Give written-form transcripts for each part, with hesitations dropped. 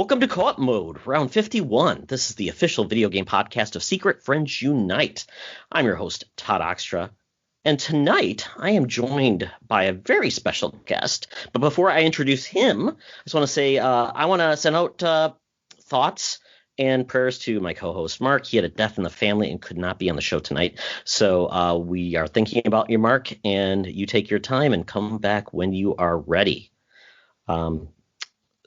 Welcome to Co-op Mode, round 51. This is the official video game podcast of Secret Friends Unite. I'm your host, Todd Oxtra, and tonight I am joined by a very special guest. But before I introduce him, I just want to say I want to send out thoughts and prayers to my co-host, Mark. He had a death in the family and could not be on the show tonight. So we are thinking about you, Mark, and you take your time and come back when you are ready.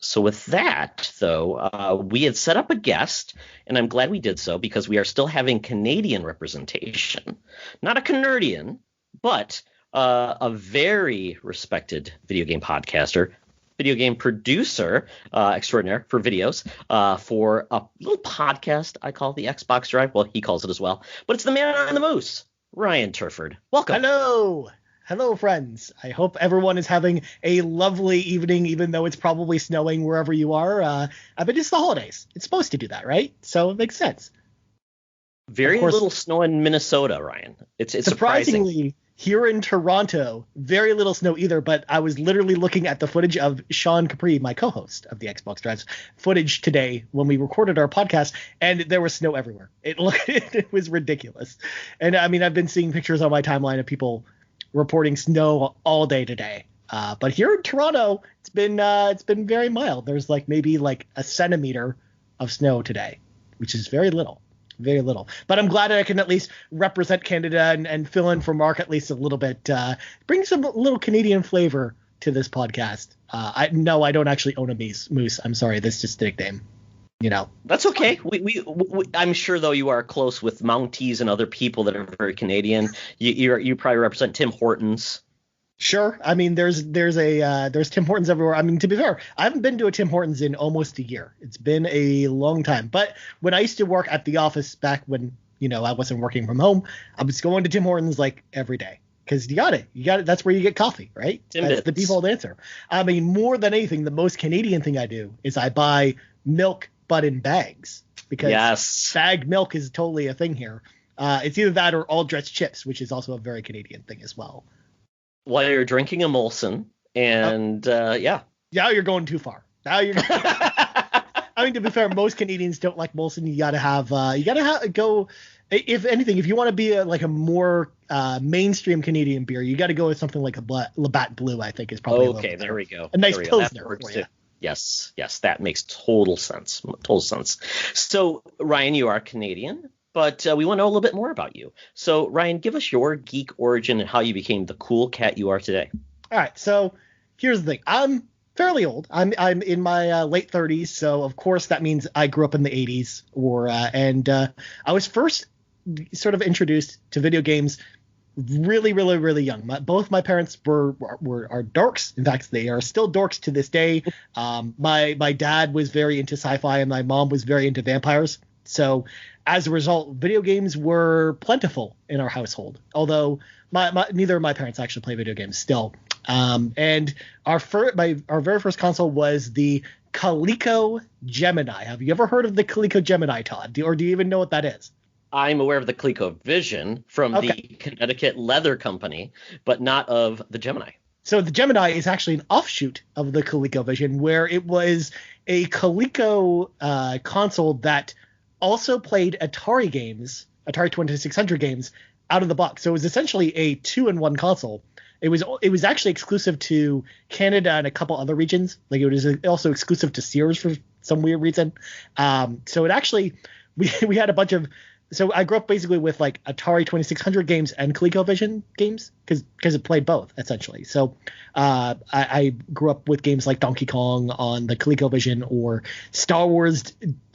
So with that, though, we had set up a guest, and I'm glad we did so because we are still having Canadian representation. Not a Canadian, but a very respected video game podcaster, video game producer extraordinaire for videos for a little podcast I call the Xbox Drive. Well, he calls it as well. But it's the man on the moose, Ryan Turford. Welcome. Hello, friends. I hope everyone is having a lovely evening, even though it's probably snowing wherever you are. But it's the holidays. It's supposed to do that, right? So it makes sense. Very little snow in Minnesota, Ryan. It's surprisingly here in Toronto, very little snow either. But I was literally looking at the footage of Sean Capri, my co-host of the Xbox Drive's footage today when we recorded our podcast, and there was snow everywhere. It was ridiculous. And I mean, I've been seeing pictures on my timeline of people reporting snow all day today. But here in Toronto, it's been very mild. There's maybe a centimeter of snow today, which is very little. But I'm glad that I can at least represent Canada and fill in for Mark at least a little bit. Bring some little Canadian flavor to this podcast. I don't actually own a moose. I'm sorry. That's just a nickname. That's okay. We I'm sure, though, you are close with Mounties and other people that are very Canadian. You probably represent Tim Hortons. Sure. I mean, there's Tim Hortons everywhere. I mean, to be fair, I haven't been to a Tim Hortons in almost a year. It's been a long time. But when I used to work at the office back when, I wasn't working from home, I was going to Tim Hortons every day. Because you got it. That's where you get coffee, right? That's the default answer. I mean, more than anything, the most Canadian thing I do is I buy milk, but in bags, because bagged milk is totally a thing here. It's either that or Aldrich chips, which is also a very Canadian thing as well. While you're drinking a Molson, and Now you're going too far. I mean, to be fair, most Canadians don't like Molson. You gotta go. If anything, if you want to be a more mainstream Canadian beer, you got to go with something like a Labatt Blue. I think is probably okay. There we go. A nice Pilsner for you. Yes, that makes total sense. So, Ryan, you are Canadian, but we want to know a little bit more about you. So, Ryan, give us your geek origin and how you became the cool cat you are today. All right, so here's the thing. I'm fairly old. I'm in my late 30s, so of course that means I grew up in the 80s. I was first sort of introduced to video games really, really, really young. Both my parents are dorks. In fact, they are still dorks to this day. My dad was very into sci-fi and my mom was very into vampires. So as a result, video games were plentiful in our household. Although neither of my parents actually play video games still. And our very first console was the Coleco Gemini. Have you ever heard of the Coleco Gemini, Todd? Or do you even know what that is? I'm aware of the ColecoVision from the Connecticut Leather Company, but not of the Gemini. So the Gemini is actually an offshoot of the ColecoVision, where it was a Coleco console that also played Atari games, Atari 2600 games, out of the box. So it was essentially a 2-in-1 console. It was actually exclusive to Canada and a couple other regions. It was also exclusive to Sears for some weird reason. So it actually we had a bunch of. So I grew up basically with Atari 2600 games and ColecoVision games because it played both essentially. So I grew up with games like Donkey Kong on the ColecoVision or Star Wars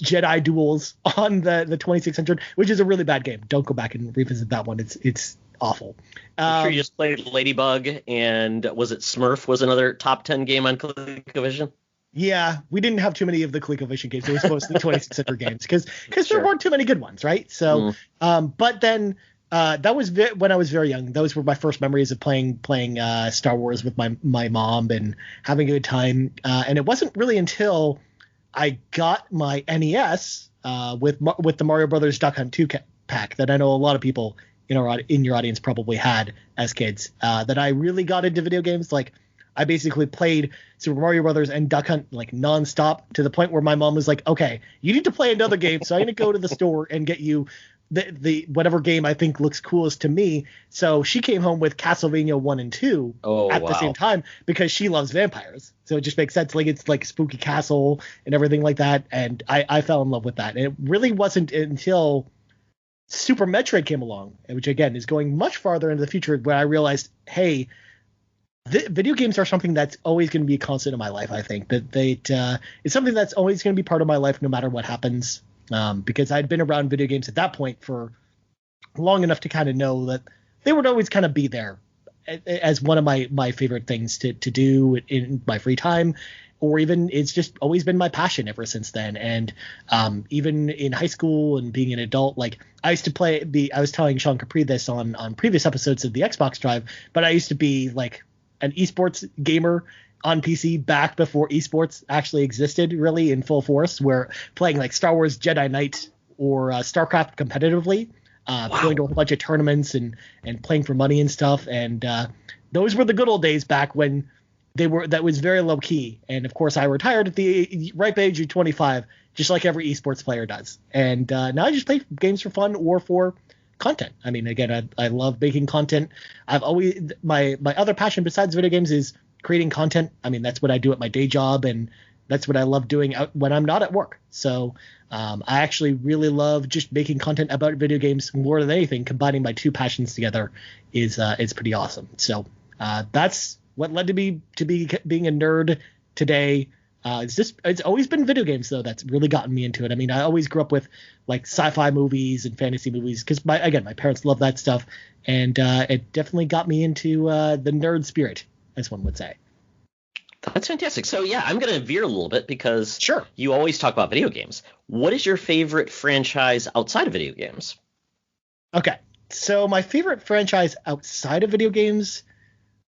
Jedi Duels on the 2600, which is a really bad game. Don't go back and revisit that one. It's awful. I'm sure you just played Ladybug, and was it Smurf was another top 10 game on ColecoVision? Yeah, we didn't have too many of the ColecoVision games. It was mostly 2600 games because there weren't too many good ones, right? So, but then that was when I was very young. Those were my first memories of playing Star Wars with my mom and having a good time. And it wasn't really until I got my NES with the Mario Brothers Duck Hunt 2 pack that I know a lot of people in your audience probably had as kids that I really got into video games. I basically played Super Mario Brothers and Duck Hunt like nonstop to the point where my mom was like, okay, you need to play another game. So I'm going to go to the store and get you the whatever game I think looks coolest to me. So she came home with Castlevania 1 and 2 at the same time because she loves vampires. So it just makes sense. Like it's like Spooky Castle and everything like that. And I fell in love with that. And it really wasn't until Super Metroid came along, which again is going much farther into the future, where I realized, hey, video games are something that's always going to be a constant in my life. I think that it's something that's always going to be part of my life no matter what happens. Because I'd been around video games at that point for long enough to kind of know that they would always kind of be there as one of my favorite things to do in my free time, or even it's just always been my passion ever since then. And even in high school and being an adult, like I used to I was telling Sean Capri this on previous episodes of the Xbox Drive, but I used to be like an esports gamer on PC back before esports actually existed really in full force, where playing like Star Wars Jedi Knight or StarCraft competitively, going to a whole bunch of tournaments and playing for money and stuff. And those were the good old days back when that was very low key. And of course I retired at the ripe age of 25, just like every esports player does. And now I just play games for fun or for content. I mean, again, I love making content. I've always, my other passion besides video games is creating content. I mean, that's what I do at my day job, and that's what I love doing when I'm not at work. So I actually really love just making content about video games more than anything. Combining my two passions together is pretty awesome. So that's what led to me being a nerd today. It's always been video games though that's really gotten me into it. I mean, I always grew up with like sci-fi movies and fantasy movies because my parents love that stuff, and it definitely got me into the nerd spirit, as one would say. That's fantastic. So yeah, I'm going to veer a little bit because sure, you always talk about video games. What is your favorite franchise outside of video games? Okay, so my favorite franchise outside of video games,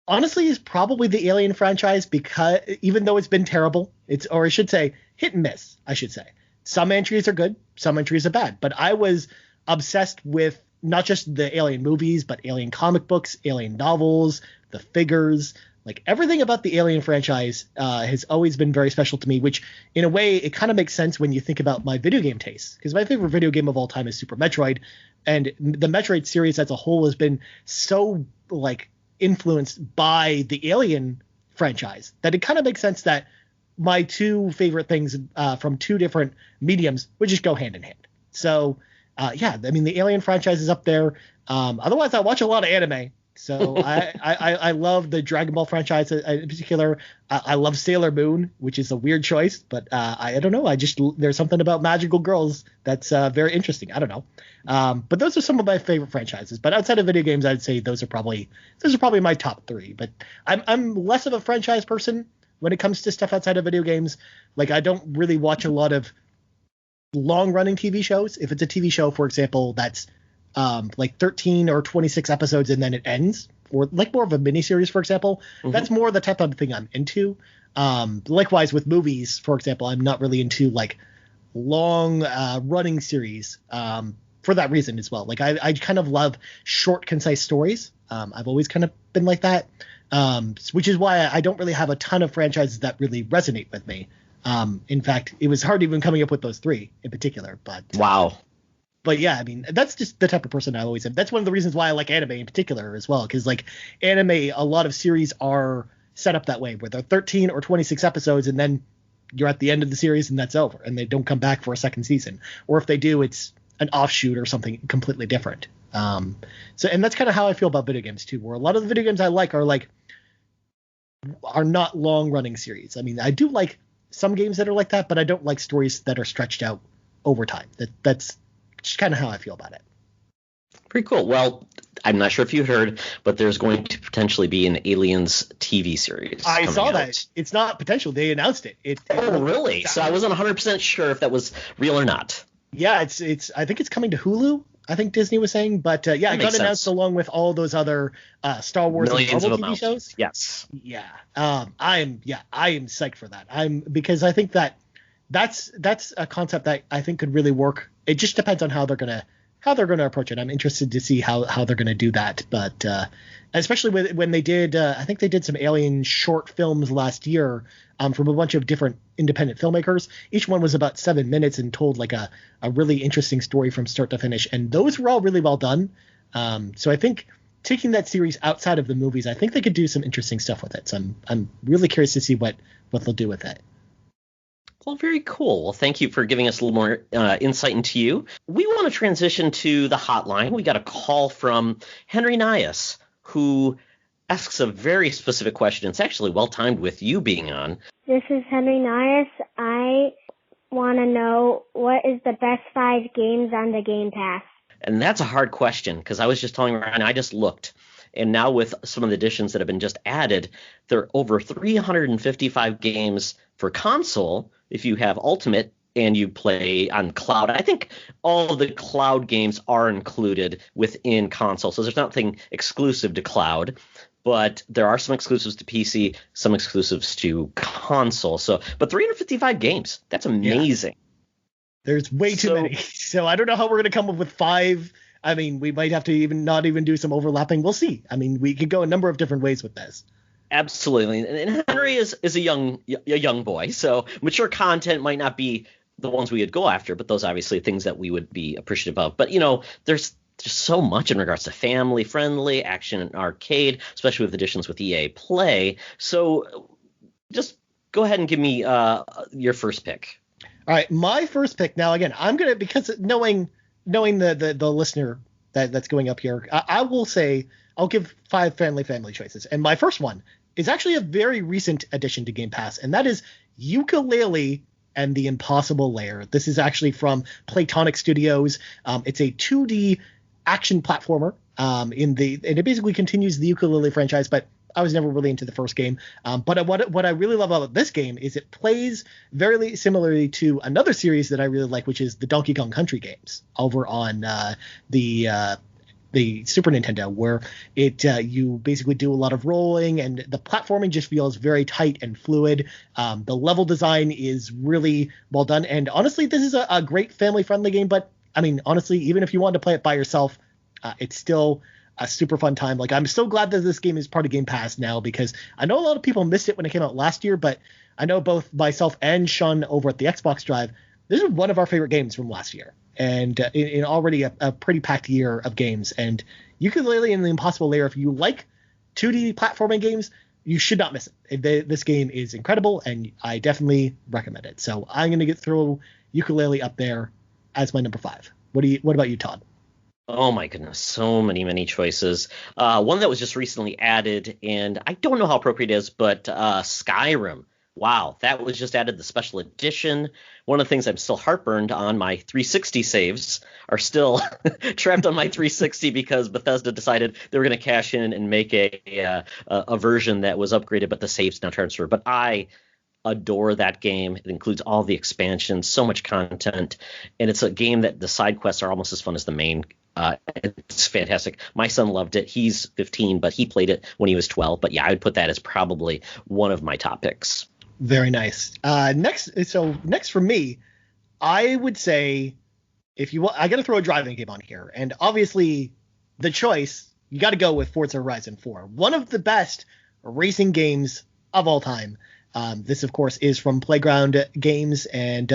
honestly, is probably the Alien franchise, because even though it's been terrible, or I should say hit and miss, I should say. Some entries are good, some entries are bad. But I was obsessed with not just the Alien movies, but Alien comic books, Alien novels, the figures. Like everything about the Alien franchise has always been very special to me, which in a way it kind of makes sense when you think about my video game tastes, because my favorite video game of all time is Super Metroid, and the Metroid series as a whole has been so like influenced by the Alien franchise that it kind of makes sense that my two favorite things from two different mediums would just go hand in hand. So yeah, I mean the Alien franchise is up there. Otherwise I watch a lot of anime. So I love the Dragon Ball franchise in particular. I love Sailor Moon, which is a weird choice, but I don't know. There's something about magical girls that's very interesting. I don't know. But those are some of my favorite franchises. But outside of video games, I'd say those are probably my top three. But I'm less of a franchise person when it comes to stuff outside of video games. Like I don't really watch a lot of long running TV shows. If it's a TV show, for example, that's like 13 or 26 episodes and then it ends, or like more of a miniseries, for example, that's more the type of thing I'm into. Likewise with movies, for example, I'm not really into like long running series for that reason as well. Like I kind of love short, concise stories. I've always kind of been like that, which is why I don't really have a ton of franchises that really resonate with me. In fact, it was hard even coming up with those three in particular. But wow. But yeah, I mean, that's just the type of person I always am. That's one of the reasons why I like anime in particular as well, because like anime, a lot of series are set up that way, where they're 13 or 26 episodes, and then you're at the end of the series and that's over, and they don't come back for a second season. Or if they do, it's an offshoot or something completely different. And that's kind of how I feel about video games too, where a lot of the video games I like are not long running series. I mean, I do like some games that are like that, but I don't like stories that are stretched out over time. That's just kind of how I feel about it. Pretty cool. Well, I'm not sure if you heard, but there's going to potentially be an Aliens TV series. I saw out. that. It's not potential. They announced it. Oh, really? So I wasn't 100% sure if that was real or not. Yeah, it's. I think it's coming to Hulu, I think Disney was saying. But yeah, it got announced along with all those other Star Wars Millions and Marvel TV shows. Yes. Yeah. I am psyched for that. Because I think that's a concept that I think could really work. It just depends on how they're gonna how they're going to approach it. I'm interested to see how they're going to do that. But especially when they did, I think they did some Alien short films last year from a bunch of different independent filmmakers. Each one was about 7 minutes and told like a really interesting story from start to finish. And those were all really well done. So I think taking that series outside of the movies, I think they could do some interesting stuff with it. So I'm really curious to see what they'll do with it. Well, very cool. Well, thank you for giving us a little more insight into you. We want to transition to the hotline. We got a call from Henry Nias, who asks a very specific question. It's actually well-timed with you being on. This is Henry Nias. I want to know, what is the best 5 games on the Game Pass? And that's a hard question, because I was just telling Ryan, I just looked. And now with some of the additions that have been just added, there are over 355 games for console if you have Ultimate and you play on cloud. I think all of the cloud games are included within console, so there's nothing exclusive to cloud. But there are some exclusives to PC, some exclusives to console. But 355 games, that's amazing. Yeah. There's way too many. So I don't know how we're going to come up with 5. I mean, we might have to not even do some overlapping. We'll see. I mean, we could go a number of different ways with this. Absolutely. And Henry is a young boy, so mature content might not be the ones we would go after, but those are obviously things that we would be appreciative of. But, there's just so much in regards to family friendly, action and arcade, especially with additions with EA Play. So just go ahead and give me your first pick. All right, my first pick. Now, again, I'm going to, because knowing the listener that's going up here, I will say I'll give 5 family choices. And my first one is actually a very recent addition to Game Pass, and that is Yooka-Laylee and the Impossible Lair. This is actually from Playtonic Studios. It's a 2D action platformer, and it basically continues the Yooka-Laylee franchise, but I was never really into the first game. But what I really love about this game is it plays very similarly to another series that I really like, which is the Donkey Kong Country games over on the Super Nintendo, where you basically do a lot of rolling, and the platforming just feels very tight and fluid. The level design is really well done, and honestly, this is a great family-friendly game. But I mean, honestly, even if you wanted to play it by yourself, it's still a super fun time. Like, I'm so glad that this game is part of Game Pass now, because I know a lot of people missed it when it came out last year, but I know both myself and Sean over at the Xbox Drive, this is one of our favorite games from last year, and in already a pretty packed year of games. And Yooka-Laylee and the Impossible Lair, if you like 2D platforming games, you should not miss it. This game is incredible, and I definitely recommend it. So I'm going to throw Yooka-Laylee up there as my number 5. What about you, Todd? Oh my goodness, so many choices. One that was just recently added, and I don't know how appropriate it is, but Skyrim. Wow, that was just added, the special edition. One of the things I'm still heartburned on, my 360 saves are still trapped on my 360 because Bethesda decided they were going to cash in and make a version that was upgraded, but the saves now transfer. But I adore that game. It includes all the expansions, so much content, and it's a game that the side quests are almost as fun as the main. It's fantastic. My son loved it. He's 15, but he played it when he was 12. But yeah, I would put that as probably one of my top picks. Very nice. Next for me, I would say, I got to throw a driving game on here, and obviously the choice, you got to go with Forza Horizon 4, one of the best racing games of all time. This, of course, is from Playground Games, and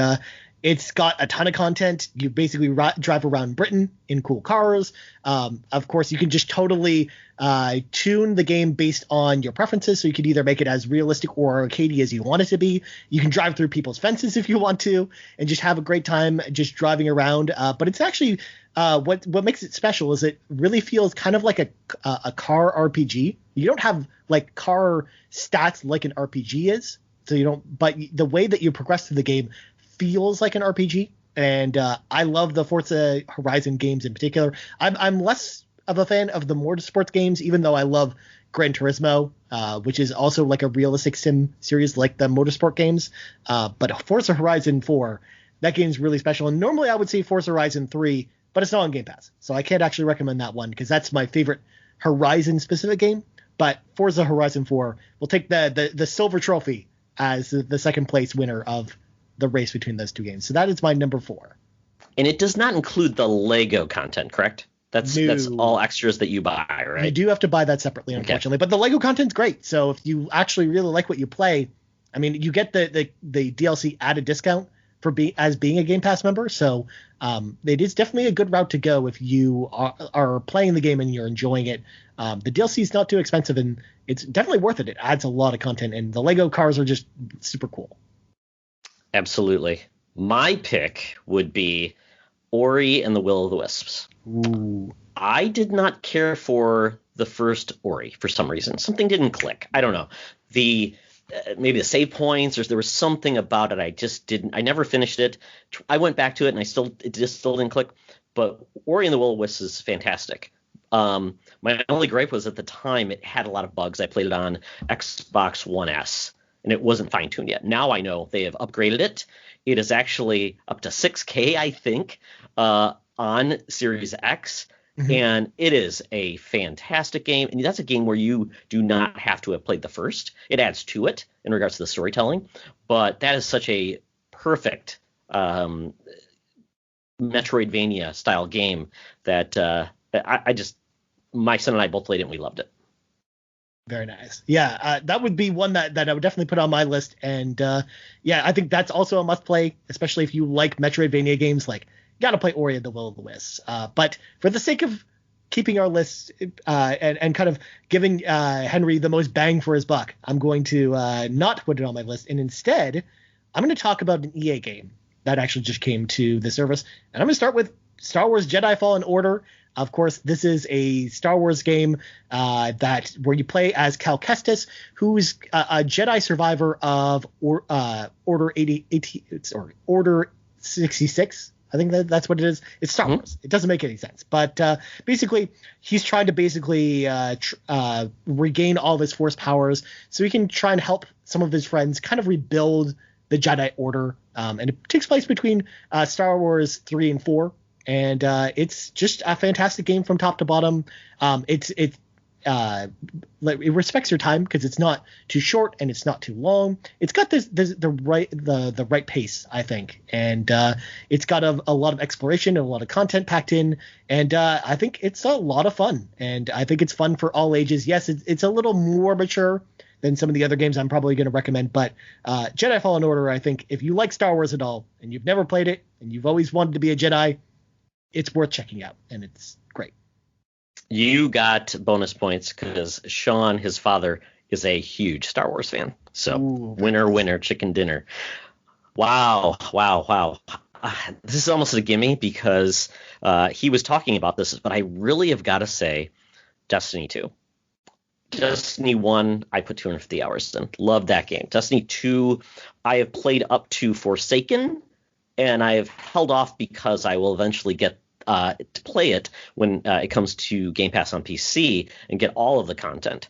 it's got a ton of content. You basically drive around Britain in cool cars. Of course, you can just totally tune the game based on your preferences. So you could either make it as realistic or arcadey as you want it to be. You can drive through people's fences if you want to, and just have a great time just driving around. But it's actually what makes it special is it really feels kind of like a car RPG. You don't have like car stats like an RPG is. So you don't, but the way that you progress through the game feels like an RPG, and I love the Forza Horizon games in particular. I'm less of a fan of the motorsports games, even though I love Gran Turismo, which is also like a realistic sim series like the motorsport games. But Forza Horizon 4, that game's really special. And normally I would say Forza Horizon 3, but it's not on Game Pass, so I can't actually recommend that one because that's my favorite Horizon specific game. But Forza Horizon 4 will take the silver trophy as the second place winner of the race between those two games. So that is my number 4. And it does not include the Lego content, correct? That's all extras that you buy, right? You do have to buy that separately, unfortunately. Okay. But the Lego content's great. So if you actually really like what you play, I mean, you get the DLC at a discount for being a Game Pass member. So it is definitely a good route to go if you are playing the game and you're enjoying it. The DLC is not too expensive, and it's definitely worth it. It adds a lot of content, and the Lego cars are just super cool. Absolutely. My pick would be Ori and the Will of the Wisps. Ooh. I did not care for the first Ori for some reason. Something didn't click. I don't know. Maybe the save points, or there was something about it I just didn't. I never finished it. I went back to it, and it just still didn't click. But Ori and the Will of the Wisps is fantastic. My only gripe was at the time it had a lot of bugs. I played it on Xbox One S, and it wasn't fine-tuned yet. Now I know they have upgraded it. It is actually up to 6K, I think, on Series X. Mm-hmm. And it is a fantastic game. And that's a game where you do not have to have played the first. It adds to it in regards to the storytelling. But that is such a perfect Metroidvania-style game that my son and I both played it and we loved it. Very nice. Yeah, that would be one that I would definitely put on my list. And I think that's also a must play, especially if you like Metroidvania games. Like, you got to play Ori and the Will of the Wisps. But for the sake of keeping our list and kind of giving Henry the most bang for his buck, I'm going to not put it on my list. And instead, I'm going to talk about an EA game that actually just came to the service. And I'm going to start with Star Wars Jedi Fallen Order. Of course, this is a Star Wars game where you play as Cal Kestis, who's a Jedi survivor of Order 66. I think that's what it is. It's Star Wars. It doesn't make any sense. But basically, he's trying to regain all of his Force powers so he can try and help some of his friends kind of rebuild the Jedi Order. And it takes place between Star Wars 3 and 4. And it's just a fantastic game from top to bottom. It respects your time because it's not too short and it's not too long. It's got the right pace, I think, and it's got a lot of exploration and a lot of content packed in. And I think it's a lot of fun, and I think it's fun for all ages. Yes, it's a little more mature than some of the other games I'm probably going to recommend, but Jedi Fallen Order, I think, if you like Star Wars at all and you've never played it and you've always wanted to be a Jedi, it's worth checking out, and it's great. You got bonus points because Sean, his father, is a huge Star Wars fan. So winner, chicken dinner. Wow. This is almost a gimme because he was talking about this, but I really have got to say Destiny 2. Destiny 1, I put 250 hours in. Love that game. Destiny 2, I have played up to Forsaken, and I have held off because I will eventually get to play it when it comes to Game Pass on PC and get all of the content.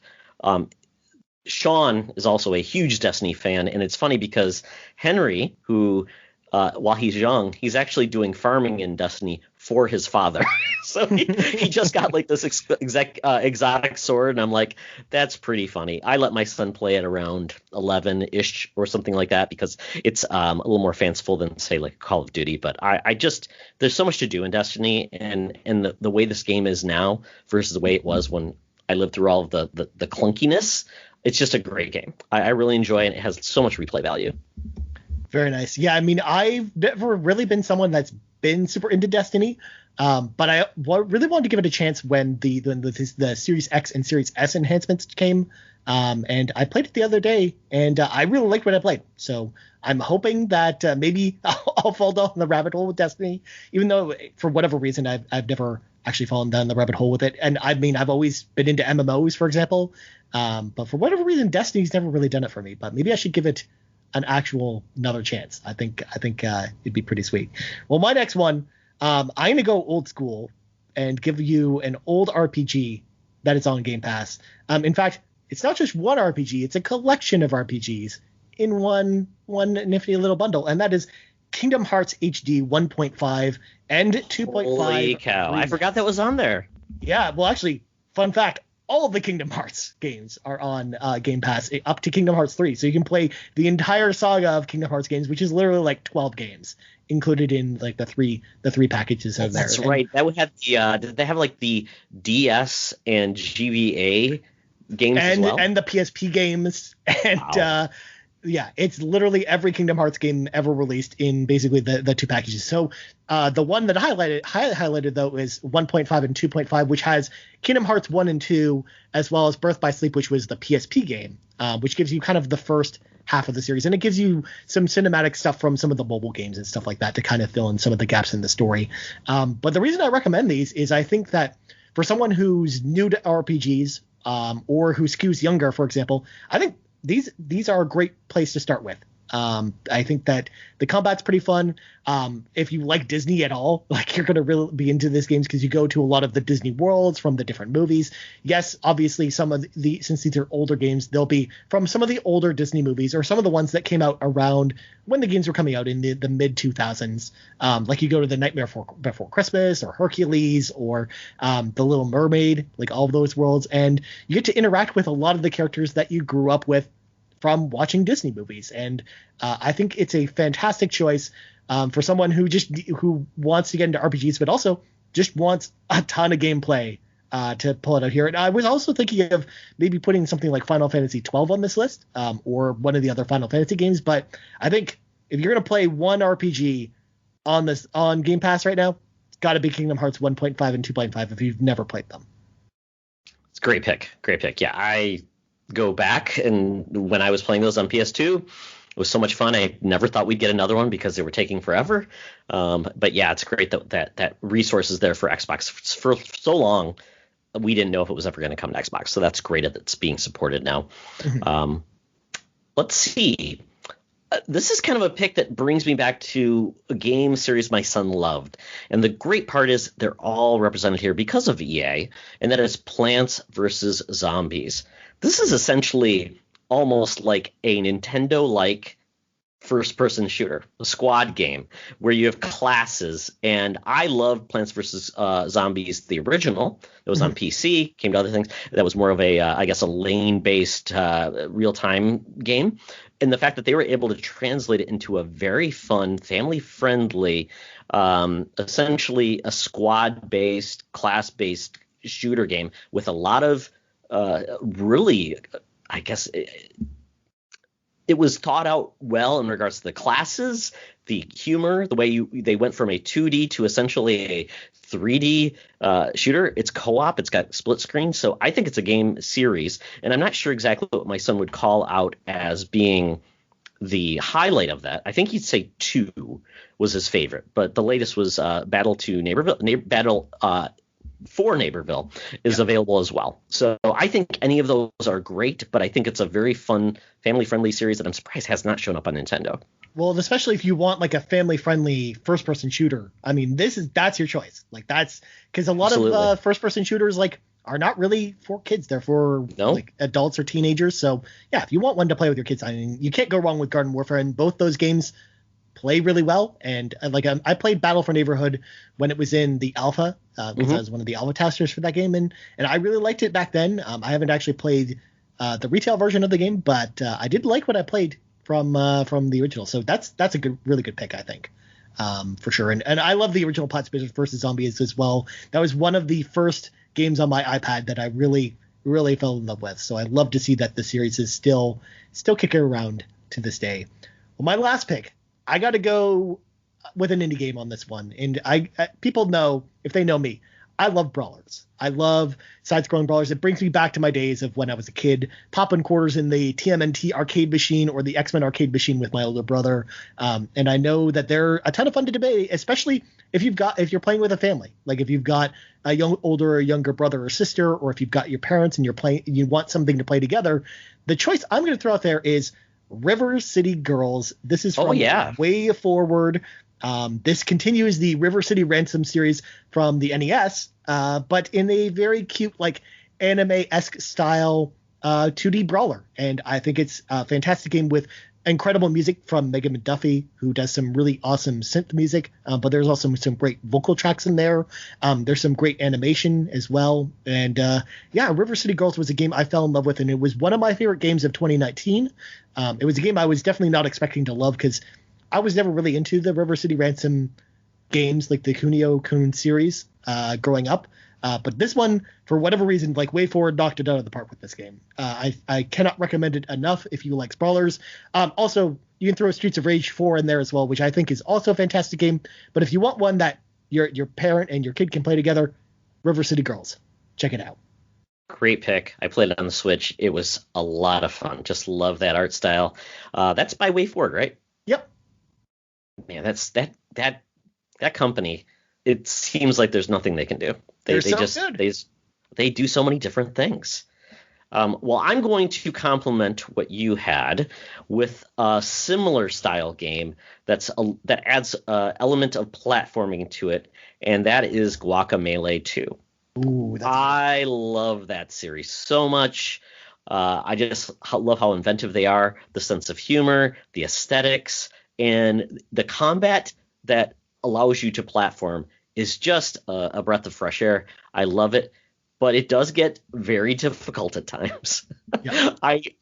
Sean is also a huge Destiny fan, and it's funny because Henry, who while he's young, he's actually doing farming in Destiny for his father. So he just got like this exotic sword, and I'm like, that's pretty funny. I let my son play it around 11-ish or something like that because it's a little more fanciful than, say, like Call of Duty. But I just there's so much to do in Destiny, and the way this game is now versus the way it was when I lived through all of the clunkiness. It's just a great game. I really enjoy it. It has so much replay value. Very nice. Yeah, I mean, I've never really been someone that's been super into Destiny, but I really wanted to give it a chance when the Series X and Series S enhancements came, and I played it the other day, and I really liked what I played. So I'm hoping that maybe I'll fall down the rabbit hole with Destiny, even though for whatever reason I've never actually fallen down the rabbit hole with it. And I mean, I've always been into MMOs, for example, but for whatever reason, Destiny's never really done it for me. But maybe I should give it another chance. I think it'd be pretty sweet. Well, my next one, I'm gonna go old school and give you an old RPG that is on Game Pass. In fact, it's not just one RPG; it's a collection of RPGs in one nifty little bundle, and that is Kingdom Hearts HD 1.5 and 2.5. Holy cow! I forgot that was on there. Yeah. Well, actually, fun fact. All of the Kingdom Hearts games are on Game Pass up to Kingdom Hearts 3. So you can play the entire saga of Kingdom Hearts games, which is literally like 12 games. included in like the three packages in there. That's right. That would have the did they have like the DS and GBA games as well? And the PSP games. And Wow. yeah, it's literally every Kingdom Hearts game ever released in basically the two packages. So the one that I highlighted though is 1.5 and 2.5, which has Kingdom Hearts 1 and 2, as well as Birth by Sleep, which was the PSP game, which gives you kind of the first half of the series. And it gives you some cinematic stuff from some of the mobile games and stuff like that to kind of fill in some of the gaps in the story. But the reason I recommend these is I think that for someone who's new to RPGs, or who skews younger, for example, I think these are a great place to start with. I think that the combat's pretty fun. If you like Disney at all, like, you're going to really be into this games because you go to a lot of the Disney worlds from the different movies. Yes, obviously since these are older games, they'll be from some of the older Disney movies or some of the ones that came out around when the games were coming out in the mid 2000s. Like you go to the Nightmare Before Christmas or Hercules or The Little Mermaid, like all of those worlds. And you get to interact with a lot of the characters that you grew up with from watching Disney movies. And I think it's a fantastic choice for someone who wants to get into RPGs, but also just wants a ton of gameplay to pull it out here. And I was also thinking of maybe putting something like Final Fantasy 12 on this list, or one of the other Final Fantasy games. But I think if you're going to play one RPG on Game Pass right now, it's got to be Kingdom Hearts 1.5 and 2.5 if you've never played them. It's a great pick. Great pick. Yeah, I go back, and when I was playing those on PS2, it was so much fun. I never thought we'd get another one because they were taking forever. But yeah, it's great that resource is there for Xbox. For so long, we didn't know if it was ever going to come to Xbox. So that's great that it's being supported now. Let's see. This is kind of a pick that brings me back to a game series my son loved. And the great part is they're all represented here because of EA, and that is Plants vs. Zombies. This is essentially almost like a Nintendo-like first-person shooter, a squad game, where you have classes. And I love Plants vs. Zombies, the original. It was on PC, came to other things. That was more of a, I guess, a lane-based real-time game. And the fact that they were able to translate it into a very fun, family-friendly, essentially a squad-based, class-based shooter game with a lot of really, I guess, it was thought out well in regards to the classes, the humor, the way they went from a 2D to essentially a 3D shooter. It's co-op. It's got split screen. So I think it's a game series, and I'm not sure exactly what my son would call out as being the highlight of that. I think he'd say 2 was his favorite, but the latest was Battle for Neighborville is available as well. So I think any of those are great, but I think it's a very fun, family-friendly series that I'm surprised has not shown up on Nintendo. Well, especially if you want like a family-friendly first-person shooter. I mean, that's your choice. Like, that's because a lot of first-person shooters like are not really for kids. They're for like adults or teenagers. So yeah, if you want one to play with your kids, I mean, you can't go wrong with Garden Warfare, and both those games play really well. And I played Battle for Neighborhood when it was in the alpha, because I was one of the alpha testers for that game, and I really liked it back then. I haven't actually played the retail version of the game, but I did like what I played from the original. So that's a really good pick, I think, for sure. And I love the original Plants vs. Zombies as well. That was one of the first games on my iPad that I really fell in love with. So I love to see that the series is still kicking around to this day. Well, my last pick, I got to go with an indie game on this one. And people know, if they know me, I love brawlers. I love side-scrolling brawlers. It brings me back to my days of when I was a kid, popping quarters in the TMNT arcade machine or the X-Men arcade machine with my older brother. And I know that they're a ton of fun to debate, especially if you're playing with a family. Like if you've got a older or younger brother or sister, or if you've got your parents and you want something to play together. The choice I'm going to throw out there is River City Girls. This is from Way Forward. This continues the River City Ransom series from the NES, but in a very cute, like anime-esque style 2D brawler. And I think it's a fantastic game with incredible music from Megan McDuffie, who does some really awesome synth music, but there's also some great vocal tracks in there. There's some great animation as well. And River City Girls was a game I fell in love with, and it was one of my favorite games of 2019. It was a game I was definitely not expecting to love because I was never really into the River City Ransom games, like the Kunio-kun series, growing up. But this one, for whatever reason, like WayForward knocked it out of the park with this game. I cannot recommend it enough if you like sprawlers. Also, you can throw Streets of Rage 4 in there as well, which I think is also a fantastic game. But if you want one that your parent and your kid can play together, River City Girls. Check it out. Great pick. I played it on the Switch. It was a lot of fun. Just love that art style. That's by WayForward, right? Yep. Man, that's that company. It seems like there's nothing they can do. They so just good. they do so many different things. Well, I'm going to complement what you had with a similar style game that adds an element of platforming to it, and that is Guacamelee 2. Ooh, I love that series so much. I just love how inventive they are, the sense of humor, the aesthetics, and the combat that allows you to platform is just a breath of fresh air. I love it, but it does get very difficult at times. Yeah.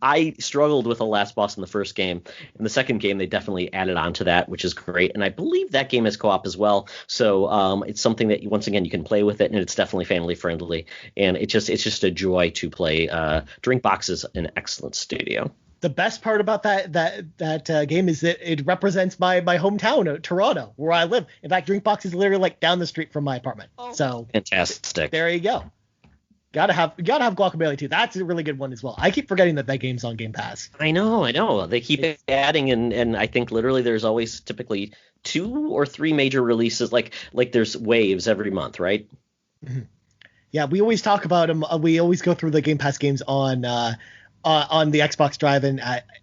I struggled with the last boss in the first game. In the second game, they definitely added on to that, which is great. And I believe that game is co-op as well. So it's something that, once again, you can play with it, and it's definitely family friendly. And it's just a joy to play. Drinkbox is an excellent studio. The best part about that game is that it represents my hometown, Toronto, where I live. In fact, Drinkbox is literally like down the street from my apartment. So Fantastic. there you go. Gotta have Guacamelee 2. That's a really good one as well. I keep forgetting that game's on Game Pass. I know. They keep adding, and I think literally there's always typically 2 or 3 major releases. Like there's waves every month, right? Mm-hmm. Yeah, we always talk about them. We always go through the Game Pass games on the Xbox Drive, and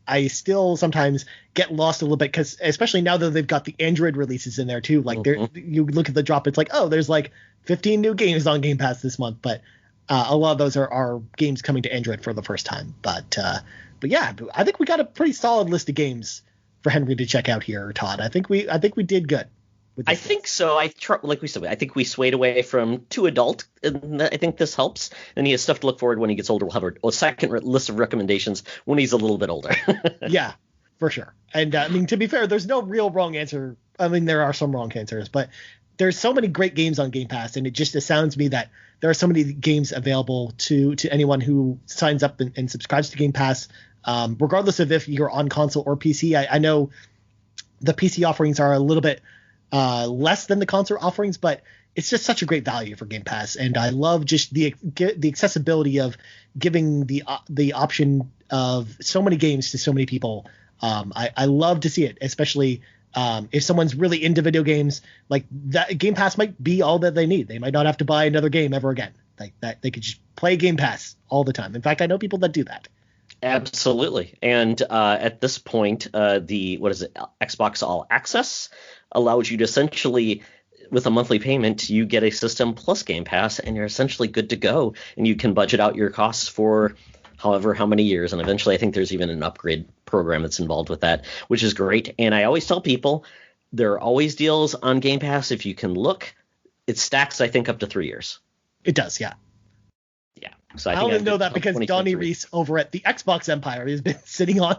I still sometimes get lost a little bit, because especially now that they've got the Android releases in there too. Like you look at the drop, it's like, oh, there's like 15 new games on Game Pass this month, but a lot of those are games coming to Android for the first time. But yeah, I think we got a pretty solid list of games for Henry to check out here, Todd. I think we did good. I think so. Like we said, I think we swayed away from too adult, and I think this helps. And he has stuff to look forward when he gets older. We'll have a second list of recommendations when he's a little bit older. Yeah, for sure. And I mean, to be fair, there's no real wrong answer. I mean, there are some wrong answers, but there's so many great games on Game Pass, and it just astounds me that there are so many games available to anyone who signs up and subscribes to Game Pass, regardless of if you're on console or PC. I know the PC offerings are a little bit less than the console offerings, but it's just such a great value for Game Pass, and I love just the accessibility of giving the option of so many games to so many people. I love to see it, especially if someone's really into video games. Like that, Game Pass might be all that they need. They might not have to buy another game ever again. Like that, they could just play Game Pass all the time. In fact, I know people that do that. Absolutely. And at this point, Xbox All Access allows you to essentially, with a monthly payment, you get a system plus Game Pass, and you're essentially good to go. And you can budget out your costs for however how many years. And eventually, I think there's even an upgrade program that's involved with that, which is great. And I always tell people there are always deals on Game Pass. If you can look, it stacks, I think, up to 3 years. It does, yeah. Yeah. So I only know that because Donnie Reese over at the Xbox Empire has been sitting on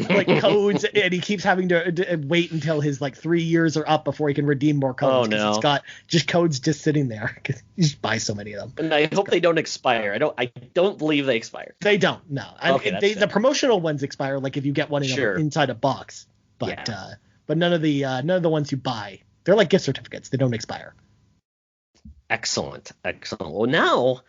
like codes, and he keeps having to wait until his like 3 years are up before he can redeem more codes. Oh no! He's got just codes just sitting there because he just buys so many of them. And I hope they don't expire. I don't believe they expire. They don't. No. Okay, the promotional ones expire, like if you get one inside a box. But but none of the ones you buy, they're like gift certificates. They don't expire. Excellent. Well, now,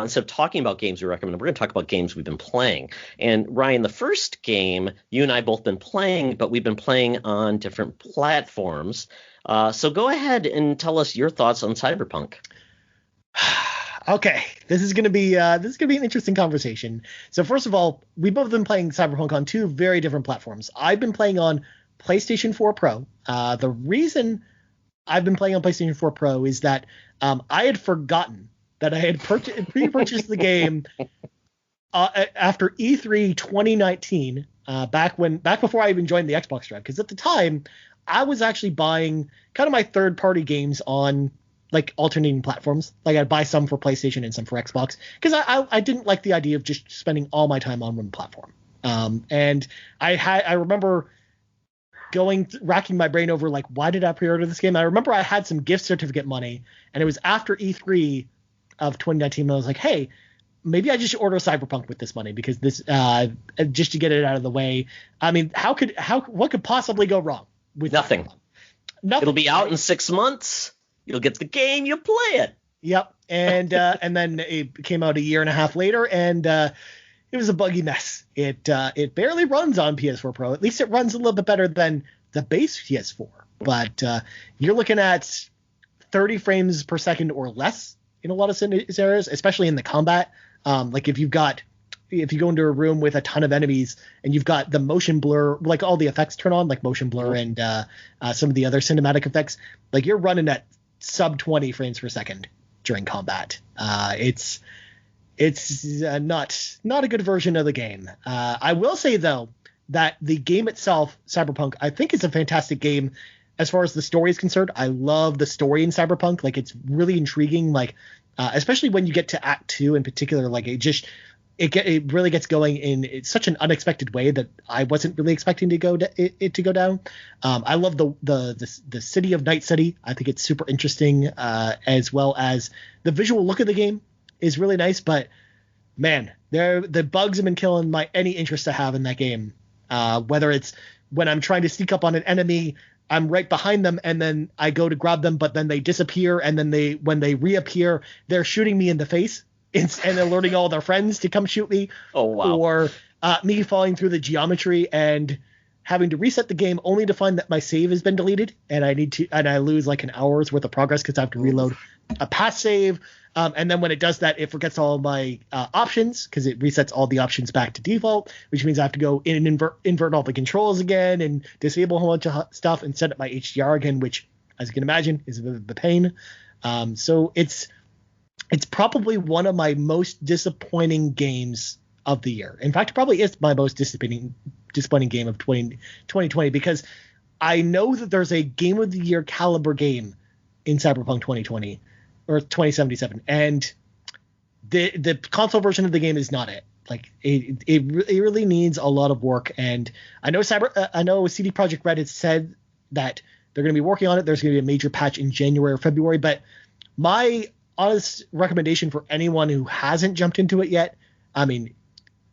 instead of talking about games we recommend, we're going to talk about games we've been playing. And Ryan, the first game you and I both been playing, but we've been playing on different platforms. So go ahead and tell us your thoughts on CyberPunk. Okay, this is going to be an interesting conversation. So first of all, we've both been playing CyberPunk on 2 very different platforms. I've been playing on PlayStation 4 Pro. The reason I've been playing on PlayStation 4 Pro is that I had forgotten that I had pre-purchased the game after E3 2019, back before I even joined the Xbox Drive, because at the time I was actually buying kind of my third-party games on like alternating platforms. Like I'd buy some for PlayStation and some for Xbox, because I didn't like the idea of just spending all my time on one platform. And I remember racking my brain over like, why did I pre-order this game? I remember I had some gift certificate money, and it was after E3 of 2019. And I was like, hey, maybe I just should order CyberPunk with this money, because this just to get it out of the way. I mean, what could possibly go wrong with nothing? CyberPunk? Nothing. It'll be out in 6 months. You'll get the game. You'll play it. Yep. And then it came out a year and a half later, and it was a buggy mess. It barely runs on PS4 Pro. At least it runs a little bit better than the base PS4. But you're looking at 30 frames per second or less in a lot of scenarios, especially in the combat. Like if you go into a room with a ton of enemies and you've got the motion blur, like all the effects turn on, like motion blur and some of the other cinematic effects, like you're running at sub 20 frames per second during combat. It's not a good version of the game. I will say though that the game itself, Cyberpunk, I think is a fantastic game as far as the story is concerned. I love the story in Cyberpunk. Like, it's really intriguing. Like, especially when you get to Act 2 in particular, like it really gets going in such an unexpected way that I wasn't really expecting to go down. I love the city of Night City. I think it's super interesting, as well as the visual look of the game is really nice. But man, the bugs have been killing any interest I have in that game. Whether it's when I'm trying to sneak up on an enemy, I'm right behind them, and then I go to grab them, but then they disappear, and then when they reappear, they're shooting me in the face and alerting all their friends to come shoot me. Oh, wow. Or me falling through the geometry and having to reset the game only to find that my save has been deleted, and I lose like an hour's worth of progress because I have to reload a past save. And then when it does that, it forgets all my options because it resets all the options back to default, which means I have to go in and invert all the controls again and disable a whole bunch of stuff and set up my HDR again, which, as you can imagine, is a bit of a pain. So it's probably one of my most disappointing games of the year. In fact, it probably is my most disappointing game of 2020, because I know that there's a Game of the Year caliber game in Cyberpunk 2020 or 2077, and the console version of the game is not it. Like, it really needs a lot of work, and I know CD Projekt Red has said that they're going to be working on it. There's going to be a major patch in January or February, but my honest recommendation for anyone who hasn't jumped into it yet, I mean,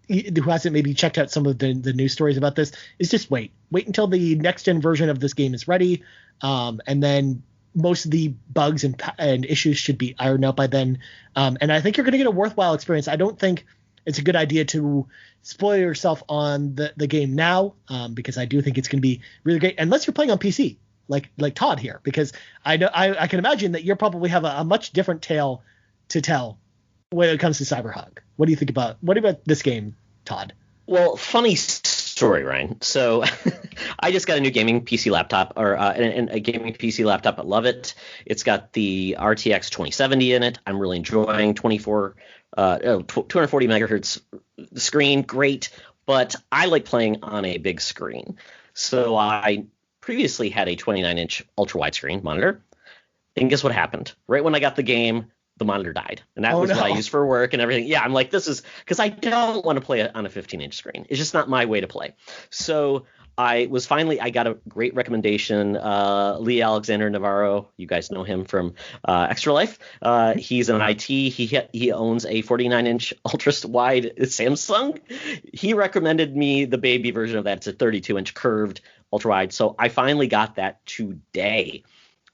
who hasn't maybe checked out some of the news stories about this, is just wait until the next gen version of this game is ready, and then most of the bugs and issues should be ironed out by then, and I think you're going to get a worthwhile experience. I don't think it's a good idea to spoil yourself on the game now, because I do think it's going to be really great, unless you're playing on PC like Todd here, because I know I can imagine that you probably have a much different tale to tell when it comes to Cyberpunk. What do you think about this game, Todd? Well, funny story, Ryan. So I just got a new gaming PC laptop, or a gaming PC laptop. I love it. It's got the RTX 2070 in it. I'm really enjoying 240 megahertz screen. Great. But I like playing on a big screen. So I previously had a 29-inch ultra widescreen monitor. And guess what happened? Right when I got the game, the monitor died, and that was what I used for work and everything. Yeah, I'm like, this is because I don't want to play on a 15-inch screen. It's just not my way to play. So I got a great recommendation. Lee Alexander Navarro, you guys know him from Extra Life. He's an IT. He owns a 49-inch ultra wide Samsung. He recommended me the baby version of that. It's a 32-inch curved ultra wide. So I finally got that today.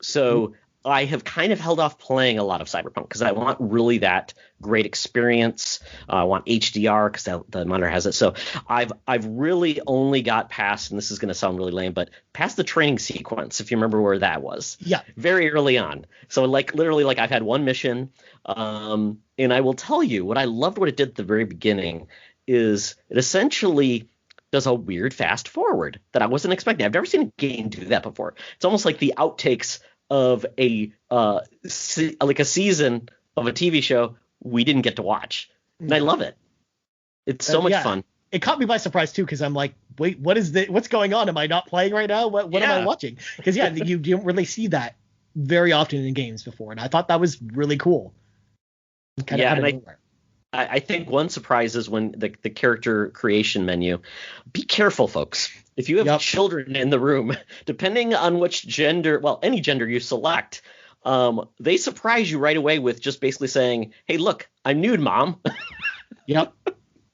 So I have kind of held off playing a lot of Cyberpunk because I want really that great experience. I want HDR because the monitor has it. So I've really only got past, and this is going to sound really lame, but past the training sequence, if you remember where that was. Yeah. Very early on. So literally I've had one mission, and I will tell you what I loved what it did at the very beginning is it essentially does a weird fast forward that I wasn't expecting. I've never seen a game do that before. It's almost like the outtakes of a season of a TV show we didn't get to watch, and I love it. It's so much fun. It caught me by surprise too, because I'm like, wait, what's going on? Am I not playing right now? What am I watching? Because you don't really see that very often in games before, and I thought that was really cool. I think one surprise is when the character creation menu. Be careful, folks. If you have children in the room, depending on which gender, well, any gender you select, they surprise you right away with just basically saying, "Hey, look, I'm nude, Mom." Yep,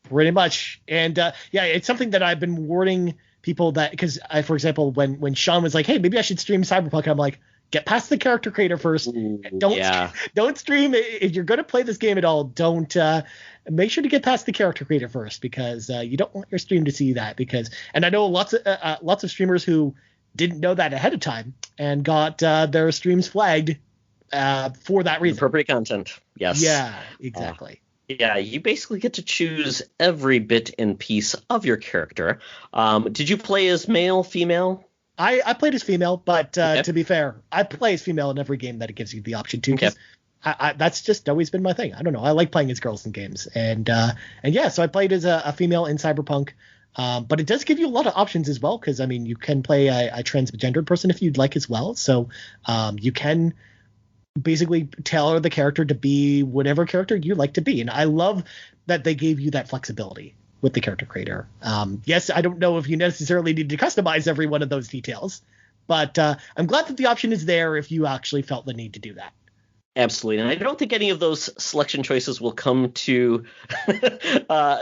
pretty much. And it's something that I've been warning people that, because for example, when Sean was like, "Hey, maybe I should stream Cyberpunk," I'm like, get past the character creator first. Don't stream if you're going to play this game at all. Don't make sure to get past the character creator first, because you don't want your stream to see that. And I know lots of streamers who didn't know that ahead of time and got their streams flagged for that reason. Appropriate content. Yes. Yeah, exactly. Yeah, you basically get to choose every bit and piece of your character. Did you play as male, female? I played as female, but to be fair, I play as female in every game that it gives you the option to. Okay. That's just always been my thing. I don't know. I like playing as girls in games, and so I played as a female in Cyberpunk. But it does give you a lot of options as well, because I mean, you can play a transgendered person if you'd like as well. So you can basically tailor the character to be whatever character you like to be, and I love that they gave you that flexibility with the character creator. Yes, I don't know if you necessarily need to customize every one of those details, but I'm glad that the option is there if you actually felt the need to do that. Absolutely. And I don't think any of those selection choices will come to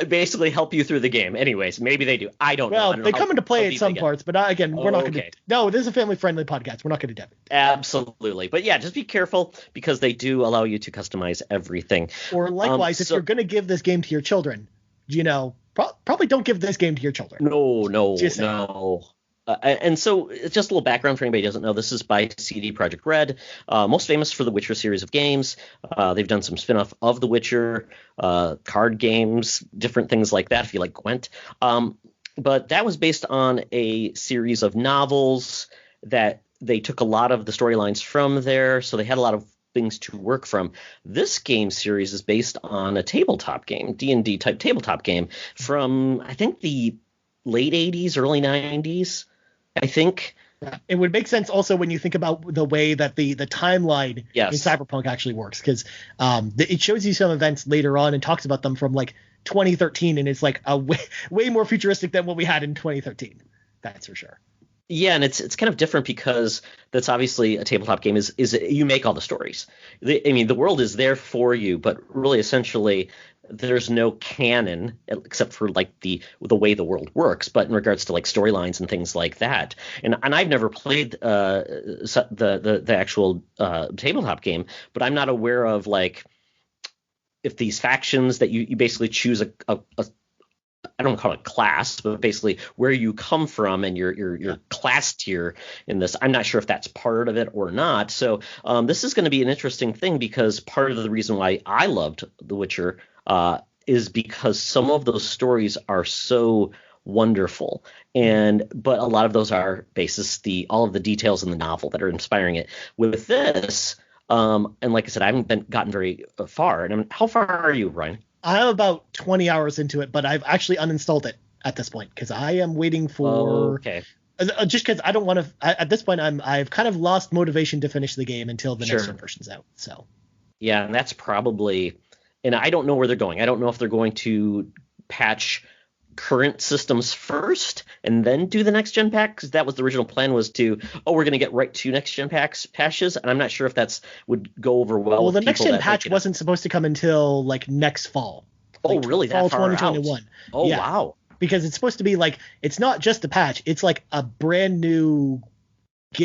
basically help you through the game. Anyways, maybe they do. I don't know. Well, they come into play at some parts, but again, we're not going to. No, this is a family-friendly podcast. We're not going to do it. Absolutely. But yeah, just be careful, because they do allow you to customize everything. Or likewise, if you're going to give this game to your children, probably don't give this game to your children. No. And so just a little background for anybody who doesn't know, this is by CD Projekt Red, most famous for the Witcher series of games. They've done some spin-off of The Witcher, card games, different things like that if you like Gwent. But that was based on a series of novels that they took a lot of the storylines from there, so they had a lot of things to work from. This game series is based on a tabletop game, D&D type tabletop game from, I think, the late 80s, early 90s. I think it would make sense also when you think about the way that the timeline in Cyberpunk actually works, because it shows you some events later on and talks about them from like 2013, and it's like a way more futuristic than what we had in 2013. That's for sure. Yeah, and it's kind of different because that's obviously a tabletop game is you make all the stories. The world is there for you, but really essentially there's no canon except for like the way the world works, but in regards to like storylines and things like that. And I've never played the actual tabletop game, but I'm not aware of like if these factions that you basically choose a I don't call it class, but basically where you come from and your class tier in this. I'm not sure if that's part of it or not. So this is going to be an interesting thing, because part of the reason why I loved The Witcher is because some of those stories are so wonderful, but a lot of those are all of the details in the novel that are inspiring it. With this, and like I said, I haven't gotten very far. And how far are you, Ryan? I'm about 20 hours into it, but I've actually uninstalled it at this point because I am waiting for. Just because I don't want to. At this point, I've kind of lost motivation to finish the game until the next version's out. So. Yeah, and that's probably. And I don't know where they're going. I don't know if they're going to patch current systems first and then do the next gen pack, because that was the original plan, was we're going to get right to next gen patches, and I'm not sure if that's would go over well. Well, the next gen patch wasn't supposed to come until like next fall. Oh, really? Fall that far 2021. Out? Oh, yeah. Wow. Because it's supposed to be like, it's not just a patch, it's like a brand new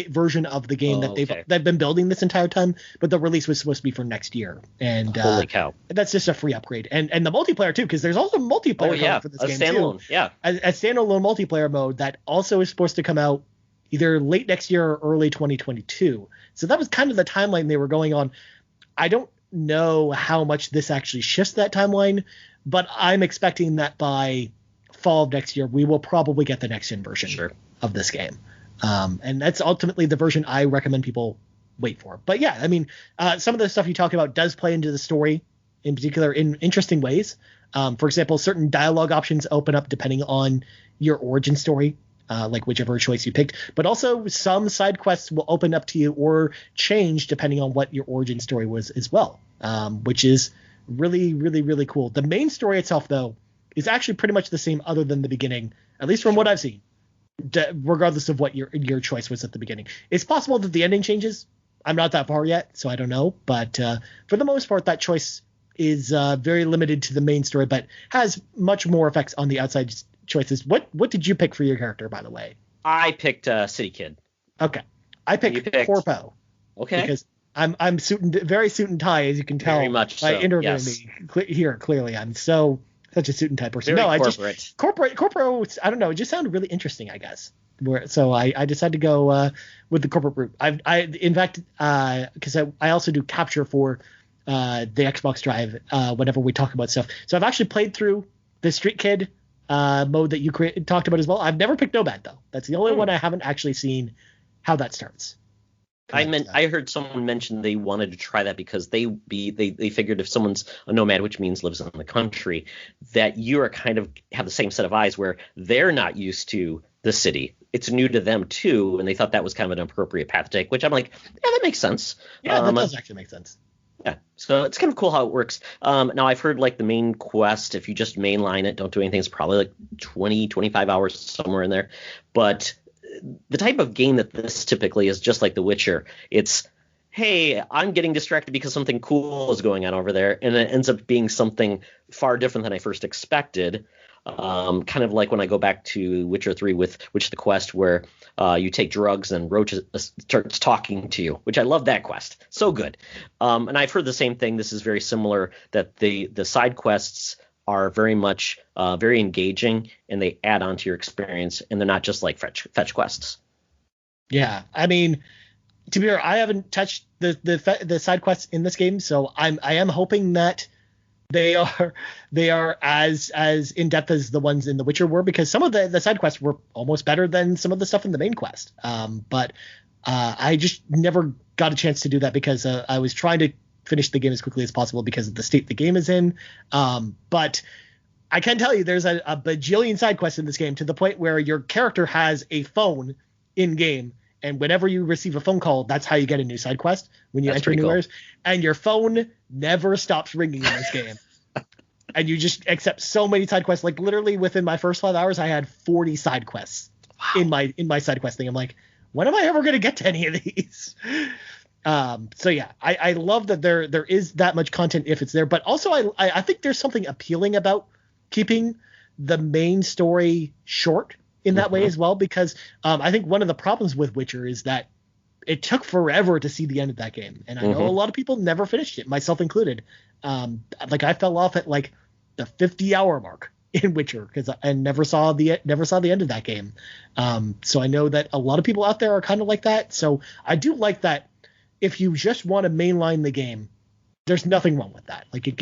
version of the game that they've been building this entire time, but the release was supposed to be for next year. And holy cow, that's just a free upgrade. And the multiplayer too, because there's also multiplayer for this game standalone, too. Yeah, a standalone multiplayer mode that also is supposed to come out either late next year or early 2022. So that was kind of the timeline they were going on. I don't know how much this actually shifts that timeline, but I'm expecting that by fall of next year we will probably get the next gen version of this game. And that's ultimately the version I recommend people wait for. But yeah, I mean, some of the stuff you talk about does play into the story, in particular in interesting ways. For example, certain dialogue options open up depending on your origin story, like whichever choice you picked. But also some side quests will open up to you or change depending on what your origin story was as well, which is really, really, really cool. The main story itself, though, is actually pretty much the same other than the beginning, at least from what I've seen, regardless of what your choice was at the beginning. It's possible that the ending changes. I'm not that far yet, so I don't know. But for the most part, that choice is very limited to the main story, but has much more effects on the outside choices. What did you pick for your character, by the way? I picked City Kid. Okay. I picked Corpo. Okay. Because I'm very suit and tie, as you can tell. Very much by so. interviewing Yes. me here. Clearly, I'm such a suit and tie person. Very No, corporate. Corporate. I don't know. It just sounded really interesting, I guess. So I decided to go with the corporate route. In fact, because I also do capture for the Xbox Drive whenever we talk about stuff. So I've actually played through the Street Kid mode that you talked about as well. I've never picked Nomad though. That's the only one I haven't actually seen how that starts. I heard someone mention they wanted to try that because they figured if someone's a nomad, which means lives in the country, that you are kind of have the same set of eyes where they're not used to the city. It's new to them too, and they thought that was kind of an appropriate path to take, which I'm like, yeah, that makes sense. Yeah, that does actually make sense. Yeah, so it's kind of cool how it works. Now I've heard like the main quest, if you just mainline it, don't do anything, it's probably like 20, 25 hours somewhere in there. But the type of game that this typically is, just like The Witcher, it's, hey, I'm getting distracted because something cool is going on over there, and it ends up being something far different than I first expected. Kind of like when I go back to Witcher 3 with Witch the Quest, where you take drugs and Roach starts talking to you, which I love that quest. So good. And I've heard the same thing. This is very similar, that the side quests are very much very engaging, and they add on to your experience, and they're not just like fetch quests. Yeah, I mean, to be fair, I haven't touched the side quests in this game, so I am hoping that they are as in depth as the ones in The Witcher were, because some of the side quests were almost better than some of the stuff in the main quest. But I just never got a chance to do that because I was trying to finish the game as quickly as possible because of the state the game is in. But I can tell you there's a bajillion side quests in this game, to the point where your character has a phone in game, and whenever you receive a phone call, that's how you get a new side quest when you enter new areas. And your phone never stops ringing in this game. And you just accept so many side quests. Like literally within my first 5 hours, I had 40 side quests in my side quest thing. I'm like, when am I ever going to get to any of these? So yeah, I love that there is that much content if it's there, but also I think there's something appealing about keeping the main story short in that way as well, because I think one of the problems with Witcher is that it took forever to see the end of that game, and I know a lot of people never finished it, myself included. Like I fell off at like the 50-hour mark in Witcher because I never saw the end of that game. So I know that a lot of people out there are kind of like that. So I do like that. If you just want to mainline the game, there's nothing wrong with that. Like it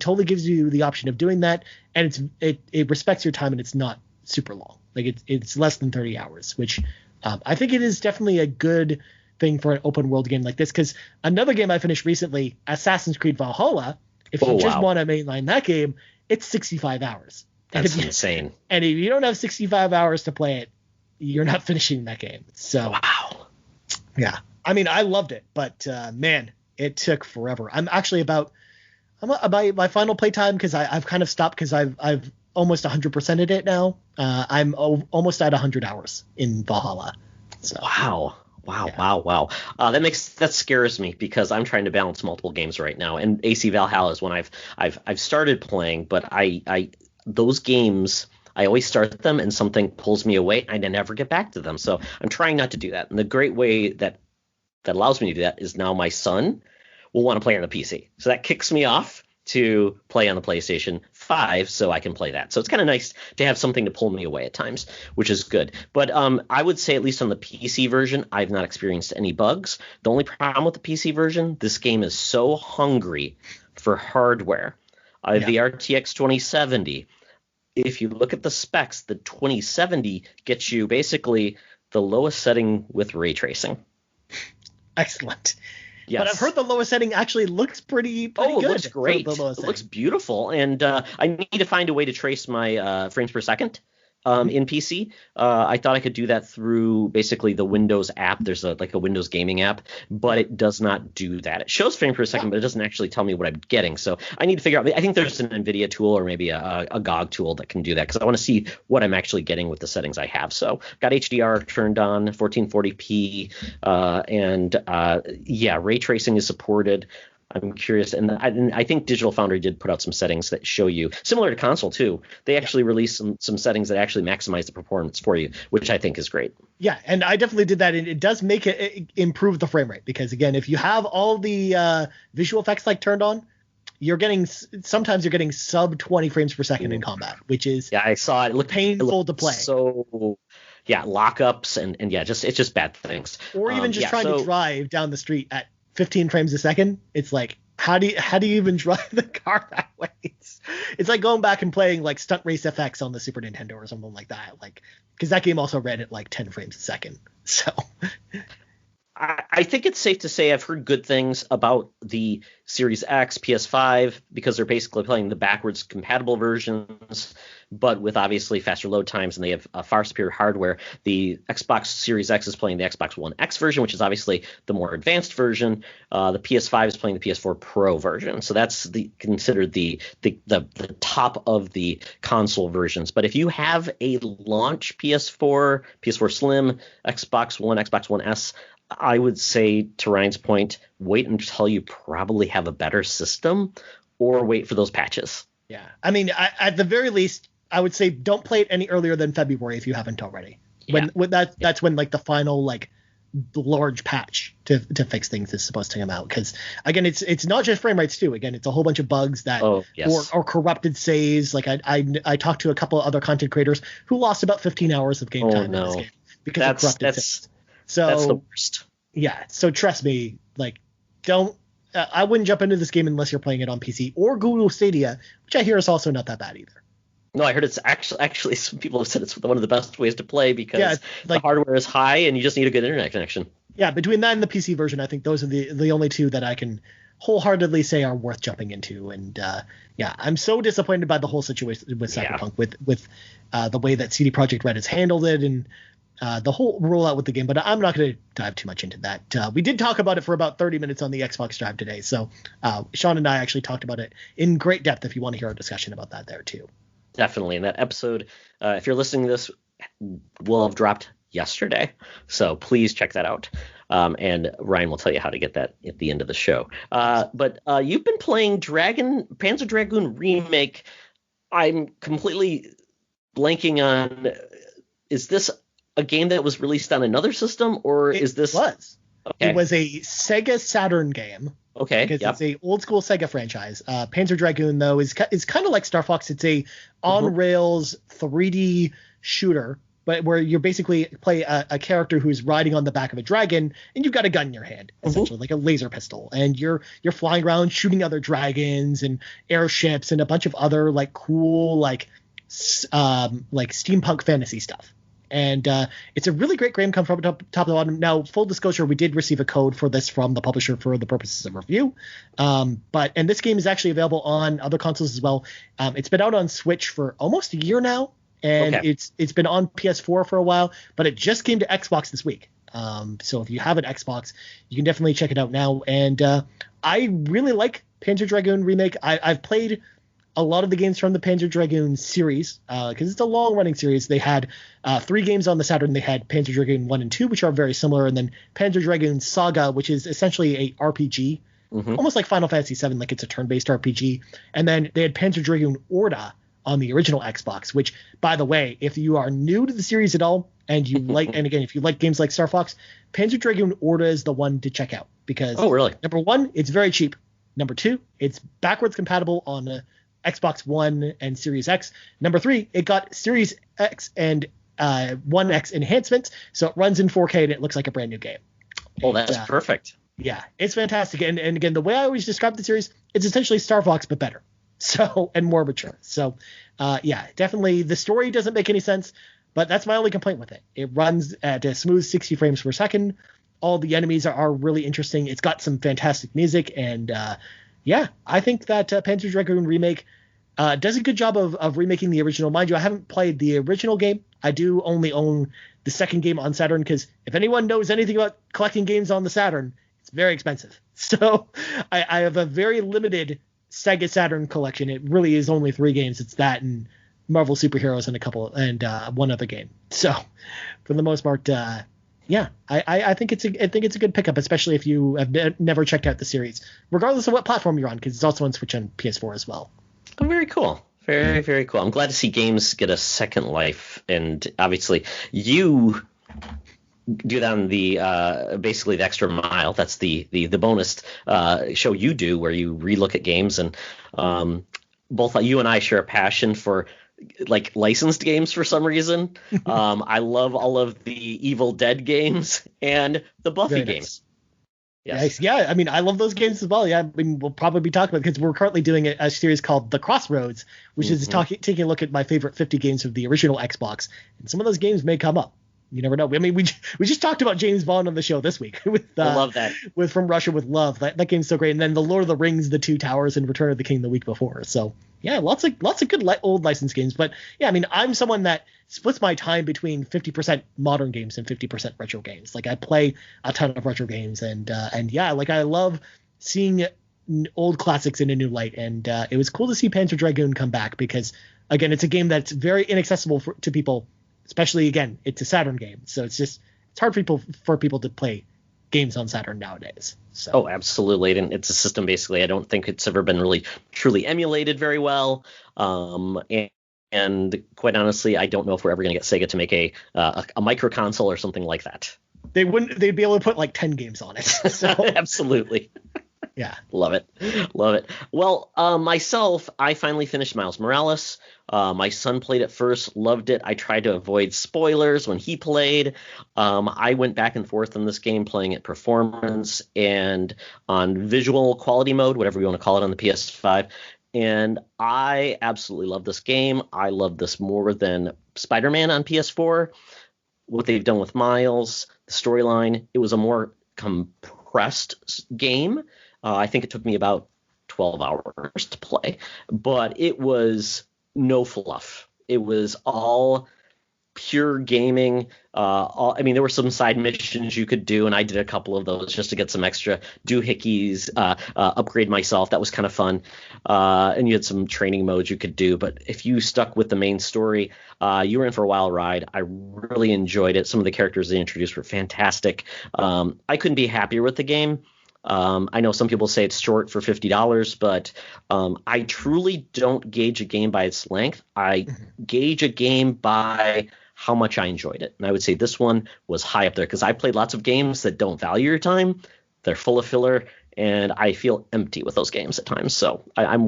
totally gives you the option of doing that, and it respects your time, and it's not super long. Like it's less than 30 hours, which I think it is definitely a good thing for an open world game like this. Because another game I finished recently, Assassin's Creed Valhalla, if you just want to mainline that game, it's 65 hours. That's insane. And if you don't have 65 hours to play it, you're not finishing that game. So yeah. I mean, I loved it, but man, it took forever. I'm actually about my final playtime, because I've kind of stopped because I've almost 100%ed it now. I'm almost at 100 hours in Valhalla. So. Wow. That scares me, because I'm trying to balance multiple games right now, and AC Valhalla is one I've started playing, but I those games, I always start them and something pulls me away and I never get back to them. So I'm trying not to do that. And the great way that allows me to do that is now my son will want to play on the PC. So that kicks me off to play on the PlayStation 5 so I can play that. So it's kind of nice to have something to pull me away at times, which is good. But I would say, at least on the PC version, I've not experienced any bugs. The only problem with the PC version, this game is so hungry for hardware. The RTX 2070, if you look at the specs, the 2070 gets you basically the lowest setting with ray tracing. Excellent. Yes. But I've heard the lowest setting actually looks pretty good. It looks great. It looks beautiful. And I need to find a way to trace my frames per second. in PC. I thought I could do that through basically the Windows app. There's a Windows gaming app, but it does not do that. It shows frame per second, but it doesn't actually tell me what I'm getting. So I need to figure out. I think there's an NVIDIA tool or maybe a GOG tool that can do that, because I want to see what I'm actually getting with the settings I have. So got HDR turned on, 1440p, and ray tracing is supported. I'm curious, and I think Digital Foundry did put out some settings that show you, similar to console too. They actually released some settings that actually maximize the performance for you, which I think is great. Yeah, and I definitely did that, and it does make it improve the frame rate, because again, if you have all the visual effects turned on, sometimes you're getting sub 20 frames per second in combat, which is I saw it. It looked painful to play. So lockups and it's just bad things. Or even trying to drive down the street at 15 frames a second. It's like, how do you even drive the car that way? It's like going back and playing Stunt Race FX on the Super Nintendo or something like that, because that game also ran at 10 frames a second. So I think it's safe to say I've heard good things about the Series X, PS5, because they're basically playing the backwards compatible versions, but with obviously faster load times, and they have far superior hardware. The Xbox Series X is playing the Xbox One X version, which is obviously the more advanced version. The PS5 is playing the PS4 Pro version, so that's considered the top of the console versions. But if you have a launch PS4, PS4 Slim, Xbox One S, I would say, to Ryan's point, wait until you probably have a better system, or wait for those patches. Yeah, I mean, at the very least, I would say don't play it any earlier than February if you haven't already. That's when the final large patch to fix things is supposed to come out. Because again, it's not just frame rates too. Again, it's a whole bunch of bugs that or corrupted saves. I talked to a couple of other content creators who lost about 15 hours of game time in this game because of corrupted saves. So that's the worst. Yeah. So trust me, don't. I wouldn't jump into this game unless you're playing it on PC or Google Stadia, which I hear is also not that bad either. No, I heard it's actually some people have said it's one of the best ways to play, because the hardware is high and you just need a good internet connection. Yeah, between that and the PC version, I think those are the only two that I can wholeheartedly say are worth jumping into. And I'm so disappointed by the whole situation with CyberPunk, with the way that CD Projekt Red has handled it, and the whole rollout with the game, but I'm not going to dive too much into that. We did talk about it for about 30 minutes on the Xbox Drive today, so Sean and I actually talked about it in great depth if you want to hear our discussion about that there too. Definitely. And that episode, if you're listening to this, will have dropped yesterday, so please check that out. And Ryan will tell you how to get that at the end of the show. But you've been playing Panzer Dragoon Remake. I'm completely blanking on, is this a game that was released on another system, or is this? It was. Okay. It was a Sega Saturn game. Okay. Because it's a old school Sega franchise. Panzer Dragoon, though, is kind of like Star Fox. It's a on rails 3D shooter, but where you basically play a character who's riding on the back of a dragon, and you've got a gun in your hand, essentially like a laser pistol, and you're flying around shooting other dragons and airships and a bunch of other cool steampunk fantasy stuff. And it's a really great game, come from top to bottom. Now, full disclosure, we did receive a code for this from the publisher for the purposes of review. And this game is actually available on other consoles as well. It's been out on Switch for almost a year now, and it's been on PS4 for a while, but it just came to Xbox this week. So if you have an Xbox, you can definitely check it out now. And I really like Panzer Dragoon Remake. I've played a lot of the games from the Panzer Dragoon series, because it's a long-running series. They had 3 games on the Saturn. They had Panzer Dragoon 1 and 2, which are very similar, and then Panzer Dragoon Saga, which is essentially a RPG, almost like Final Fantasy VII, like it's a turn-based RPG. And then they had Panzer Dragoon Orta on the original Xbox, which, by the way, if you are new to the series at all, and you and again, if you like games like Star Fox, Panzer Dragoon Orta is the one to check out, because number 1, it's very cheap. Number 2, it's backwards compatible on Xbox One and Series X. Number 3, it got Series X and One X enhancements, so it runs in 4K and it looks like a brand new game. Oh, that's perfect. Yeah, it's fantastic. And again, the way I always describe the series, it's essentially Star Fox but better, and more mature. So definitely the story doesn't make any sense, but that's my only complaint with it. It runs at a smooth 60 frames per second. All the enemies are really interesting. It's got some fantastic music, and I think that Panzer Dragoon Remake Does a good job of remaking the original. Mind you, I haven't played the original game. I do only own the second game on Saturn, because if anyone knows anything about collecting games on the Saturn, it's very expensive. So I have a very limited Sega Saturn collection. It really is only 3 games. It's that and Marvel Superheroes and one other game. So for the most part, yeah, I think it's a good pickup, especially if you have never checked out the series, regardless of what platform you're on, because it's also on Switch and PS4 as well. Oh, very cool. Very, very cool. I'm glad to see games get a second life, and obviously you do that on the basically the extra mile. That's the bonus show you do, where you relook at games, and both you and I share a passion for like licensed games for some reason. I love all of the Evil Dead games and the Buffy games. Yes. Nice. Yeah, I mean, I love those games as well. Yeah, I mean, we'll probably be talking about it because we're currently doing a series called The Crossroads, which is taking a look at my favorite 50 games of the original Xbox, and some of those games may come up. You never know. I mean, we just talked about James Bond on the show this week with I love that. with From Russia with Love. That game's so great. And then the Lord of the Rings, The Two Towers, and Return of the King the week before. So yeah, lots of good old licensed games. But yeah, I mean, I'm someone that splits my time between 50% modern games and 50% retro games. Like I play a ton of retro games, and yeah, like I love seeing old classics in a new light. And it was cool to see Panzer Dragoon come back, because again, it's a game that's very inaccessible to people. Especially, again, it's a Saturn game, so it's hard for people to play games on Saturn nowadays. So. Oh, absolutely. And it's a system, basically, I don't think it's ever been really truly emulated very well. And quite honestly, I don't know if we're ever going to get Sega to make a micro console or something like that. They'd be able to put like 10 games on it. So. Absolutely. Yeah. Love it. Well, myself, I finally finished Miles Morales. My son played it first, loved it. I tried to avoid spoilers when he played. I went back and forth on this game, playing it performance and on visual quality mode, whatever you want to call it, on the PS5. And I absolutely love this game. I love this more than Spider-Man on PS4. What they've done with Miles, the storyline, it was a more compressed game. I think it took me about 12 hours to play, but it was no fluff. It was all pure gaming. I mean, there were some side missions you could do, and I did a couple of those just to get some extra doohickeys, upgrade myself. That was kind of fun. And you had some training modes you could do. But if you stuck with the main story, you were in for a wild ride. I really enjoyed it. Some of the characters they introduced were fantastic. I couldn't be happier with the game. I know some people say it's short for $50, but I truly don't gauge a game by its length. I gauge a game by how much I enjoyed it. And I would say this one was high up there, because I played lots of games that don't value your time. They're full of filler, and I feel empty with those games at times. So I'm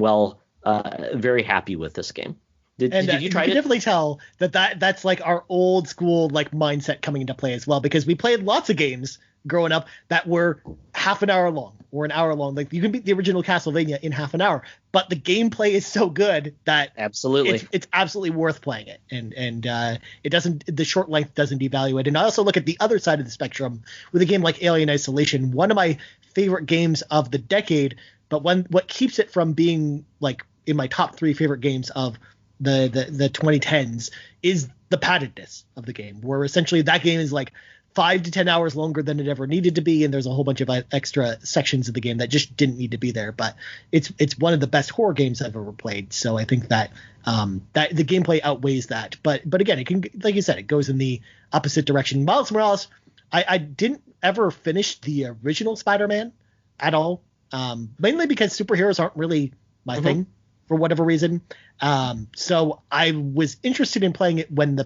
very happy with this game. Did you try it? You can definitely tell that's like our old school like mindset coming into play as well, because we played lots of games growing up that were half an hour long or an hour long. Like you can beat the original Castlevania in half an hour, but the gameplay is so good that absolutely it's absolutely worth playing it. And it doesn't, the short length doesn't devalue it. And I also look at the other side of the spectrum with a game like Alien Isolation, one of my favorite games of the decade, but what keeps it from being like in my top 3 favorite games of the 2010s is the paddedness of the game, where essentially that game is like 5 to 10 hours longer than it ever needed to be, and there's a whole bunch of extra sections of the game that just didn't need to be there. But it's one of the best horror games I've ever played, so I think that that the gameplay outweighs that. But again, it can, like you said, it goes in the opposite direction. Miles Morales, I didn't ever finish the original Spider-Man at all, mainly because superheroes aren't really my thing for whatever reason. So I was interested in playing it when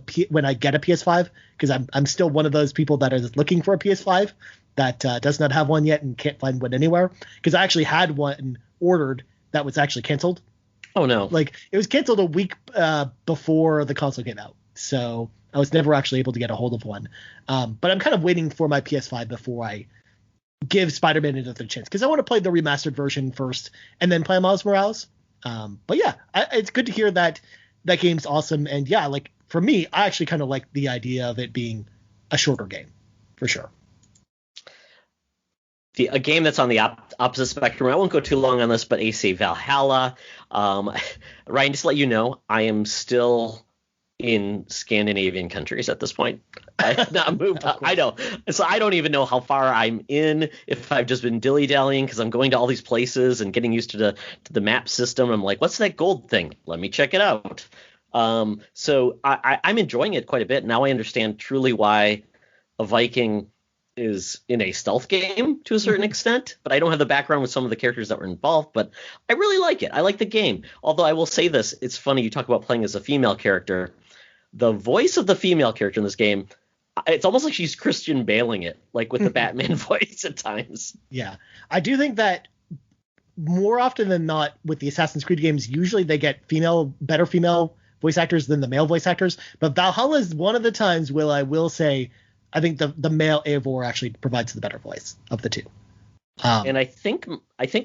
I get a PS5, because I'm still one of those people that is looking for a PS5 that does not have one yet and can't find one anywhere, because I actually had one ordered that was actually canceled. Oh no. Like it was canceled a week before the console came out. So I was never actually able to get a hold of one. But I'm kind of waiting for my PS5 before I give Spider-Man another chance, because I want to play the remastered version first and then play Miles Morales. But yeah, it's good to hear that game's awesome. And yeah, like for me, I actually kind of like the idea of it being a shorter game for sure. A game that's on the opposite spectrum. I won't go too long on this, but AC Valhalla. Ryan, just to let you know, I am still in Scandinavian countries at this point. I have not moved on. I know. So I don't even know how far I'm in, if I've just been dilly-dallying because I'm going to all these places and getting used to the map system. I'm like, what's that gold thing? Let me check it out. So I'm enjoying it quite a bit. Now I understand truly why a Viking is in a stealth game to a certain extent, but I don't have the background with some of the characters that were involved, but I really like it. I like the game. Although I will say this, it's funny, you talk about playing as a female character. The voice of the female character in this game, it's almost like she's Christian Bale-ing it, like with the Batman voice at times. Yeah. I do think that more often than not with the Assassin's Creed games, usually they get better female voice actors than the male voice actors. But Valhalla is one of the times where I will say I think the male Eivor actually provides the better voice of the two. And I think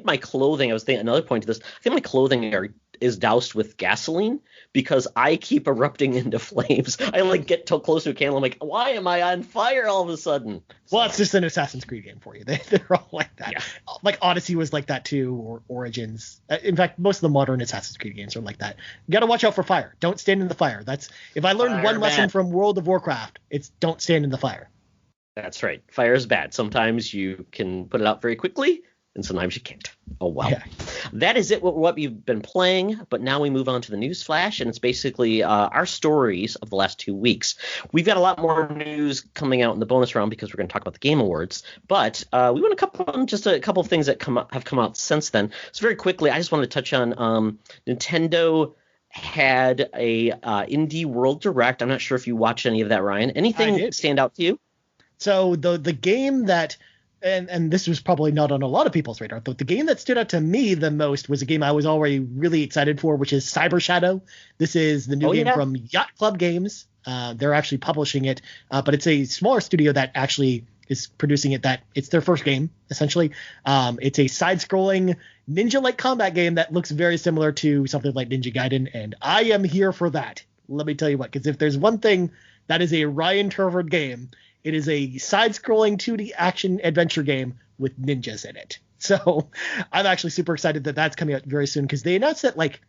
my clothing, I was thinking another point to this, I think my clothing is doused with gasoline because I keep erupting into flames. I like get close to a candle. I'm like, why am I on fire all of a sudden? Well, it's just an Assassin's Creed game for you. They're all like that. Yeah. Like Odyssey was like that too, or Origins. In fact, most of the modern Assassin's Creed games are like that. You got to watch out for fire. Don't stand in the fire. If I learned one lesson from World of Warcraft, it's don't stand in the fire. That's right. Fire is bad. Sometimes you can put it out very quickly, and sometimes you can't. Oh, wow. Yeah. That is it, what we've been playing, but now we move on to the news flash, and it's basically our stories of the last 2 weeks. We've got a lot more news coming out in the bonus round because we're going to talk about the Game Awards, but we want a couple of things that have come out since then. So very quickly, I just wanted to touch on Nintendo had a Indie World Direct. I'm not sure if you watched any of that, Ryan. Anything stand out to you? So the game that, and this was probably not on a lot of people's radar, but the game that stood out to me the most was a game I was already really excited for, which is Cyber Shadow. This is the new game from Yacht Club Games. They're actually publishing it, but it's a smaller studio that actually is producing it. It's their first game, essentially. It's a side-scrolling ninja-like combat game that looks very similar to something like Ninja Gaiden, and I am here for that. Let me tell you what, because if there's one thing that is a Ryan Turford game, it is a side-scrolling 2D action-adventure game with ninjas in it. So I'm actually super excited that that's coming out very soon because they announced it like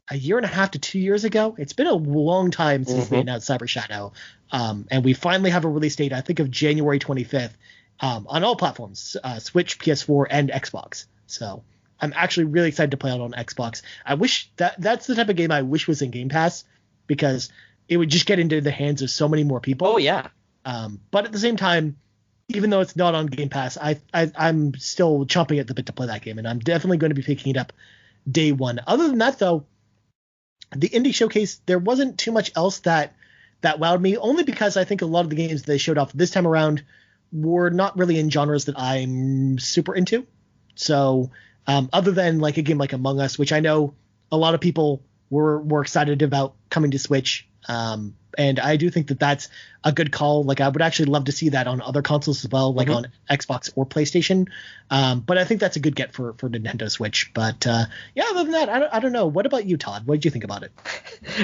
a year and a half to 2 years ago. It's been a long time since they announced Cyber Shadow. And we finally have a release date, I think, of January 25th on all platforms, Switch, PS4, and Xbox. So I'm actually really excited to play it on Xbox. I wish that's the type of game I wish was in Game Pass because it would just get into the hands of so many more people. Oh, yeah. But at the same time, even though it's not on Game Pass, I'm still chomping at the bit to play that game, and I'm definitely going to be picking it up day one. Other than that, though, the Indie Showcase, there wasn't too much else that wowed me, only because I think a lot of the games they showed off this time around were not really in genres that I'm super into. So other than like a game like Among Us, which I know a lot of people were excited about coming to Switch, and I do think that that's a good call. Like I would actually love to see that on other consoles as well, like on Xbox or PlayStation. But I think that's a good get for Nintendo Switch. But yeah, other than that, I don't know. What about you, Todd? What did you think about it?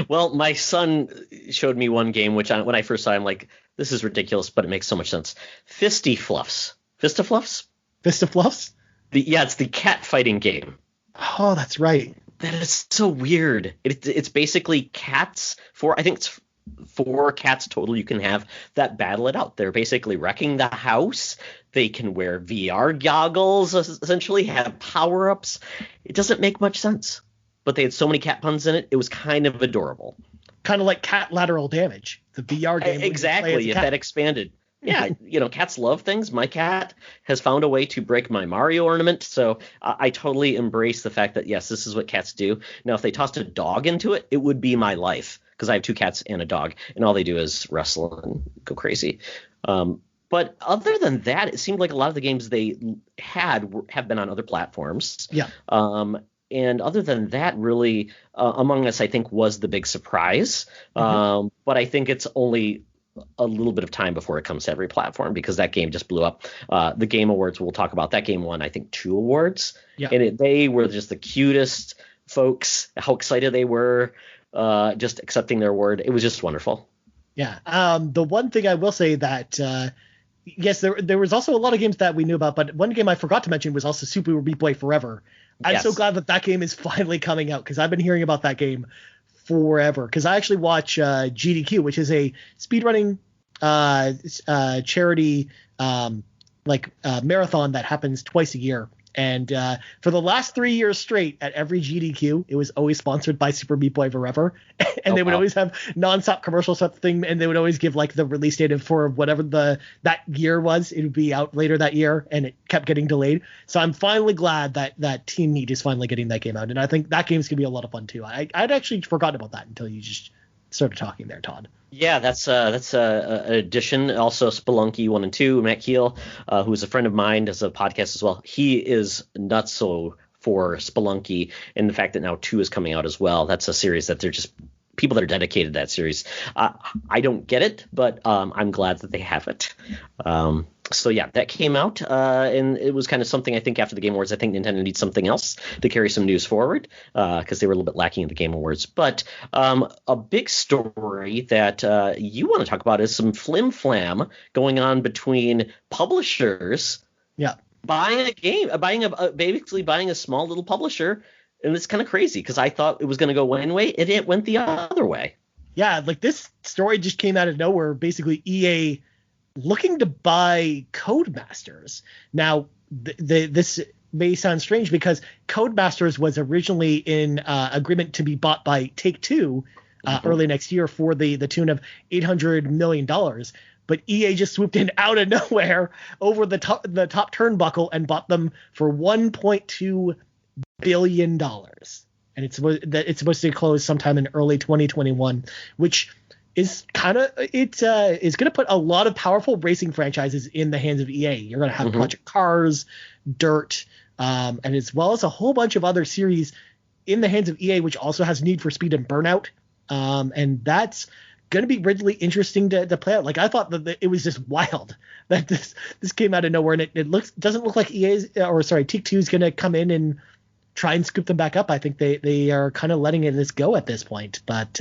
Well, my son showed me one game, which when I first saw it, I'm like, this is ridiculous, but it makes so much sense. Fisty Fluffs. Fist of Fluffs? Fist of Fluffs? It's the cat fighting game. Oh, that's right. That is so weird. It's basically cats I think it's 4 cats total you can have that battle it out. They're basically wrecking the house. They can wear VR goggles, essentially, have power-ups. It doesn't make much sense. But they had so many cat puns in it, it was kind of adorable. Kind of like Cat Lateral Damage, the VR game. Exactly, if that expanded. Yeah, cats love things. My cat has found a way to break my Mario ornament, so I totally embrace the fact that, yes, this is what cats do. Now, if they tossed a dog into it, it would be my life, because I have 2 cats and a dog, and all they do is wrestle and go crazy. But other than that, it seemed like a lot of the games they have been on other platforms. Yeah. And other than that, really, Among Us, I think, was the big surprise. But I think it's only a little bit of time before it comes to every platform because that game just blew up. The Game Awards, we'll talk about. That game won, I think, 2 awards. Yeah. And they were just the cutest folks, how excited they were. Just accepting their award. It was just wonderful. Yeah. The one thing I will say that yes, there was also a lot of games that we knew about, but one game I forgot to mention was also Super Meat Boy Forever. I'm so glad that game is finally coming out, because I've been hearing about that game forever. Because I actually watch GDQ, which is a speedrunning charity marathon that happens twice a year. And for the last 3 years straight, at every GDQ, it was always sponsored by Super Meat Boy Forever. And they would always have nonstop commercials sort of thing, and they would always give like the release date for whatever that year was. It would be out later that year, and it kept getting delayed. So I'm finally glad that Team Meat is finally getting that game out, and I think that game's gonna be a lot of fun too. I'd actually forgotten about that until you just started talking there, Todd. Yeah, that's an addition. Also, Spelunky 1 and 2, Matt Keel, who is a friend of mine, does a podcast as well. He is nutso for Spelunky, and the fact that now 2 is coming out as well. That's a series that they're just people that are dedicated to that series. I don't get it, but I'm glad that they have it. So yeah, that came out, and it was kind of something I think after the Game Awards. I think Nintendo needs something else to carry some news forward, because they were a little bit lacking in the Game Awards. But a big story that you want to talk about is some flim-flam going on between publishers. Yeah. Buying a game, basically buying a small little publisher. And it's kind of crazy, because I thought it was going to go one way, and it went the other way. Yeah, like this story just came out of nowhere. Basically, EA looking to buy Codemasters. Now, this may sound strange, because Codemasters was originally in agreement to be bought by Take-Two early next year for the tune of $800 million. But EA just swooped in out of nowhere over the top turnbuckle and bought them for $1.2 billion. And it's supposed to close sometime in early 2021, which is kind of is going to put a lot of powerful racing franchises in the hands of EA. You're going to have Project Cars, Dirt, and as well as a whole bunch of other series in the hands of EA, which also has Need for Speed and Burnout. And that's going to be really interesting to play out. Like, I thought that it was just wild that this came out of nowhere, and it doesn't look like Take-Two is going to come in and try and scoop them back up. I think they are kind of letting this go at this point. But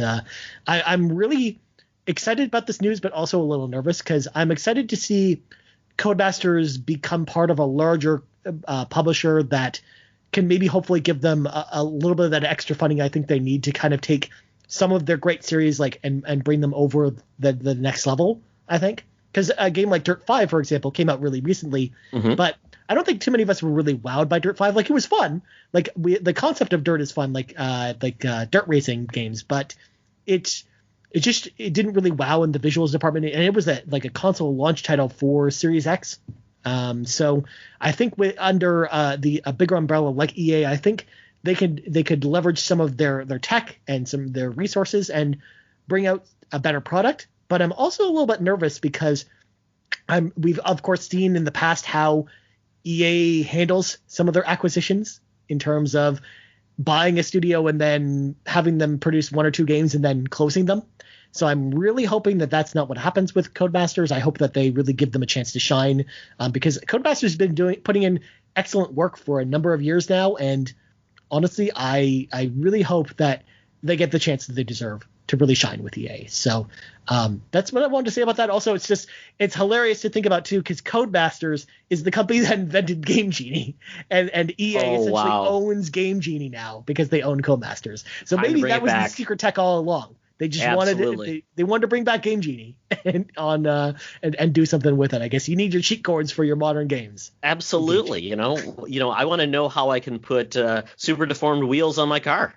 I'm really excited about this news, but also a little nervous, because I'm excited to see Codemasters become part of a larger publisher that can maybe hopefully give them a little bit of that extra funding I think they need to kind of take some of their great series and bring them over the next level, I think. Because a game like Dirt 5, for example, came out really recently, but I don't think too many of us were really wowed by Dirt 5. Like, it was fun. Like, the concept of Dirt is fun, like dirt racing games, but it didn't really wow in the visuals department, and it was a console launch title for Series X. So I think under a bigger umbrella like EA, I think they could leverage some of their tech and some of their resources and bring out a better product. But I'm also a little bit nervous, because we've of course seen in the past how EA handles some of their acquisitions in terms of buying a studio and then having them produce 1 or 2 games and then closing them. So I'm really hoping that that's not what happens with Codemasters. I hope that they really give them a chance to shine, because Codemasters has been putting in excellent work for a number of years now. And honestly, I really hope that they get the chance that they deserve to really shine with EA. So that's what I wanted to say about that. Also, it's hilarious to think about too, because Codemasters is the company that invented Game Genie, and EA essentially owns Game Genie now because they own Codemasters. So maybe that was the secret tech all along. They just wanted to bring back Game Genie and do something with it. I guess you need your cheat codes for your modern games. Absolutely. You know, I want to know how I can put super deformed wheels on my car.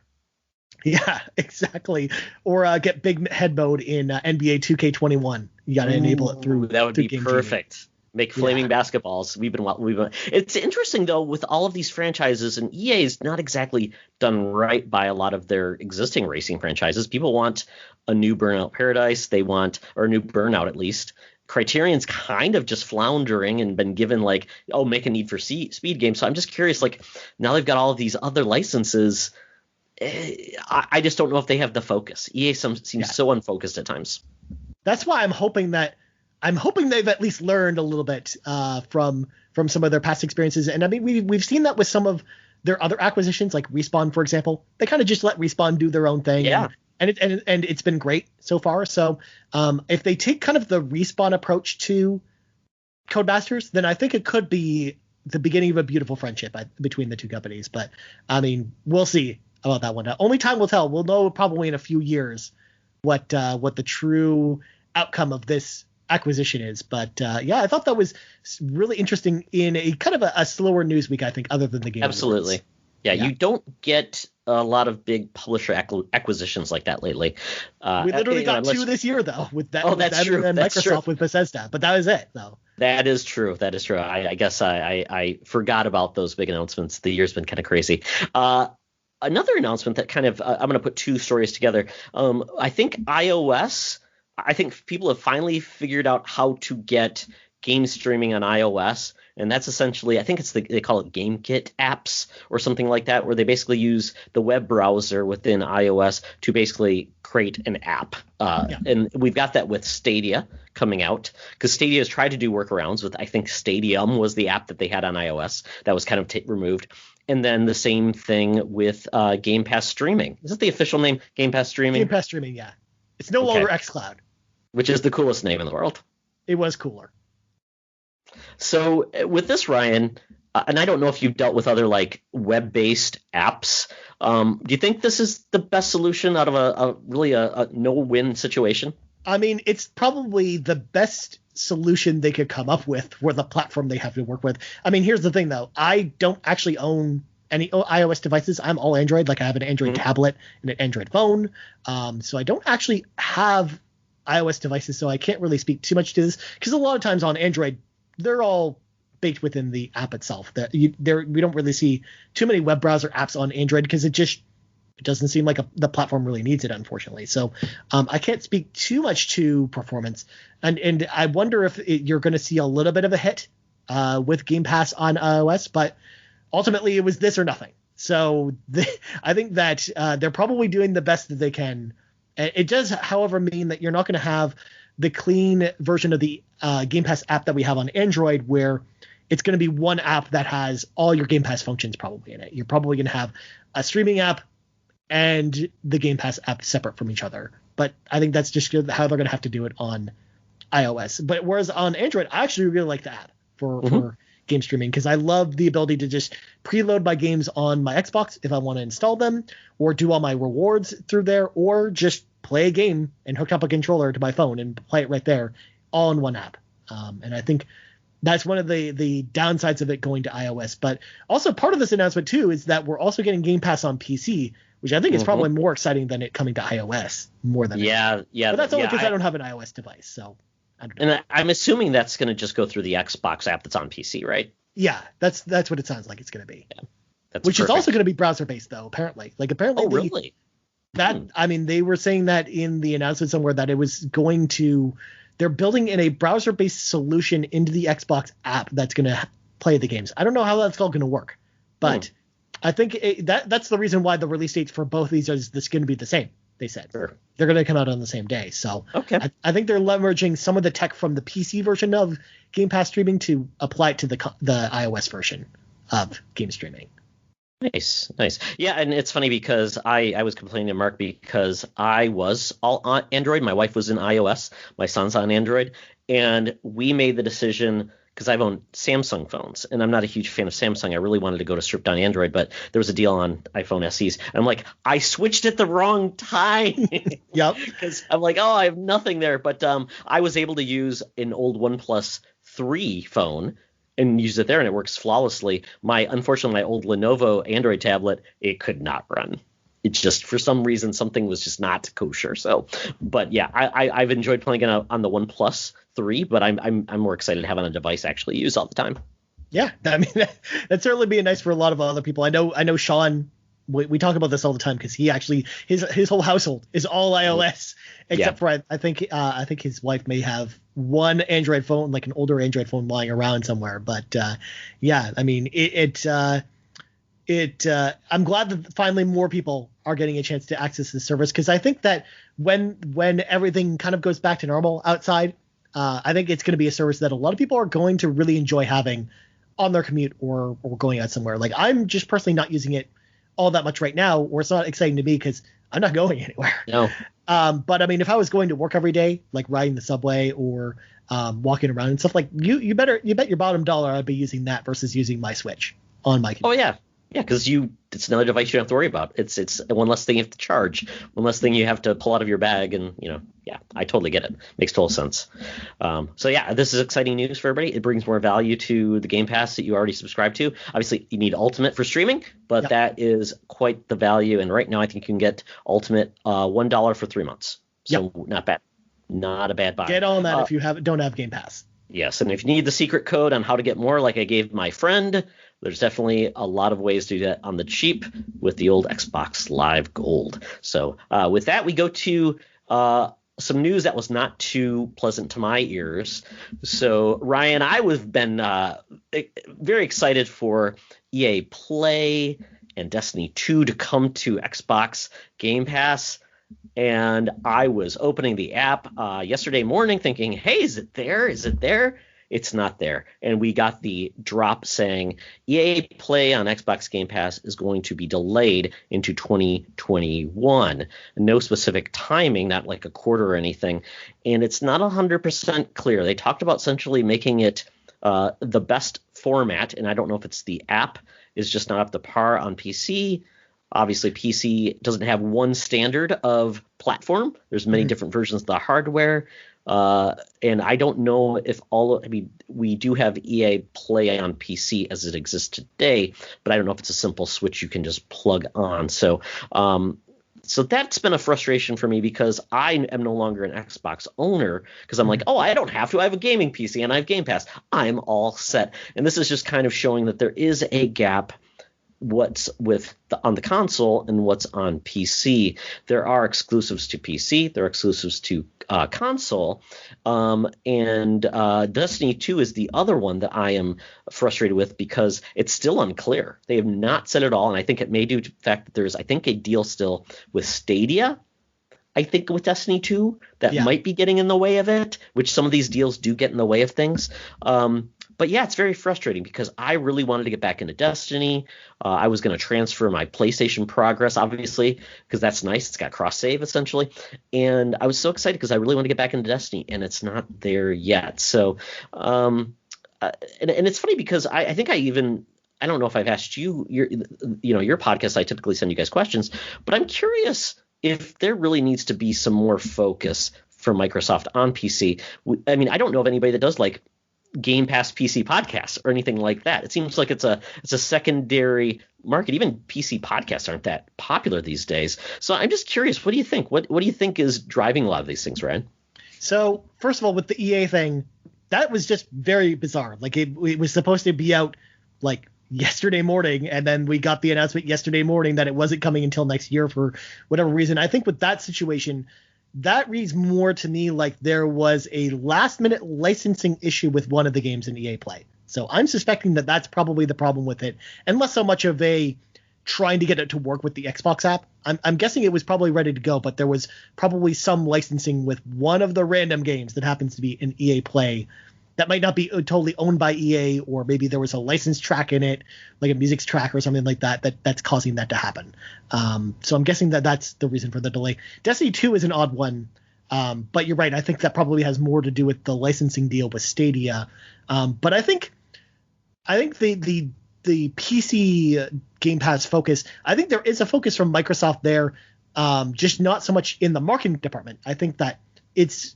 Yeah, exactly. Or get big head mode in NBA 2K21. You got to enable it through. That would be Game perfect. Genie. Make flaming basketballs. We've been. It's interesting though, with all of these franchises, and EA's not exactly done right by a lot of their existing racing franchises. People want a new Burnout Paradise. They want, or a new Burnout at least. Criterion's kind of just floundering and been given make a Need for Speed game. So I'm just curious, now they've got all of these other licenses. I just don't know if they have the focus. EA seems so unfocused at times. That's why I'm hoping they've at least learned a little bit from some of their past experiences. And I mean, we've seen that with some of their other acquisitions, like Respawn, for example. They kind of just let Respawn do their own thing. Yeah. And it's been great so far. So if they take kind of the Respawn approach to Codemasters, then I think it could be the beginning of a beautiful friendship between the two companies. But I mean, we'll see about that one. Only time will tell. We'll know probably in a few years what the true outcome of this acquisition is. But yeah, I thought that was really interesting in a kind of a slower news week, I think, other than the Game Absolutely. Awards. Yeah, you don't get a lot of big publisher acquisitions like that lately. We literally got two this year, though, with that. Oh, that's true. And that's Microsoft true. with Bethesda, but that was it, though. That is true. That is true. I guess I forgot about those big announcements. The year's been kind of crazy. Another announcement that kind of I'm going to put two stories together. I think iOS. I think people have finally figured out how to get game streaming on iOS. And that's essentially, I think they call it GameKit apps or something like that, where they basically use the web browser within iOS to basically create an app. And we've got that with Stadia coming out, because Stadia has tried to do workarounds with, I think Stadium was the app that they had on iOS that was kind of removed. And then the same thing with Game Pass streaming. Is that the official name? Game Pass streaming? Game Pass streaming, yeah. It's no longer xCloud. Which is the coolest name in the world. It was cooler. So with this, Ryan, and I don't know if you've dealt with other like web-based apps, do you think this is the best solution out of a really no-win situation? I mean, it's probably the best solution they could come up with for the platform they have to work with. I mean, here's the thing, though. I don't actually own any iOS devices. I'm all Android. Like, I have an Android tablet and an Android phone. So I don't actually have iOS devices, so I can't really speak too much to this, because a lot of times on Android, they're all baked within the app itself. We don't really see too many web browser apps on Android, because it doesn't seem like the platform really needs it, unfortunately. So I can't speak too much to performance, and I wonder if you're going to see a little bit of a hit with Game Pass on iOS, but ultimately it was this or nothing. So I think that they're probably doing the best that they can. It does, however, mean that you're not going to have the clean version of the Game Pass app that we have on Android, where it's going to be one app that has all your Game Pass functions probably in it. You're probably going to have a streaming app and the Game Pass app separate from each other. But I think that's just how they're going to have to do it on iOS. But whereas on Android, I actually really like the app for game streaming, because I love the ability to just preload my games on my Xbox if I want to install them, or do all my rewards through there, or just play a game and hook up a controller to my phone and play it right there, all in one app. And I think that's one of the downsides of it going to iOS. But also part of this announcement too is that we're also getting Game Pass on PC, which I think is probably more exciting than it coming to iOS more than yeah. But that's only because I don't have an iOS device, so I don't know. And I'm assuming that's going to just go through the Xbox app that's on PC, right? Yeah, that's what it sounds like it's going to be. Yeah, that's which perfect. is also going to be browser based though, apparently. Really? I mean, they were saying that in the announcement somewhere that it was going to. They're building in a browser-based solution into the Xbox app that's going to play the games. I don't know how that's all going to work, but I think that's the reason why the release dates for both of these is this going to be the same. They said they're going to come out on the same day. So I think they're leveraging some of the tech from the PC version of Game Pass streaming to apply it to the iOS version of game streaming. Nice. Yeah, and it's funny because I was complaining to Mark because I was all on Android. My wife was in iOS. My son's on Android. And we made the decision, because I've owned Samsung phones, and I'm not a huge fan of Samsung. I really wanted to go to stripped down Android, but there was a deal on iPhone SEs. And I'm like, I switched at the wrong time. Yep. Because I'm like, I have nothing there. But I was able to use an old OnePlus 3 phone and use it there, and it works flawlessly. Unfortunately, my old Lenovo Android tablet, it could not run. It's just, for some reason, something was just not kosher. So, but yeah, I've enjoyed playing it on the OnePlus 3, but I'm more excited to have it on a device I actually use all the time. Yeah, I mean, that'd certainly be nice for a lot of other people. I know Sean. We talk about this all the time, because he actually his whole household is all iOS, except for I think his wife may have one Android phone, like an older Android phone, lying around somewhere. But yeah, I mean I'm glad that finally more people are getting a chance to access the service, because I think that when everything kind of goes back to normal outside, I think it's going to be a service that a lot of people are going to really enjoy having on their commute or going out somewhere. Like, I'm just personally not using it all that much right now, or it's not exciting to me because I'm not going anywhere. No. But I mean, if I was going to work every day, like riding the subway or walking around and stuff, like you bet your bottom dollar I'd be using that versus using my Switch on my computer. Oh yeah. Yeah, because it's another device you don't have to worry about. It's one less thing you have to charge, one less thing you have to pull out of your bag, and yeah, I totally get it. Makes total sense. So yeah, this is exciting news for everybody. It brings more value to the Game Pass that you already subscribe to. Obviously, you need Ultimate for streaming, but that is quite the value. And right now, I think you can get Ultimate $1 for 3 months. So not bad, not a bad buy. Get on that if you don't have Game Pass. Yes, and if you need the secret code on how to get more, like I gave my friend, there's definitely a lot of ways to do that on the cheap with the old Xbox Live Gold. So with that, we go to some news that was not too pleasant to my ears. So Ryan, I've been very excited for EA Play and Destiny 2 to come to Xbox Game Pass. And I was opening the app yesterday morning thinking, hey, is it there? Is it there? It's not there. And we got the drop saying EA Play on Xbox Game Pass is going to be delayed into 2021. No specific timing, not like a quarter or anything. And it's not 100% clear. They talked about essentially making it the best format. And I don't know if it's the app is just not up to par on PC. Obviously, PC doesn't have one standard of platform. There's many different versions of the hardware. And I don't know if we do have EA Play on PC as it exists today, but I don't know if it's a simple switch you can just plug on. So that's been a frustration for me because I am no longer an Xbox owner because I'm like, I don't have to. I have a gaming PC and I have Game Pass. I'm all set. And this is just kind of showing that there is a gap what's on the console and what's on PC. There are exclusives to PC. There are exclusives to console. And Destiny 2 is the other one that I am frustrated with because it's still unclear. They have not said it all. And I think it may due to the fact that there's, I think, a deal still with Stadia. I think with Destiny 2 that might be getting in the way of it, which some of these deals do get in the way of things. But yeah, it's very frustrating because I really wanted to get back into Destiny. I was going to transfer my PlayStation Progress, obviously, because that's nice. It's got cross-save, essentially. And I was so excited because I really want to get back into Destiny, and it's not there yet. So, and it's funny because I think I don't know if I've asked you, your podcast, I typically send you guys questions, but I'm curious if there really needs to be some more focus for Microsoft on PC. I mean, I don't know of anybody that does like Game Pass PC podcasts or anything like that. It seems like it's a secondary market. Even PC podcasts aren't that popular these days. So I'm just curious, what do you think? What do you think is driving a lot of these things, Ryan? So first of all, with the EA thing, that was just very bizarre. Like it was supposed to be out like yesterday morning, and then we got the announcement yesterday morning that it wasn't coming until next year for whatever reason. I think with that situation, that reads more to me like there was a last-minute licensing issue with one of the games in EA Play. So I'm suspecting that that's probably the problem with it, and less so much of a trying to get it to work with the Xbox app. I'm guessing it was probably ready to go, but there was probably some licensing with one of the random games that happens to be in EA Play that might not be totally owned by EA, or maybe there was a licensed track in it, like a music's track or something like that's causing that to happen. So I'm guessing that that's the reason for the delay. Destiny 2 is an odd one, but you're right. I think that probably has more to do with the licensing deal with Stadia. But I think the PC Game Pass focus, I think there is a focus from Microsoft there, just not so much in the marketing department. I think that it's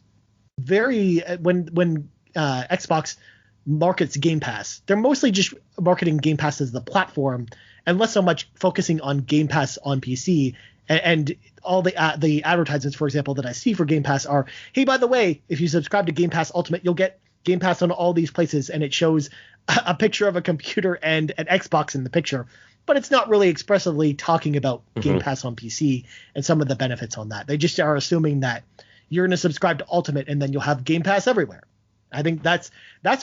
very when Xbox markets Game Pass, they're mostly just marketing Game Pass as the platform and less so much focusing on Game Pass on PC. And all the advertisements, for example, that I see for Game Pass are, hey, by the way, if you subscribe to Game Pass Ultimate, you'll get Game Pass on all these places, and it shows a picture of a computer and an Xbox in the picture. But it's not really expressively talking about Game Pass on PC and some of the benefits on that. They just are assuming that you're going to subscribe to Ultimate and then you'll have Game Pass everywhere. I think that's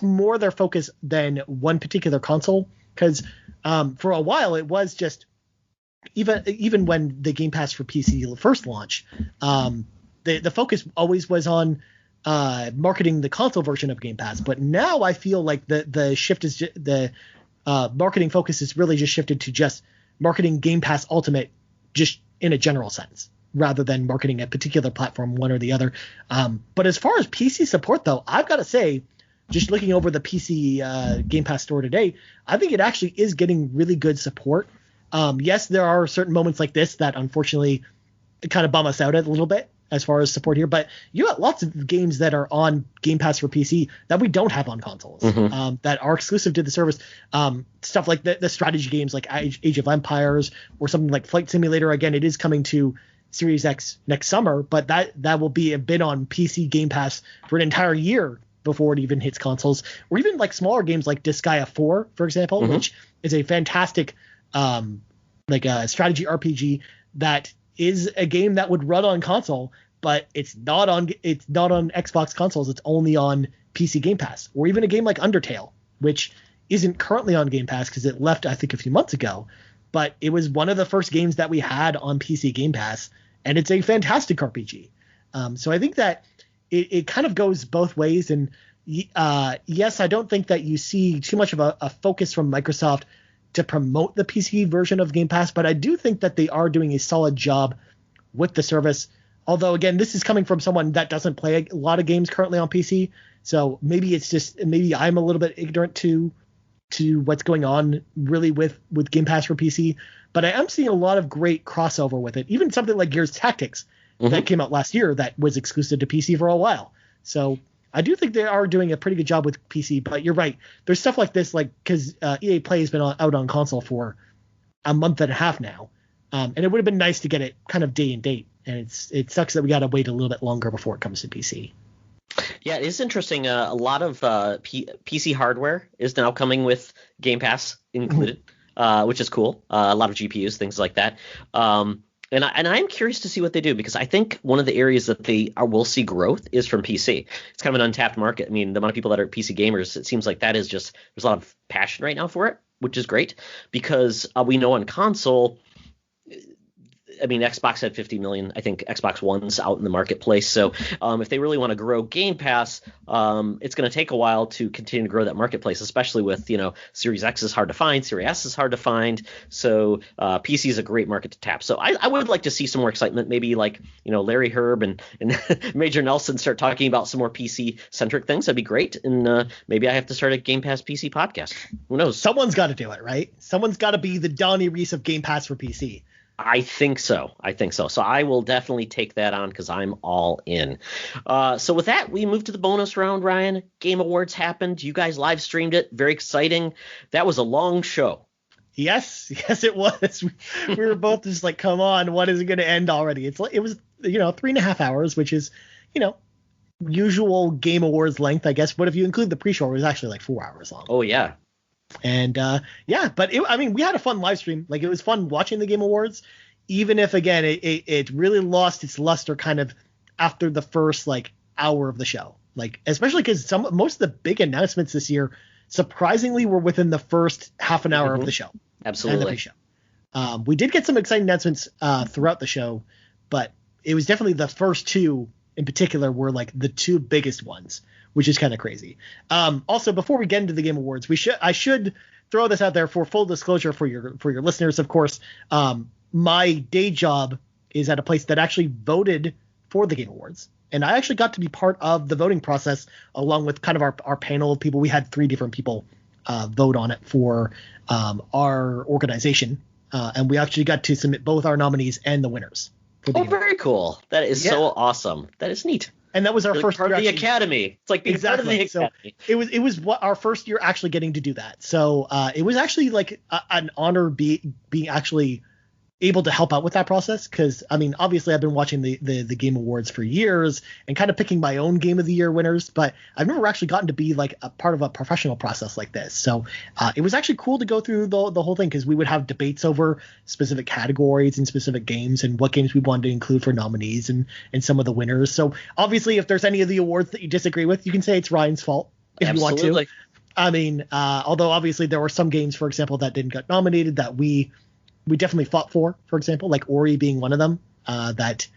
more their focus than one particular console, because for a while it was just even when the Game Pass for PC first launched, the focus always was on marketing the console version of Game Pass. But now I feel like the shift is the marketing focus is really just shifted to just marketing Game Pass Ultimate just in a general sense. rather than marketing a particular platform, one or the other. But as far as PC support, though, I've got to say, just looking over the PC Game Pass store today, I think it actually is getting really good support. Yes, there are certain moments like this that unfortunately kind of bum us out a little bit as far as support here, but you got lots of games that are on Game Pass for PC that we don't have on consoles, that are exclusive to the service. Stuff like the strategy games like Age of Empires or something like Flight Simulator. Again, it is coming to Series X next summer, but that will be a bit on PC Game Pass for an entire year before it even hits consoles. Or even like smaller games like Disgaea 4, for example, which is a fantastic strategy RPG that is a game that would run on console, but it's not on Xbox consoles. It's only on PC Game Pass. Or even a game like Undertale, which isn't currently on Game Pass because it left, I think, a few months ago, but it was one of the first games that we had on PC Game Pass, and it's a fantastic RPG. So I think that it kind of goes both ways. And yes, I don't think that you see too much of a focus from Microsoft to promote the PC version of Game Pass, but I do think that they are doing a solid job with the service. Although, again, this is coming from someone that doesn't play a lot of games currently on PC, so maybe I'm a little bit ignorant to what's going on really with Game Pass for PC. But I am seeing a lot of great crossover with it. Even something like Gears Tactics that came out last year that was exclusive to PC for a while. So I do think they are doing a pretty good job with PC, but you're right. There's stuff like this, like because EA Play has been out on console for a month and a half now, and it would have been nice to get it kind of day and date. And it sucks that we got to wait a little bit longer before it comes to PC. Yeah, it is interesting. A lot of PC hardware is now coming with Game Pass included, which is cool. A lot of GPUs, things like that. And I'm curious to see what they do, because I think one of the areas that will see growth is from PC. It's kind of an untapped market. I mean, the amount of people that are PC gamers, it seems like that is just – there's a lot of passion right now for it, which is great, because we know on console – I mean, Xbox had 50 million, I think, Xbox Ones out in the marketplace. So if they really want to grow Game Pass, it's going to take a while to continue to grow that marketplace, especially with, Series X is hard to find, Series S is hard to find. So PC is a great market to tap. So I would like to see some more excitement, maybe like, Larry Herb and Major Nelson start talking about some more PC-centric things. That'd be great. And maybe I have to start a Game Pass PC podcast. Who knows? Someone's got to do it, right? Someone's got to be the Donnie Reese of Game Pass for PC. I think so. So I will definitely take that on because I'm all in. So with that, we move to the bonus round, Ryan. Game Awards happened. You guys live streamed it. Very exciting. That was a long show. Yes, it was. We were both just like, come on, what is it going to end already? It was 3.5 hours, which is, usual Game Awards length, I guess. But if you include the pre-show, it was actually like 4 hours long. Oh, yeah. And but we had a fun live stream. Like, it was fun watching the Game Awards, even if, again, it really lost its luster kind of after the first hour of the show. Like, especially because most of the big announcements this year surprisingly were within the first half an hour of the show. Absolutely. And the pre-show. We did get some exciting announcements throughout the show, but it was definitely the first two in particular were the two biggest ones, which is kind of crazy. Also, before we get into the Game Awards, I should throw this out there for full disclosure for your listeners. Of course, my day job is at a place that actually voted for the Game Awards, and I actually got to be part of the voting process along with kind of our panel of people. We had 3 different people vote on it for our organization, and we actually got to submit both our nominees and the winners. Very cool. That is so awesome. That is neat. And that was our first part year of the academy. It's like being part of the academy. So it was our first year actually getting to do that. So it was actually an honor being actually able to help out with that process, because obviously I've been watching the Game Awards for years and kind of picking my own Game of the Year winners, but I've never actually gotten to be a part of a professional process like this. So it was actually cool to go through the whole thing, because we would have debates over specific categories and specific games and what games we wanted to include for nominees and some of the winners. So obviously, if there's any of the awards that you disagree with, you can say it's Ryan's fault if you want to. Although obviously there were some games, for example, that didn't get nominated that we definitely fought for example, like Ori being one of them, that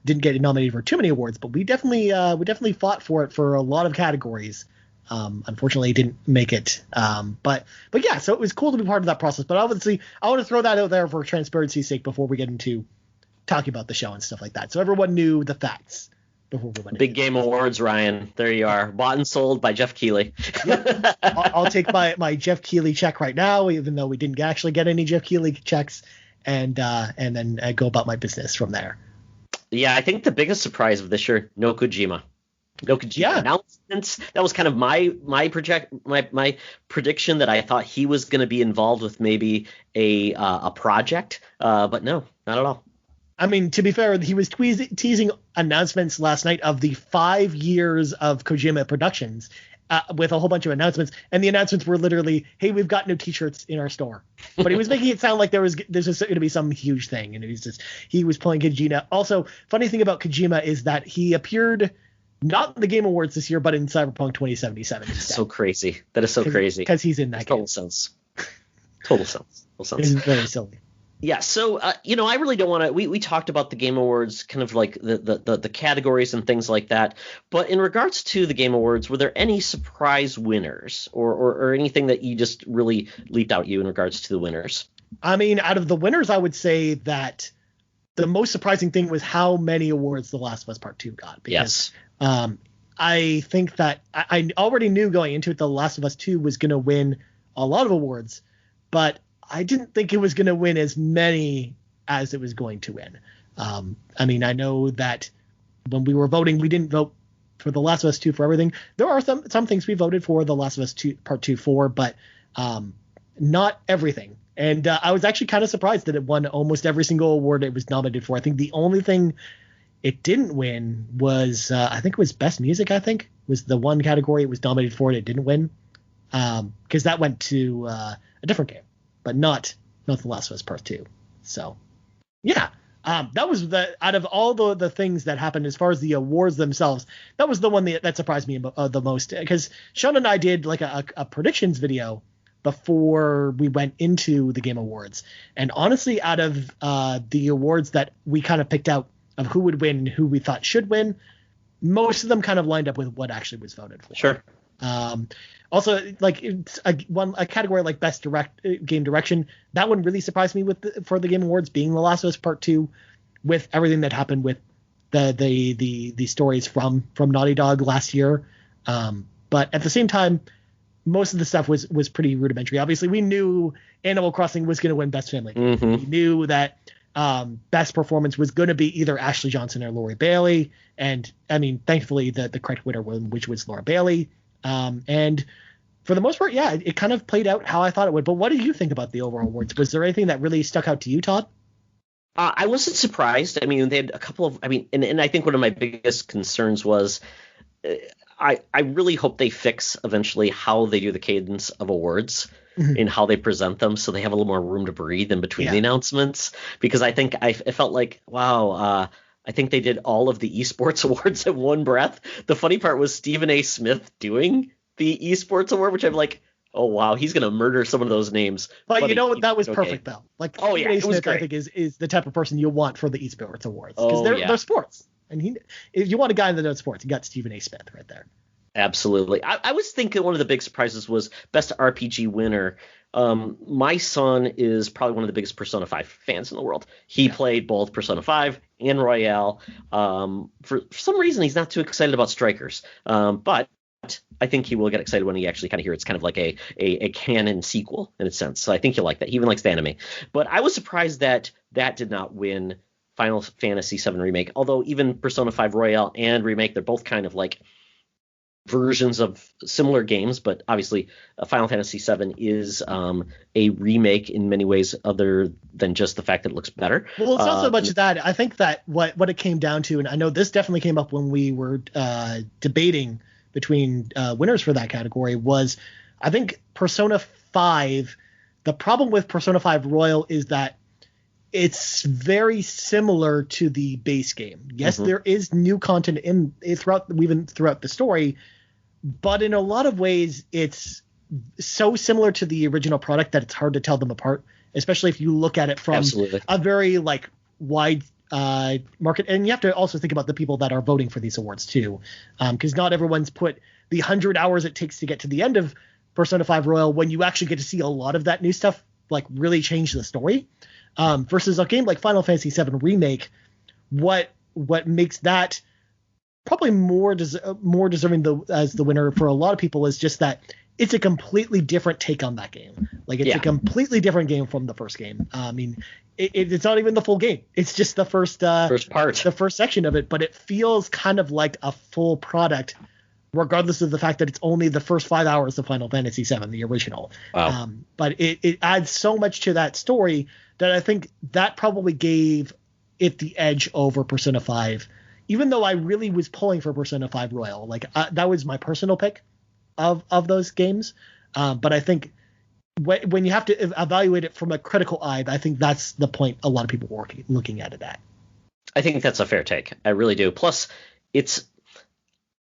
didn't get nominated for too many awards, but we definitely fought for it for a lot of categories. Unfortunately, it didn't make it. But yeah, so it was cool to be part of that process. But obviously, I want to throw that out there for transparency's sake before we get into talking about the show and stuff like that. So everyone knew the facts before we went. Big Game Awards, Ryan. There you are. Bought and sold by Jeff Keighley. Yep. I'll take my Jeff Keighley check right now, even though we didn't actually get any Jeff Keighley checks, and then go about my business from there. Yeah, I think the biggest surprise of this year, no Kojima. Announcements. That was kind of my prediction that I thought he was going to be involved with maybe a project, but no, not at all. I mean, to be fair, he was teasing announcements last night of the 5 years of Kojima Productions with a whole bunch of announcements, and the announcements were literally, "Hey, we've got new T-shirts in our store." But he was making it sound like there's just going to be some huge thing, and he was pulling Kojima. Also, funny thing about Kojima is that he appeared not in the Game Awards this year, but in Cyberpunk 2077. So crazy. That is so crazy. Because he's in that game. Total sense. Total sense. It's very silly. Yeah, so I really don't want to. We talked about the Game Awards, kind of like the categories and things like that. But in regards to the Game Awards, were there any surprise winners or anything that you just really leaped out you in regards to the winners? I mean, out of the winners, I would say that the most surprising thing was how many awards The Last of Us Part 2 got. Because, yes. I think that I already knew going into it The Last of Us 2 was going to win a lot of awards, but I didn't think it was going to win as many as it was going to win. I mean, I know that when we were voting, we didn't vote for The Last of Us 2 for everything. There are some things we voted for The Last of Us 2 Part 2 for, but not everything. And I was actually kind of surprised that it won almost every single award it was nominated for. I think the only thing it didn't win was, I think it was Best Music, was the one category it was nominated for and it didn't win. Because that went to a different game. But not The Last of Us Part 2. So, yeah, that was out of all the things that happened as far as the awards themselves, that was the one that surprised me the most. Because Sean and I did like a predictions video before we went into the Game Awards. And honestly, out of the awards that we kind of picked out of who would win, who we thought should win, most of them kind of lined up with what actually was voted for. Sure. Also, like a category like Best Game Direction, that one really surprised me for the Game Awards being The Last of Us Part 2, with everything that happened with the stories from Naughty Dog last year. But at the same time, most of the stuff was pretty rudimentary. Obviously, we knew Animal Crossing was going to win Best Family. Mm-hmm. We knew that Best Performance was going to be either Ashley Johnson or Lori Bailey, and I mean, thankfully the correct winner which was Laura Bailey. And for the most part, yeah, it kind of played out how I thought it would. But what did you think about the overall awards? Was there anything that really stuck out to you, Todd? I wasn't surprised. I mean, they had a couple of, and I think one of my biggest concerns was I really hope they fix eventually how they do the cadence of awards and how they present them, so they have a little more room to breathe in between the announcements. Because I think it felt like, wow, I think they did all of the esports awards in one breath. The funny part was Stephen A. Smith doing the esports award, which I'm like, oh wow, he's gonna murder some of those names. But you know what? That was perfect though. Like, Stephen A. Smith, I think is the type of person you want for the esports awards, because they're sports, and if you want a guy in the knows sports, you got Stephen A. Smith right there. Absolutely. I was thinking one of the big surprises was Best RPG winner. My son is probably one of the biggest Persona 5 fans in the world. He played both Persona 5 and Royale. For some reason, he's not too excited about Strikers. But I think he will get excited when he actually kind of hears it's kind of like a canon sequel in a sense. So I think he'll like that. He even likes the anime. But I was surprised that did not win Final Fantasy VII Remake. Although even Persona 5 Royale and Remake, they're both kind of like versions of similar games, but obviously Final Fantasy VII is a remake in many ways other than just the fact that it looks better. Well, it's not so much that. I think that what it came down to, and I know this definitely came up when we were debating between winners for that category, was I think Persona 5, the problem with Persona 5 Royal is that it's very similar to the base game. Yes, there is new content throughout the story, but in a lot of ways it's so similar to the original product that it's hard to tell them apart, especially if you look at it from a very like wide market. And you have to also think about the people that are voting for these awards too, because not everyone's put the 100 hours it takes to get to the end of Persona 5 Royal when you actually get to see a lot of that new stuff like really change the story. versus a game like Final Fantasy VII Remake. What makes that probably more deserving as the winner for a lot of people is just that it's a completely different take on that game. Like, it's a completely different game from the first game. I mean, it's not even the full game. It's just the first part, the first section of it. But it feels kind of like a full product, regardless of the fact that it's only the first 5 hours of Final Fantasy VII, the original. Wow. But it adds so much to that story that I think that probably gave it the edge over Persona 5. Even though I really was pulling for Persona 5 Royal, like that was my personal pick of those games. But I think when you have to evaluate it from a critical eye, I think that's the point a lot of people were looking at it at. I think that's a fair take. I really do. Plus,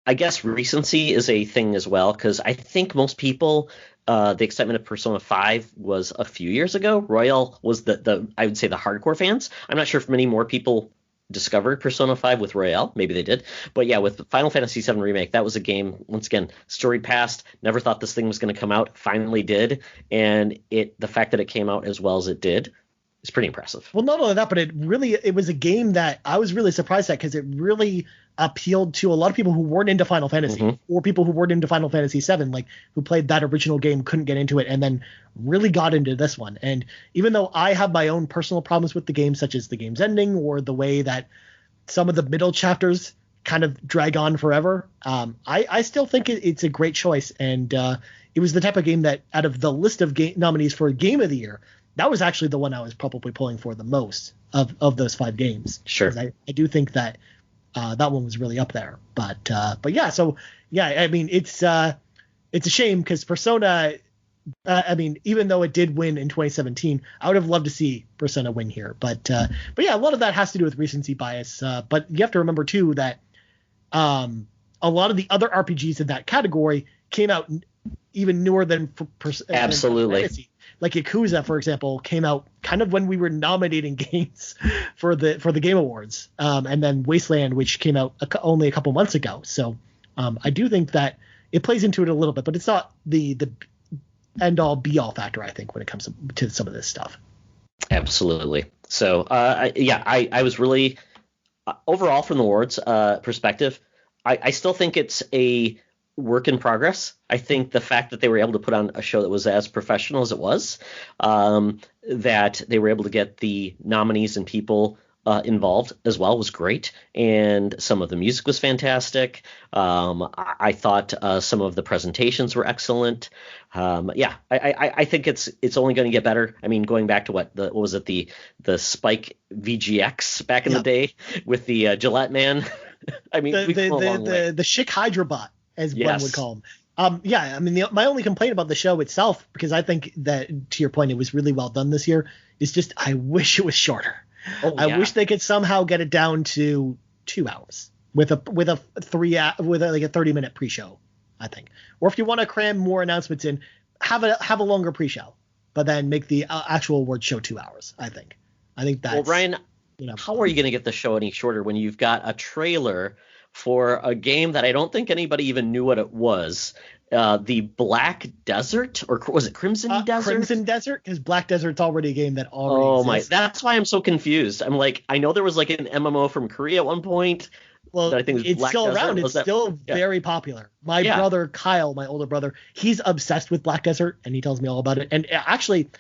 I guess recency is a thing as well, because I think most people, the excitement of Persona 5 was a few years ago. Royal was the I would say the hardcore fans. I'm not sure if many more people discovered Persona 5 with Royale. Maybe they did. But yeah, with Final Fantasy VII Remake, that was a game, once again, storied past. Never thought this thing was going to come out. Finally did. And the fact that it came out as well as it did is pretty impressive. Well, not only that, but it was a game that I was really surprised at, because it really appealed to a lot of people who weren't into Final Fantasy, or people who weren't into Final Fantasy VII, like who played that original game, couldn't get into it, and then really got into this one. And even though I have my own personal problems with the game, such as the game's ending or the way that some of the middle chapters kind of drag on forever, I still think it's a great choice. And it was the type of game that, out of the list of nominees for Game of the Year, that was actually the one I was probably pulling for the most of those 5 games. Sure. I do think that that one was really up there. But yeah, so yeah, I mean, it's a shame, because Persona, I mean, even though it did win in 2017, I would have loved to see Persona win here. But yeah, a lot of that has to do with recency bias. But you have to remember too that a lot of the other RPGs in that category came out even newer than Absolutely. Fantasy. Like Yakuza, for example, came out kind of when we were nominating games for the Game Awards, and then Wasteland, which came out only a couple months ago. So I do think that it plays into it a little bit, but it's not the end all be all factor, I think, when it comes to some of this stuff. Absolutely. So I was really overall, from the awards perspective, I still think it's a work in progress. I think the fact that they were able to put on a show that was as professional as it was, that they were able to get the nominees and people involved as well, was great. And some of the music was fantastic. I thought some of the presentations were excellent. I think it's only going to get better. I mean, going back to what was it, the Spike VGX back in the day with the Gillette Man. I mean, the Schick Hydra bot, as one would call him. I mean, my only complaint about the show itself, because I think that, to your point, it was really well done this year, is just I wish it was shorter. I wish they could somehow get it down to 2 hours with a 30-minute pre-show, I think. Or if you want to cram more announcements in, have a longer pre-show, but then make the actual award show 2 hours. I think that's. Well, Ryan, how are you going to get the show any shorter when you've got a trailer for a game that I don't think anybody even knew what it was? The Black Desert, or was it Crimson Desert? Crimson Desert, because Black Desert's already a game that already exists. That's why I'm so confused. I'm like, I know there was like an MMO from Korea at one point. Well, I think it's Black still Desert. around. It's still very popular. My brother Kyle, my older brother, he's obsessed with Black Desert, and he tells me all about it. And actually,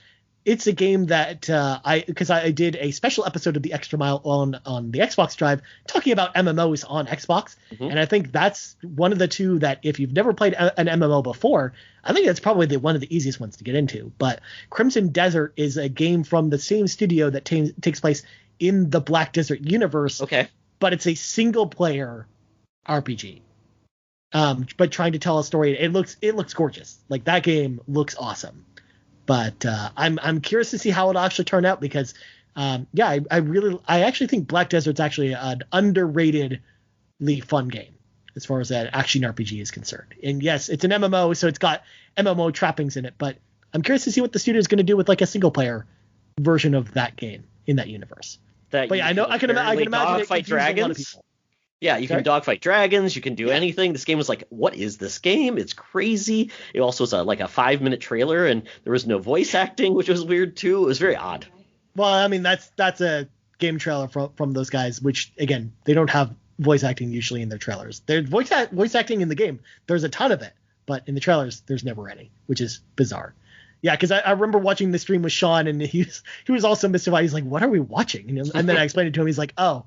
it's a game that I did a special episode of the Extra Mile on the Xbox Drive talking about MMOs on Xbox, and I think that's one of the two that, if you've never played an MMO before, I think that's probably one of the easiest ones to get into. But Crimson Desert is a game from the same studio that takes place in the Black Desert universe. Okay. But it's a single player RPG. But trying to tell a story. It looks gorgeous. Like, that game looks awesome. But I'm curious to see how it'll actually turn out, because I actually think Black Desert's actually an underratedly fun game as far as an action RPG is concerned. And yes, it's an MMO, so it's got MMO trappings in it, but I'm curious to see what the studio is going to do with like a single player version of that game in that universe. I can imagine it fight dragons. A lot of people. Yeah, you can dogfight dragons. You can do anything. This game was like, what is this game? It's crazy. It also was like a 5-minute trailer, and there was no voice acting, which was weird too. It was very odd. Well, I mean, that's a game trailer from those guys, which, again, they don't have voice acting usually in their trailers. There's voice acting in the game. There's a ton of it, but in the trailers, there's never any, which is bizarre. Yeah, because I remember watching the stream with Sean, and he was also mystified. He's like, what are we watching? And then I explained it to him. He's like, oh,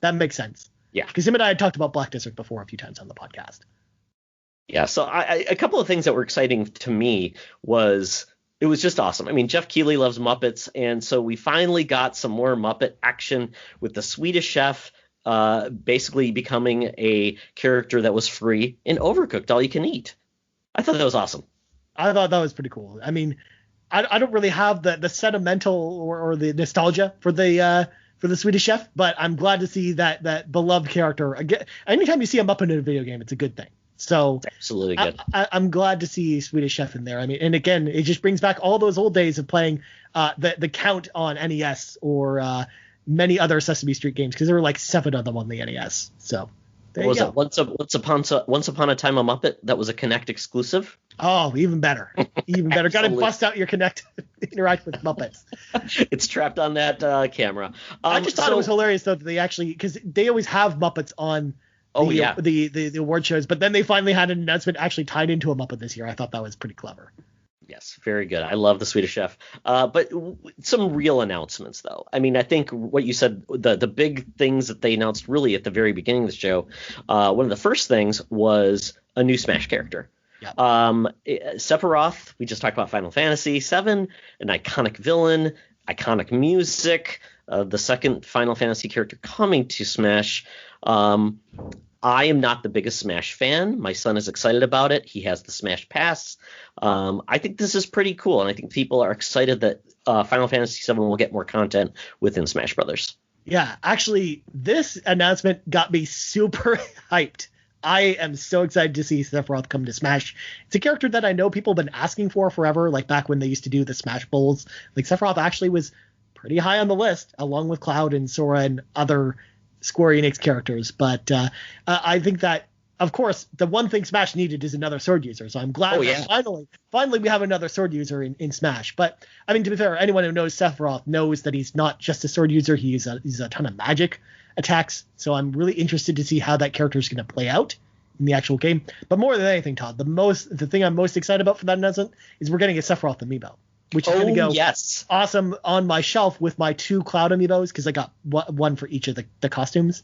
that makes sense. Yeah. Because him and I had talked about Black District before a few times on the podcast. Yeah, so a couple of things that were exciting to me was it was just awesome. I mean, Jeff Keighley loves Muppets, and so we finally got some more Muppet action with the Swedish Chef basically becoming a character that was free in Overcooked All You Can Eat. I thought that was awesome. I thought that was pretty cool. I mean, I don't really have the sentimental or the nostalgia for the Swedish Chef, but I'm glad to see that beloved character again. Anytime you see a Muppet in a video game, it's a good thing. So it's absolutely good. I'm glad to see Swedish Chef in there. I mean, and again, it just brings back all those old days of playing the Count on NES or many other Sesame Street games, because there were like 7 of them on the NES. So there you go. Once upon a time a Muppet that was a Kinect exclusive? Oh, even better. Even better. Got to bust out your Kinect, interact with Muppets. It's trapped on that camera. I just thought it was hilarious though that they actually, because they always have Muppets on the award shows, but then they finally had an announcement actually tied into a Muppet this year. I thought that was pretty clever. Yes, very good. I love the Swedish Chef. But some real announcements, though. I mean, I think what you said, the big things that they announced really at the very beginning of the show, one of the first things was a new Smash character. Yep. Sephiroth, we just talked about Final Fantasy VII, an iconic villain, iconic music, the second Final Fantasy character coming to Smash. I am not the biggest Smash fan. My son is excited about it. He has the Smash Pass. I think this is pretty cool, and I think people are excited that Final Fantasy VII will get more content within Smash Brothers. Yeah, actually, this announcement got me super hyped. I am so excited to see Sephiroth come to Smash. It's a character that I know people have been asking for forever, like back when they used to do the Smash Bowls. Like, Sephiroth actually was pretty high on the list, along with Cloud and Sora and other Square Enix characters. But I think that, of course, the one thing Smash needed is another sword user. So I'm glad that finally we have another sword user in Smash. But, I mean, to be fair, anyone who knows Sephiroth knows that he's not just a sword user. He's a ton of magic attacks. So I'm really interested to see how that character is going to play out in the actual game. But more than anything, Todd, the thing I'm most excited about for that announcement is we're getting a Sephiroth amiibo, which is going to go awesome on my shelf with my 2 Cloud amiibos, because I got one for each of the costumes.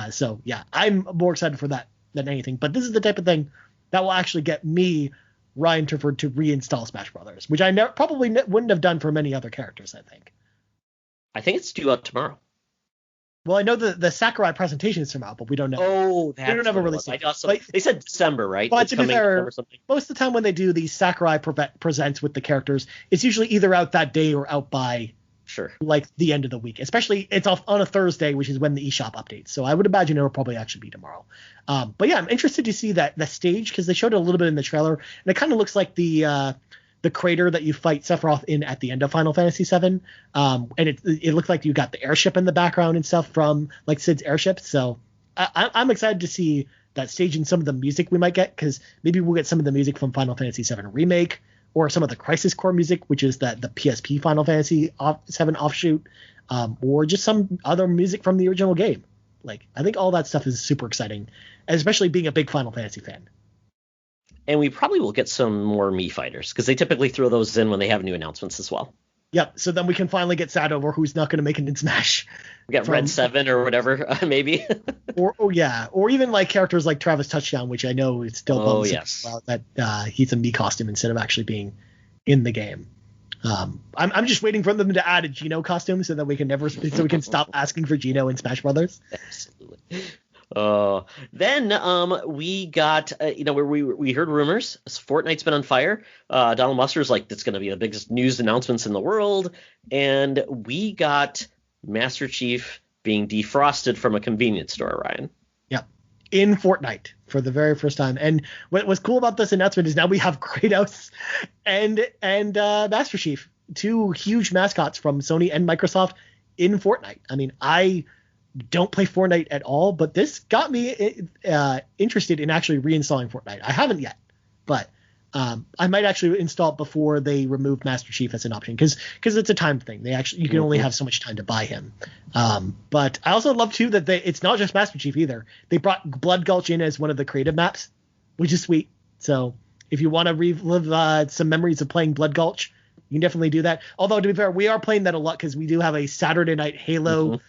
So yeah, I'm more excited for that than anything. But this is the type of thing that will actually get me, Ryan Turford, to reinstall Smash Brothers, which I probably wouldn't have done for many other characters, I think. I think it's due out tomorrow. Well, I know the Sakurai presentation is tomorrow, but we don't know. Oh, that's we don't have a release date. They said December, right? But to be fair, most of the time when they do these Sakurai presents with the characters, it's usually either out that day or out by like the end of the week. Especially it's off on a Thursday, which is when the eShop updates. So I would imagine it will probably actually be tomorrow. But yeah, I'm interested to see the stage, because they showed it a little bit in the trailer, and it kind of looks like the crater that you fight Sephiroth in at the end of Final Fantasy VII. And it looked like you got the airship in the background and stuff from like Sid's airship. So I'm excited to see that stage and some of the music we might get, because maybe we'll get some of the music from Final Fantasy VII Remake, or some of the Crisis Core music, which is the PSP Final Fantasy VII offshoot, or just some other music from the original game. Like, I think all that stuff is super exciting, especially being a big Final Fantasy fan. And we probably will get some more Mii fighters, because they typically throw those in when they have new announcements as well. Yep. So then we can finally get sad over who's not going to make it in Smash. We got Red 7 or whatever, maybe. or even like characters like Travis Touchdown, which I know is still bums about that he's a Mii costume instead of actually being in the game. I'm just waiting for them to add a Geno costume so that we can stop asking for Geno in Smash Brothers. Absolutely. Then we got, we heard rumors. Fortnite's been on fire. Donald Muster's like, it's going to be the biggest news announcements in the world. And we got Master Chief being defrosted from a convenience store, Ryan. Yep. In Fortnite for the very first time. And what was cool about this announcement is now we have Kratos and Master Chief, 2 huge mascots from Sony and Microsoft in Fortnite. I mean, I don't play Fortnite at all, but this got me interested in actually reinstalling Fortnite. I haven't yet, but I might actually install it before they remove Master Chief as an option because it's a time thing. You can only have so much time to buy him. But I also love too that it's not just Master Chief either. They brought Blood Gulch in as one of the creative maps, which is sweet. So if you want to relive some memories of playing Blood Gulch, you can definitely do that. Although to be fair, we are playing that a lot because we do have a Saturday night Halo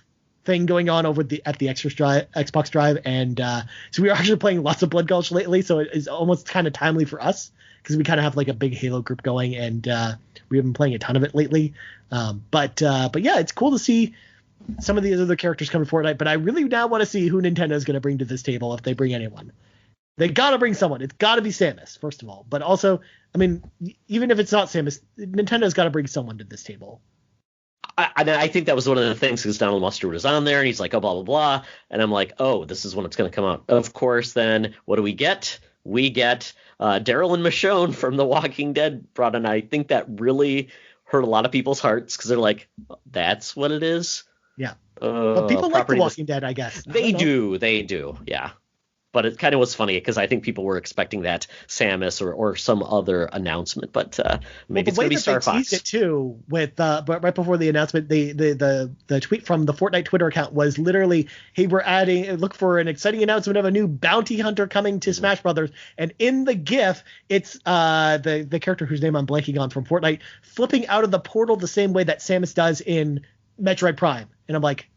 thing going on over at the Xbox Drive, and so we are actually playing lots of Blood Gulch lately. So it is almost kind of timely for us because we kind of have like a big Halo group going, and we have been playing a ton of it lately. But yeah, it's cool to see some of these other characters come to Fortnite. But I really now want to see who Nintendo is going to bring to this table if they bring anyone. They got to bring someone. It's got to be Samus, first of all. But also, I mean, even if it's not Samus, Nintendo's got to bring someone to this table. I think that was one of the things because Donald Mustard was on there, and he's like, oh, blah, blah, blah. And I'm like, oh, this is when it's going to come out. Of course, then what do we get? We get Daryl and Michonne from The Walking Dead brought in. I think that really hurt a lot of people's hearts because they're like, that's what it is? Yeah. But people like The Walking Dead, I guess. They do. Yeah. But it kind of was funny because I think people were expecting that Samus or some other announcement, but maybe it's going to be Star Fox. They teased it too with but right before the announcement, the tweet from the Fortnite Twitter account was literally, "Hey, look for an exciting announcement of a new bounty hunter coming to Smash Brothers." And in the GIF, it's the character whose name I'm blanking on from Fortnite flipping out of the portal the same way that Samus does in Metroid Prime, and I'm like,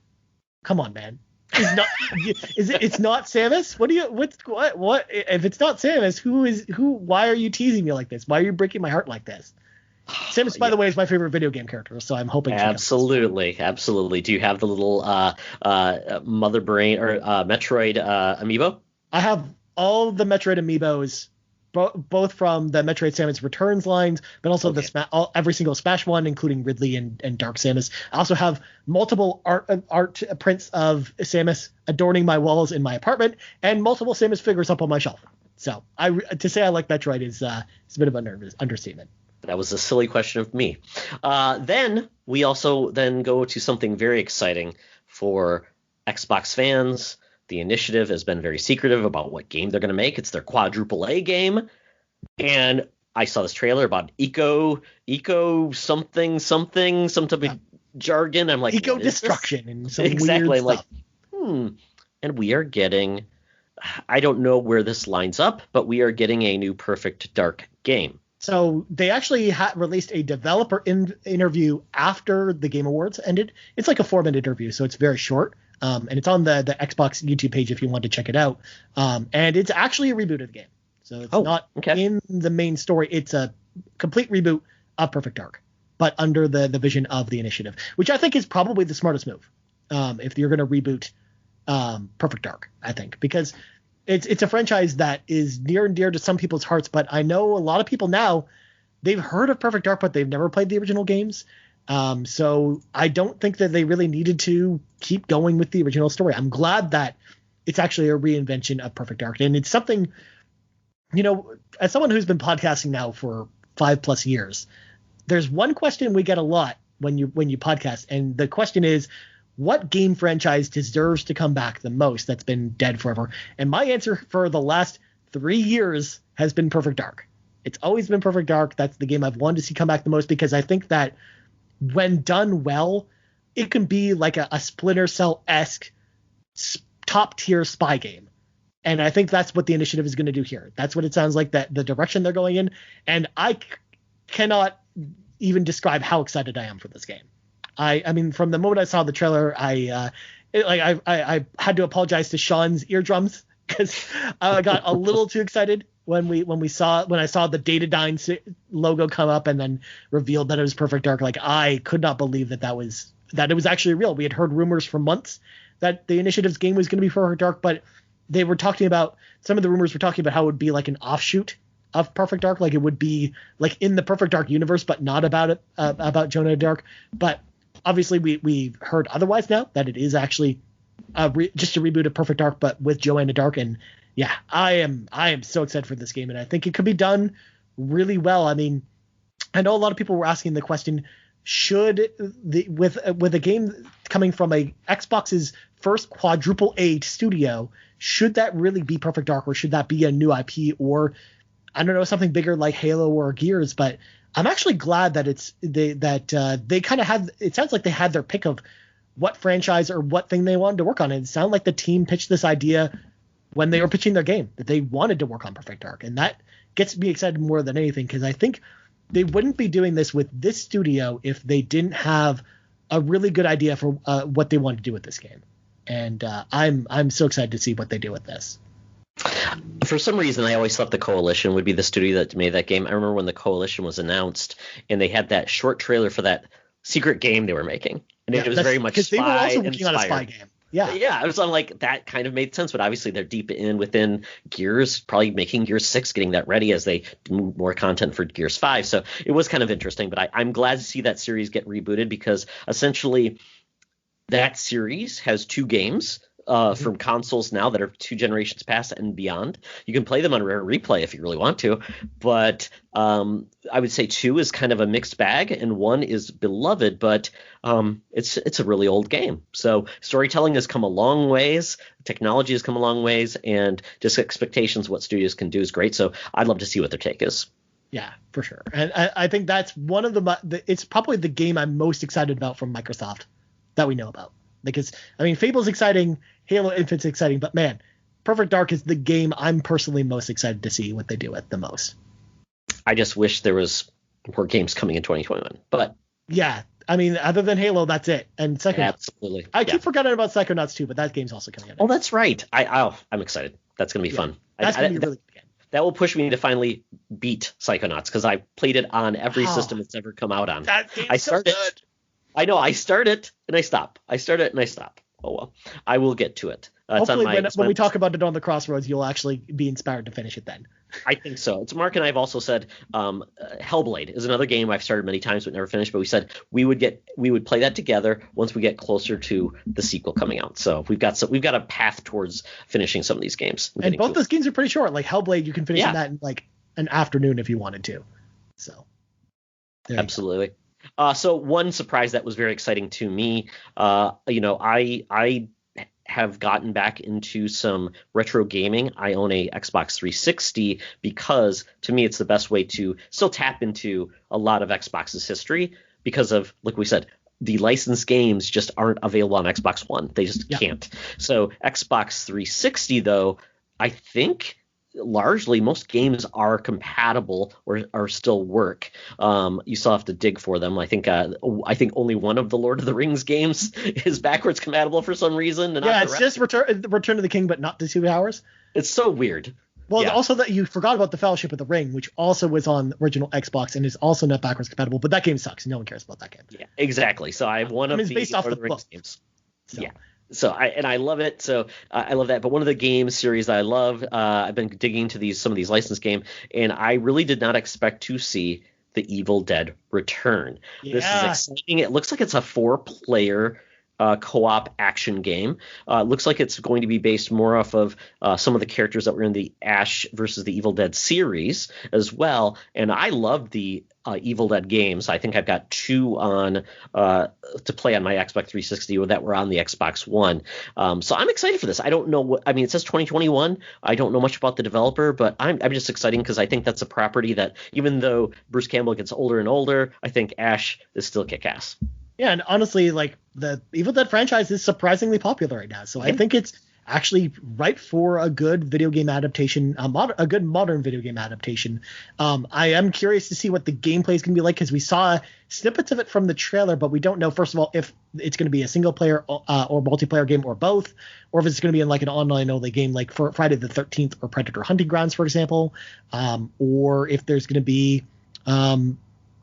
come on, man. It's not Samus? What if it's not Samus, why are you teasing me like this? Why are you breaking my heart like this? Samus, by the way, is my favorite video game character, so I'm hoping absolutely. Do you have the little Mother Brain or Metroid amiibo? I have all the Metroid amiibos, both from the Metroid Samus Returns lines, but also every single Smash one, including Ridley and Dark Samus. I also have multiple art prints of Samus adorning my walls in my apartment, and multiple Samus figures up on my shelf. So to say I like Metroid is a bit of an understatement. That was a silly question of me. Then we also go to something very exciting for Xbox fans. The initiative has been very secretive about what game they're going to make. It's their quadruple A game. And I saw this trailer about eco something, some type of jargon. I'm like, eco destruction and some exactly. Weird I'm like, stuff. And we are getting, I don't know where this lines up, but we are getting a new Perfect Dark game. So they actually released a developer interview after the Game Awards ended. It's like a 4-minute interview, so it's very short. And it's on the Xbox YouTube page if you want to check it out. And it's actually a reboot of the game. So it's not in the main story. It's a complete reboot of Perfect Dark, but under the vision of the initiative, which I think is probably the smartest move if you're going to reboot Perfect Dark, I think, because it's a franchise that is near and dear to some people's hearts. But I know a lot of people now, they've heard of Perfect Dark, but they've never played the original games. So I don't think that they really needed to keep going with the original story. I'm glad that it's actually a reinvention of Perfect Dark. And it's something, as someone who's been podcasting now for 5+ years, there's one question we get a lot when you podcast. And the question is, what game franchise deserves to come back the most that's been dead forever? And my answer for the last 3 years has been Perfect Dark. It's always been Perfect Dark. That's the game I've wanted to see come back the most because I think that when done well, it can be like a Splinter Cell-esque top tier spy game. And I think that's what the initiative is going to do here. That's what it sounds like, that the direction they're going in. And I cannot even describe how excited I am for this game. I mean, from the moment I saw the trailer, I had to apologize to Sean's eardrums because I got a little too excited when I saw the Datadyne logo come up and then revealed that it was Perfect Dark. Like, I could not believe that it was actually real. We had heard rumors for months that the initiative's game was going to be Perfect Dark, but some of the rumors were talking about how it would be like an offshoot of Perfect Dark, like it would be like in the Perfect Dark universe, but not about Jonah Dark. But obviously we heard otherwise now, that it is actually just a reboot of Perfect Dark, but with Joanna Dark. And yeah, I am so excited for this game, and I think it could be done really well. I mean, I know a lot of people were asking the question, should with a game coming from a Xbox's first quadruple A studio, should that really be Perfect Dark, or should that be a new IP? Or I don't know, something bigger like Halo or Gears, but I'm actually glad that they kind of had, it sounds like they had their pick of what franchise or what thing they wanted to work on. And it sounded like the team pitched this idea when they were pitching their game, that they wanted to work on Perfect Dark. And that gets me excited more than anything, because I think they wouldn't be doing this with this studio if they didn't have a really good idea for what they wanted to do with this game. And I'm so excited to see what they do with this. For some reason, I always thought the Coalition would be the studio that made that game. I remember when the Coalition was announced, and they had that short trailer for that secret game they were making, and it was very much because they were also working inspired. on a spy game. Yeah, I was on like that kind of made sense, but obviously they're deep within Gears, probably making Gears 6, getting that ready as they move more content for Gears 5. So it was kind of interesting, but I'm glad to see that series get rebooted, because essentially that series has 2 games from consoles now that are 2 generations past and beyond. You can play them on Rare Replay if you really want to, but I would say 2 is kind of a mixed bag, and 1 is beloved, but it's a really old game. So storytelling has come a long ways, technology has come a long ways, and just expectations of what studios can do is great. So I'd love to see what their take is. Yeah, for sure. And I think that's one of it's probably the game I'm most excited about from Microsoft that we know about. Because, I mean, Fable's exciting, Halo Infinite's exciting, but man, Perfect Dark is the game I'm personally most excited to see what they do with the most. I just wish there was more games coming in 2021, but yeah, I mean, other than Halo, that's it. And Psychonauts. Absolutely. I keep forgetting about Psychonauts too, but that game's also coming out. Oh, that's right. I'm excited. That's going to be fun. That's going to be really good. That will push me to finally beat Psychonauts, because I played it on every system it's ever come out on. That game's so good. I know. I start it and I stop. I start it and I stop. Oh, well. I will get to it. Hopefully when we talk about it on the Crossroads, you'll actually be inspired to finish it then. I think so. It's Mark and I have also said Hellblade is another game I've started many times but never finished. But we said we would play that together once we get closer to the sequel coming out. So we've got a path towards finishing some of these games. And both those games are pretty short. Like Hellblade, you can finish that in like an afternoon if you wanted to. So absolutely. So one surprise that was very exciting to me, I have gotten back into some retro gaming. I own a Xbox 360 because to me it's the best way to still tap into a lot of Xbox's history, because of, like we said, the licensed games just aren't available on Xbox One. They just can't. So Xbox 360, though, I think largely most games are compatible or still work. You still have to dig for them. I think only one of the Lord of the Rings games is backwards compatible for some reason. Yeah, it's just Return of the King, but not the 2 hours. It's so weird. Well, also that you forgot about the Fellowship of the Ring, which also was on the original Xbox and is also not backwards compatible, but that game sucks. No one cares about that game. Yeah, exactly. So I have one of it's the based off Lord the of the Rings book. games. So. Yeah. So I love it. So I love that. But one of the game series that I love, I've been digging into some of these licensed games, and I really did not expect to see The Evil Dead return. Yeah. This is exciting. It looks like it's a 4-player co-op action game. Looks like it's going to be based more off of some of the characters that were in the Ash versus the Evil Dead series as well. And I love the Evil Dead games. I think I've got 2 on to play on my Xbox 360 that were on the Xbox One. So I'm excited for this. I don't know it says 2021. I don't know much about the developer, but I'm just excited because I think that's a property that, even though Bruce Campbell gets older and older, I think Ash is still kick-ass. Yeah, and honestly, like, the Evil Dead franchise is surprisingly popular right now. So I think it's actually ripe for a good video game adaptation, a good modern video game adaptation. I am curious to see what the gameplay is going to be like, because we saw snippets of it from the trailer, but we don't know, first of all, if it's going to be a single player or multiplayer game or both, or if it's going to be in like an online only game like for Friday the 13th or Predator Hunting Grounds, for example, or if there's going to be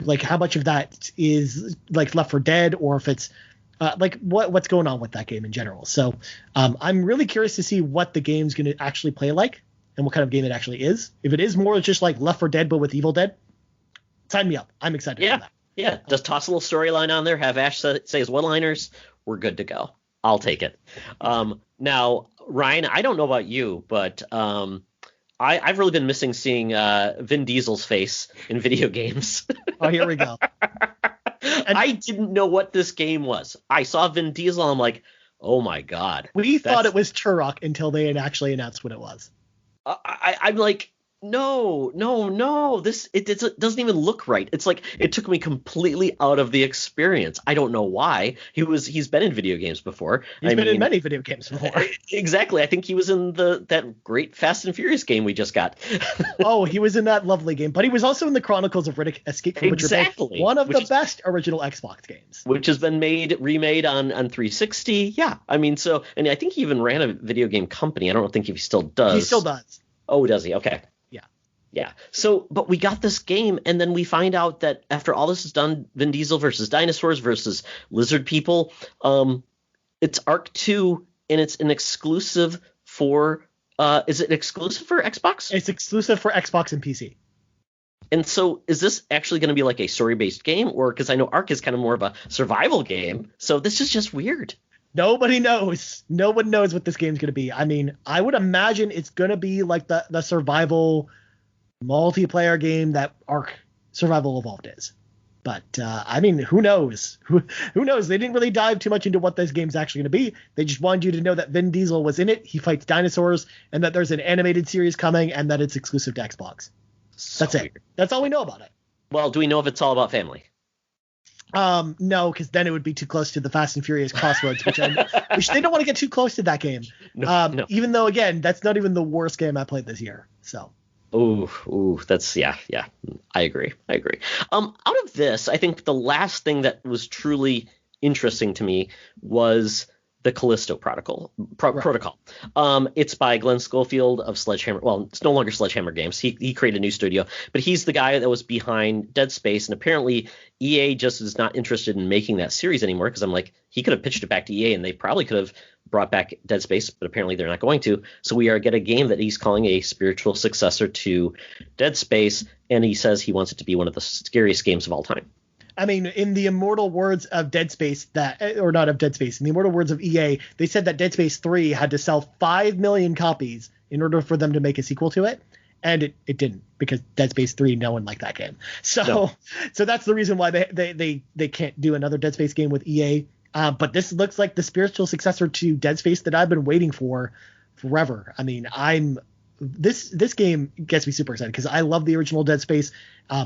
like how much of that is like Left 4 Dead, or if it's like what's going on with that game in general. So I'm really curious to see what the game's going to actually play like and what kind of game it actually is. If it is more just like Left 4 Dead but with Evil Dead, sign me up. I'm excited for that. Yeah, just toss a little storyline on there, have Ash say his one-liners, we're good to go. I'll take it. Now, Ryan, I don't know about you, but I've really been missing seeing Vin Diesel's face in video games. Oh, here we go. And I didn't know what this game was. I saw Vin Diesel. I'm like, oh, my God. We thought it was Turok until they had actually announced what it was. I'm like, No. It doesn't even look right. It's like it took me completely out of the experience. I don't know why. He's been in video games before. He's been in many video games before. Exactly. I think he was in that great Fast and Furious game we just got. Oh, he was in that lovely game, but he was also in the Chronicles of Riddick: Escape from Butcher Bay, Exactly. one of the best original Xbox games, which has been remade on 360. Yeah, I mean, so, and I think he even ran a video game company. I don't think he still does. He still does. Oh, does he? Okay. Yeah. So, but we got this game, and then we find out that after all this is done, Vin Diesel versus dinosaurs versus lizard people, it's Ark 2, and it's an exclusive for. Is it exclusive for Xbox? It's exclusive for Xbox and PC. And so, is this actually going to be like a story-based game, or because I know Ark is kind of more of a survival game, so this is just weird. Nobody knows. No one knows what this game's going to be. I mean, I would imagine it's going to be like the survival multiplayer game that Ark Survival Evolved is. But I mean, who knows? Who knows? They didn't really dive too much into what this game's actually going to be. They just wanted you to know that Vin Diesel was in it. He fights dinosaurs, and that there's an animated series coming, and that it's exclusive to Xbox. That's it. That's all we know about it. Well, do we know if it's all about family? No, because then it would be too close to the Fast and Furious Crossroads, which they don't want to get too close to that game. No. Even though, again, that's not even the worst game I played this year. So. Ooh, that's yeah. I agree. Out of this, I think the last thing that was truly interesting to me was the Callisto Protocol. It's by Glenn Schofield of Sledgehammer. Well, it's no longer Sledgehammer Games. He created a new studio, but he's the guy that was behind Dead Space, and apparently EA just is not interested in making that series anymore, because I'm like, he could have pitched it back to EA and they probably could have brought back Dead Space, but apparently they're not going to. So we are get a game that he's calling a spiritual successor to Dead Space, and he says he wants it to be one of the scariest games of all time. I mean, in the immortal words of Dead Space, in the immortal words of EA, they said that Dead Space 3 had to sell 5 million copies in order for them to make a sequel to it. And it didn't, because Dead Space 3, no one liked that game. So that's the reason why they can't do another Dead Space game with EA. But this looks like the spiritual successor to Dead Space that I've been waiting for forever. I mean, this game gets me super excited because I love the original Dead Space.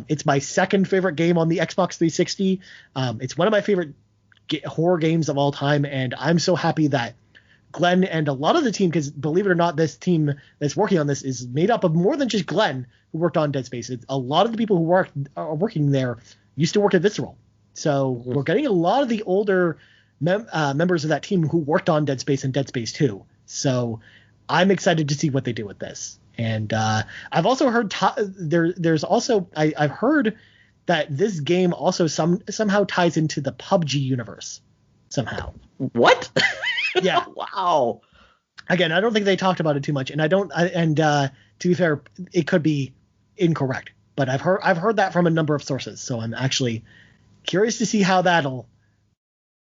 It's my second favorite game on the Xbox 360. It's one of my favorite horror games of all time, and I'm so happy that Glenn and a lot of the team, because believe it or not, this team that's working on this is made up of more than just Glenn, who worked on Dead Space. A lot of the people who are working there used to work at Visceral. So we're getting a lot of the older members of that team who worked on Dead Space and Dead Space 2. So I'm excited to see what they do with this. And I've also heard I've heard that this game also somehow ties into the PUBG universe somehow. What? Yeah. Wow. Again, I don't think they talked about it too much, and to be fair, it could be incorrect, but I've heard that from a number of sources, so I'm actually curious to see how that'll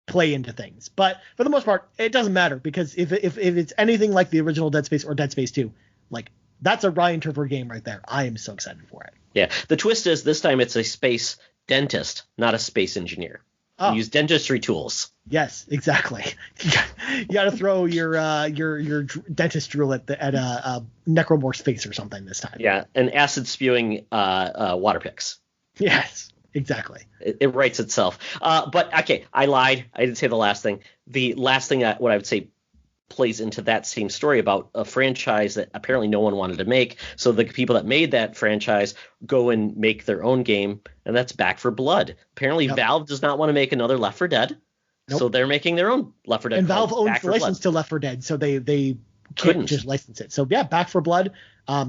play into things. But for the most part, it doesn't matter, because if it's anything like the original Dead Space or Dead Space 2, like, that's a Ryan Turford game right there. I am so excited for it. Yeah. The twist is this time it's a space dentist, not a space engineer. Oh. You use dentistry tools. Yes, exactly. You got to throw your dentist drill at a necromorph's face or something this time. Yeah, and acid spewing water picks. Yes, exactly. It writes itself. But okay, I lied. I didn't say the last thing. The last thing what I would say plays into that same story about a franchise that apparently no one wanted to make. So the people that made that franchise go and make their own game, and that's Back 4 Blood. Apparently Valve does not want to make another Left 4 Dead. Nope. So they're making their own Left 4 Dead. And Valve owns the license to Left 4 Dead, so they couldn't just license it. So yeah, Back 4 Blood.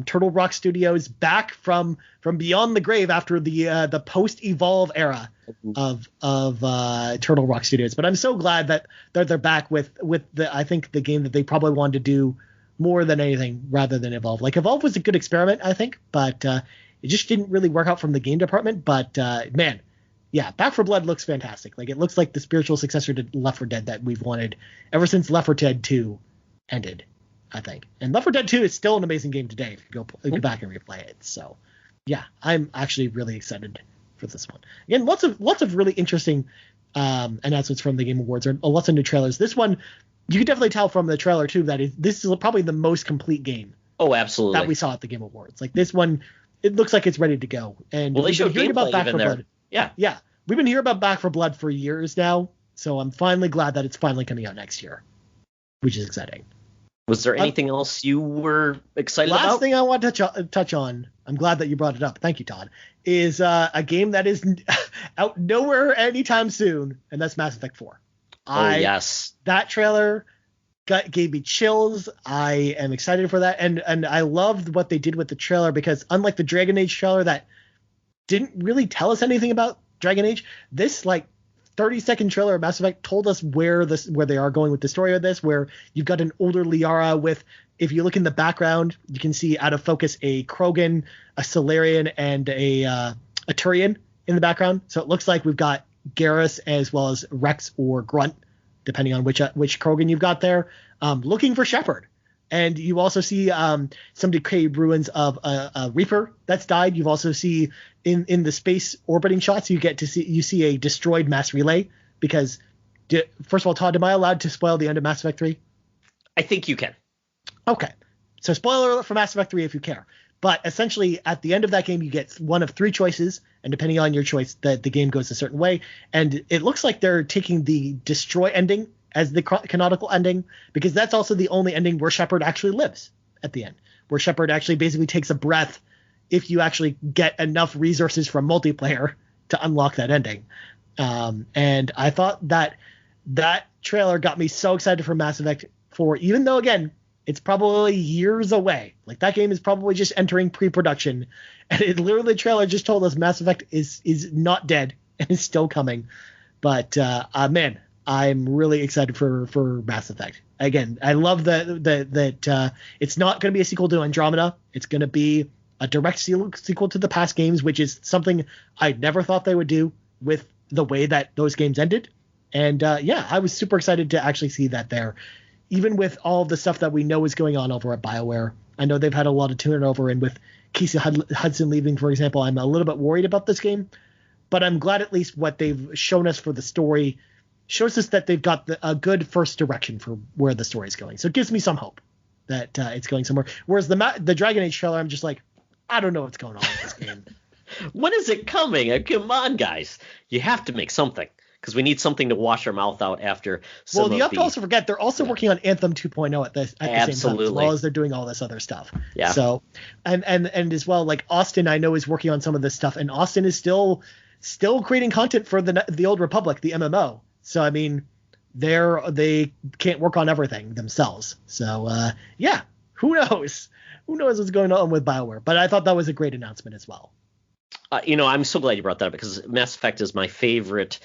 Turtle Rock Studios back from beyond the grave after the post Evolve era of Turtle Rock Studios. But I'm so glad that they're back with I think the game that they probably wanted to do more than anything rather than Evolve. Like, Evolve was a good experiment, I think, but it just didn't really work out from the game department. But man, yeah, Back 4 Blood looks fantastic. Like, it looks like the spiritual successor to Left 4 Dead that we've wanted ever since Left 4 Dead 2 ended, I think. And Left 4 Dead 2 is still an amazing game today if you go back and replay it. So yeah, I'm actually really excited for this one. Again, lots of really interesting announcements from the Game Awards, or lots of new trailers. This one, you can definitely tell from the trailer too that this is probably the most complete game Oh, absolutely. that we saw at the Game Awards. Like this one, it looks like it's ready to go. And well, they we've been showed hearing about gameplay Back even for there. Blood. Yeah. Yeah, we've been hearing about Back for Blood for years now, so I'm finally glad that it's finally coming out next year, which is exciting. Was there anything else you were excited about? Last thing I want to touch on, I'm glad that you brought it up. Thank you, Todd. Is a game that is out nowhere anytime soon, and that's Mass Effect 4. Yes. That trailer gave me chills. I am excited for that, and I loved what they did with the trailer, because unlike the Dragon Age trailer that didn't really tell us anything about Dragon Age, this 30-second trailer of Mass Effect told us where they are going with the story of this, where you've got an older Liara with, if you look in the background, you can see out of focus a Krogan, a Solarian, and a Turian in the background. So it looks like we've got Garrus as well as Rex or Grunt, depending on which Krogan you've got there, looking for Shepard. And you also see some decayed ruins of a Reaper that's died. You also see in the space orbiting shots, you see a destroyed mass relay. Because, first of all, Todd, am I allowed to spoil the end of Mass Effect 3? I think you can. Okay. So spoiler alert for Mass Effect 3 if you care. But essentially, at the end of that game, you get one of three choices. And depending on your choice, the game goes a certain way. And it looks like they're taking the destroy ending as the canonical ending, because that's also the only ending where Shepard actually lives at the end, where Shepard actually basically takes a breath if you actually get enough resources from multiplayer to unlock that ending. And I thought that trailer got me so excited for Mass Effect 4, even though, again, it's probably years away. Like, that game is probably just entering pre-production, and the trailer just told us Mass Effect is not dead and is still coming. But man, I'm really excited for Mass Effect. Again, I love that it's not going to be a sequel to Andromeda. It's going to be a direct sequel to the past games, which is something I never thought they would do with the way that those games ended. And yeah, I was super excited to actually see that there. Even with all the stuff that we know is going on over at BioWare, I know they've had a lot of turnover, and with Casey Hudson leaving, for example, I'm a little bit worried about this game. But I'm glad at least what they've shown us for the story shows us that they've got a good first direction for where the story is going. So it gives me some hope that it's going somewhere. Whereas the Dragon Age trailer, I'm just like, I don't know what's going on with this game. When is it coming? Come on, guys. You have to make something, because we need something to wash our mouth out after some Well, you have to also forget they're also working on Anthem 2.0 at the same time, as well as they're doing all this other stuff. Yeah. So, and as well, like Austin, I know is working on some of this stuff, and Austin is still creating content for the Old Republic, the MMO. So, I mean, they can't work on everything themselves. So, yeah, who knows? Who knows what's going on with BioWare? But I thought that was a great announcement as well. I'm so glad you brought that up, because Mass Effect is my favorite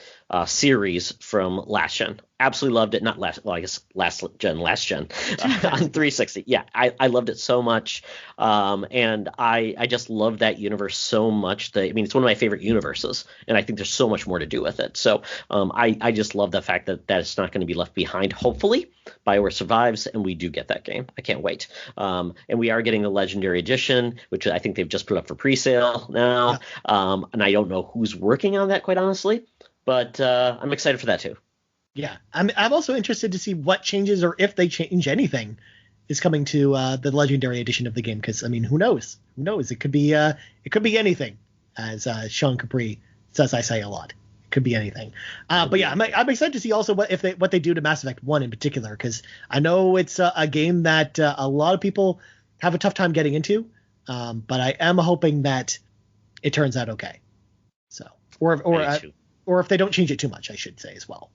series from last gen. Absolutely loved it. Not last, well, I guess last gen on 360. Yeah, I loved it so much. And I just love that universe so much. It's one of my favorite universes, and I think there's so much more to do with it. So I just love the fact that it's not going to be left behind. Hopefully, BioWare survives, and we do get that game. I can't wait. And we are getting the Legendary Edition, which I think they've just put up for pre-sale now. And I don't know who's working on that, quite honestly, but I'm excited for that too. Yeah, I'm also interested to see what changes, or if they change anything, is coming to the Legendary Edition of the game. Because, I mean, who knows? Who knows? It could be anything, as Sean Capri says. I say a lot. It could be anything. But yeah, I'm excited to see also what they do to Mass Effect 1 in particular, because I know it's a game that a lot of people have a tough time getting into. But I am hoping that it turns out okay. So, or if they don't change it too much, I should say as well.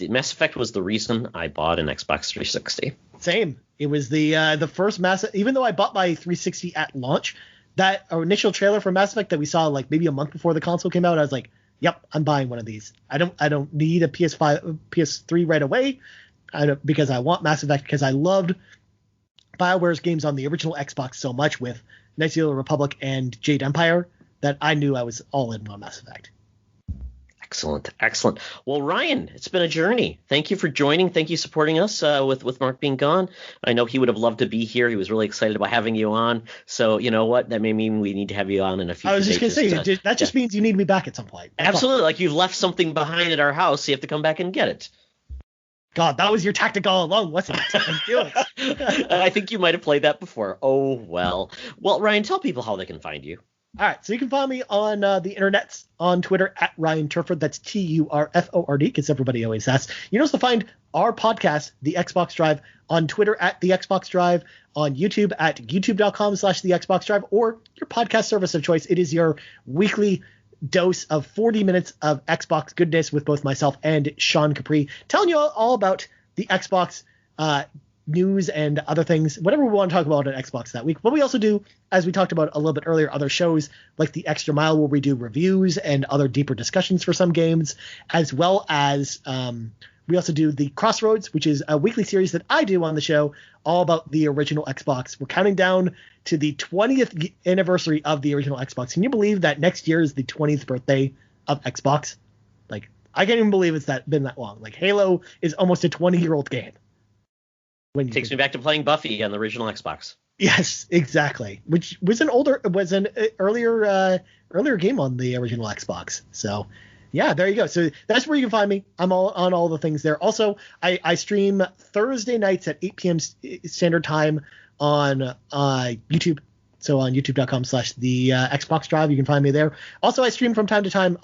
Mass Effect was the reason I bought an Xbox 360. Same. It was the first even though I bought my 360 at launch, that initial trailer for Mass Effect that we saw like maybe a month before the console came out, I was like, yep, I'm buying one of these. I don't need a PS3 right away. Because I want Mass Effect, because I loved BioWare's games on the original Xbox so much with Knights of the Old Republic and Jade Empire that I knew I was all in on Mass Effect. Excellent. Well, Ryan, it's been a journey. Thank you for joining. Thank you for supporting us with Mark being gone. I know he would have loved to be here. He was really excited about having you on. So you know what? That may mean we need to have you on in a few. I was just going to say, that just means you need me back at some point. Absolutely. Like you've left something behind at our house. So you have to come back and get it. God, that was your tactic all along, wasn't it? I think you might have played that before. Oh, well. Well, Ryan, tell people how they can find you. All right, so you can find me on the internets, on Twitter at Ryan Turford. That's Turford, because everybody always asks. You can also find our podcast, The Xbox Drive, on Twitter at The Xbox Drive, on YouTube at youtube.com/The Xbox Drive, or your podcast service of choice. It is your weekly dose of 40 minutes of Xbox goodness with both myself and Sean Capri, telling you all about the Xbox news and other things, whatever we want to talk about on Xbox that week. But we also do, as we talked about a little bit earlier, other shows like The Extra Mile, where we do reviews and other deeper discussions for some games, as well as we also do The Crossroads, which is a weekly series that I do on the show, all about the original Xbox. We're counting down to the 20th anniversary of the original Xbox. Can you believe that next year is the 20th birthday of Xbox? Like, I can't even believe it's been that long. Like, Halo is almost a 20-year-old game. Takes me back to playing Buffy on the original Xbox. Yes, exactly. Which was an earlier game on the original Xbox. So, yeah, there you go. So that's where you can find me. I'm on all the things there. Also, I stream Thursday nights at 8 p.m. Standard Time on YouTube. So on youtube.com/the Xbox Drive, you can find me there. Also, I stream from time to time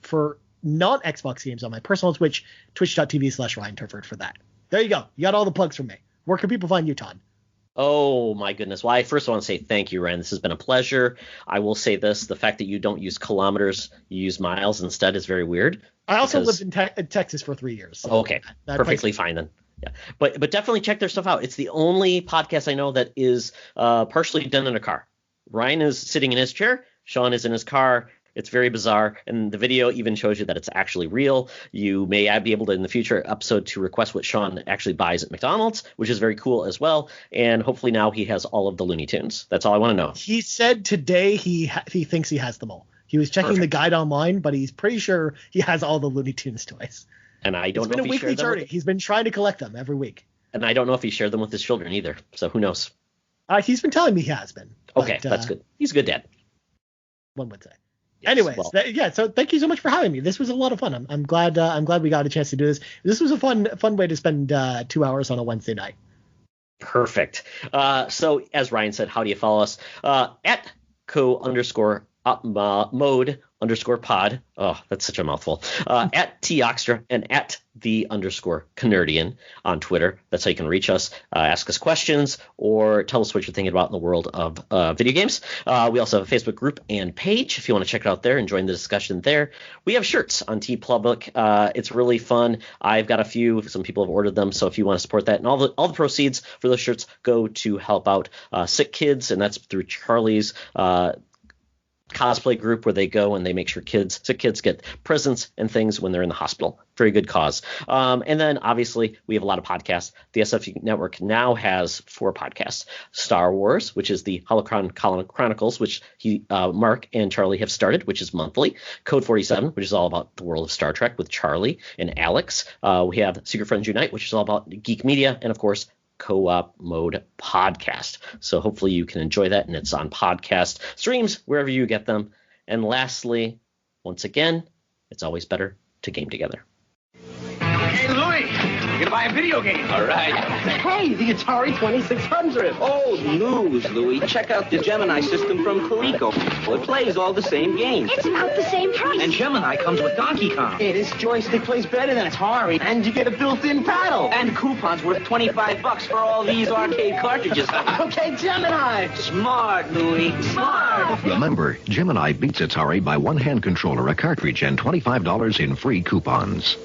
for non-Xbox games on my personal Twitch, twitch.tv/Ryan Turford for that. There you go. You got all the plugs from me. Where can people find you, Todd? Oh, my goodness. Well, I first want to say thank you, Ryan. This has been a pleasure. I will say this. The fact that you don't use kilometers, you use miles instead is very weird. I also lived in Texas for 3 years. So okay. Perfectly fine then. Yeah. But definitely check their stuff out. It's the only podcast I know that is partially done in a car. Ryan is sitting in his chair. Sean is in his car. It's very bizarre, and the video even shows you that it's actually real. You may be able to, in the future episode, to request what Sean actually buys at McDonald's, which is very cool as well. And hopefully now he has all of the Looney Tunes. That's all I want to know. He said today he thinks he has them all. He was checking the guide online, but he's pretty sure he has all the Looney Tunes toys. And I don't know if he shared them. It's been a weekly journey. He's been trying to collect them every week. And I don't know if he shared them with his children either. So who knows? He's been telling me he has been. Okay, that's good. He's a good dad. One would say. Yes, anyways, well, so thank you so much for having me. This was a lot of fun. I'm glad we got a chance to do this. This was a fun way to spend 2 hours on a Wednesday night. Perfect. So as Ryan said, how do you follow us? At co_mode_pod. Oh, that's such a mouthful. At Toxtra and at _Canardian on Twitter. That's how you can reach us, ask us questions, or tell us what you're thinking about in the world of video games. We also have a Facebook group and page if you want to check it out there and join the discussion there. We have shirts on TeePublic. It's really fun. I've got a few. Some people have ordered them, so if you want to support that, and all the proceeds for those shirts go to help out sick kids, and that's through Charlie's cosplay group, where they go and they make sure sick kids get presents and things when they're in the hospital. Very good cause. And then obviously we have a lot of podcasts. The SF Network now has 4 podcasts. Star Wars, which is the Holocron Chronicles, which Mark and Charlie have started, which is monthly. Code 47, which is all about the world of Star Trek with Charlie and Alex. We have Secret Friends Unite, which is all about geek media, and of course Co-op Mode podcast. So hopefully you can enjoy that, and it's on podcast streams wherever you get them. And lastly, once again, it's always better to game together. Hey, Louie, you're gonna buy a video game. All right. Hey, the Atari 2600. Old news, Louie. Check out the Gemini system from Coleco. It plays all the same games. It's about the same price. And Gemini comes with Donkey Kong. Hey, this joystick plays better than Atari. And you get a built-in paddle. And coupons worth $25 for all these arcade cartridges. Okay, Gemini. Smart, Louie. Smart. Remember, Gemini beats Atari by one hand controller, a cartridge, and $25 in free coupons.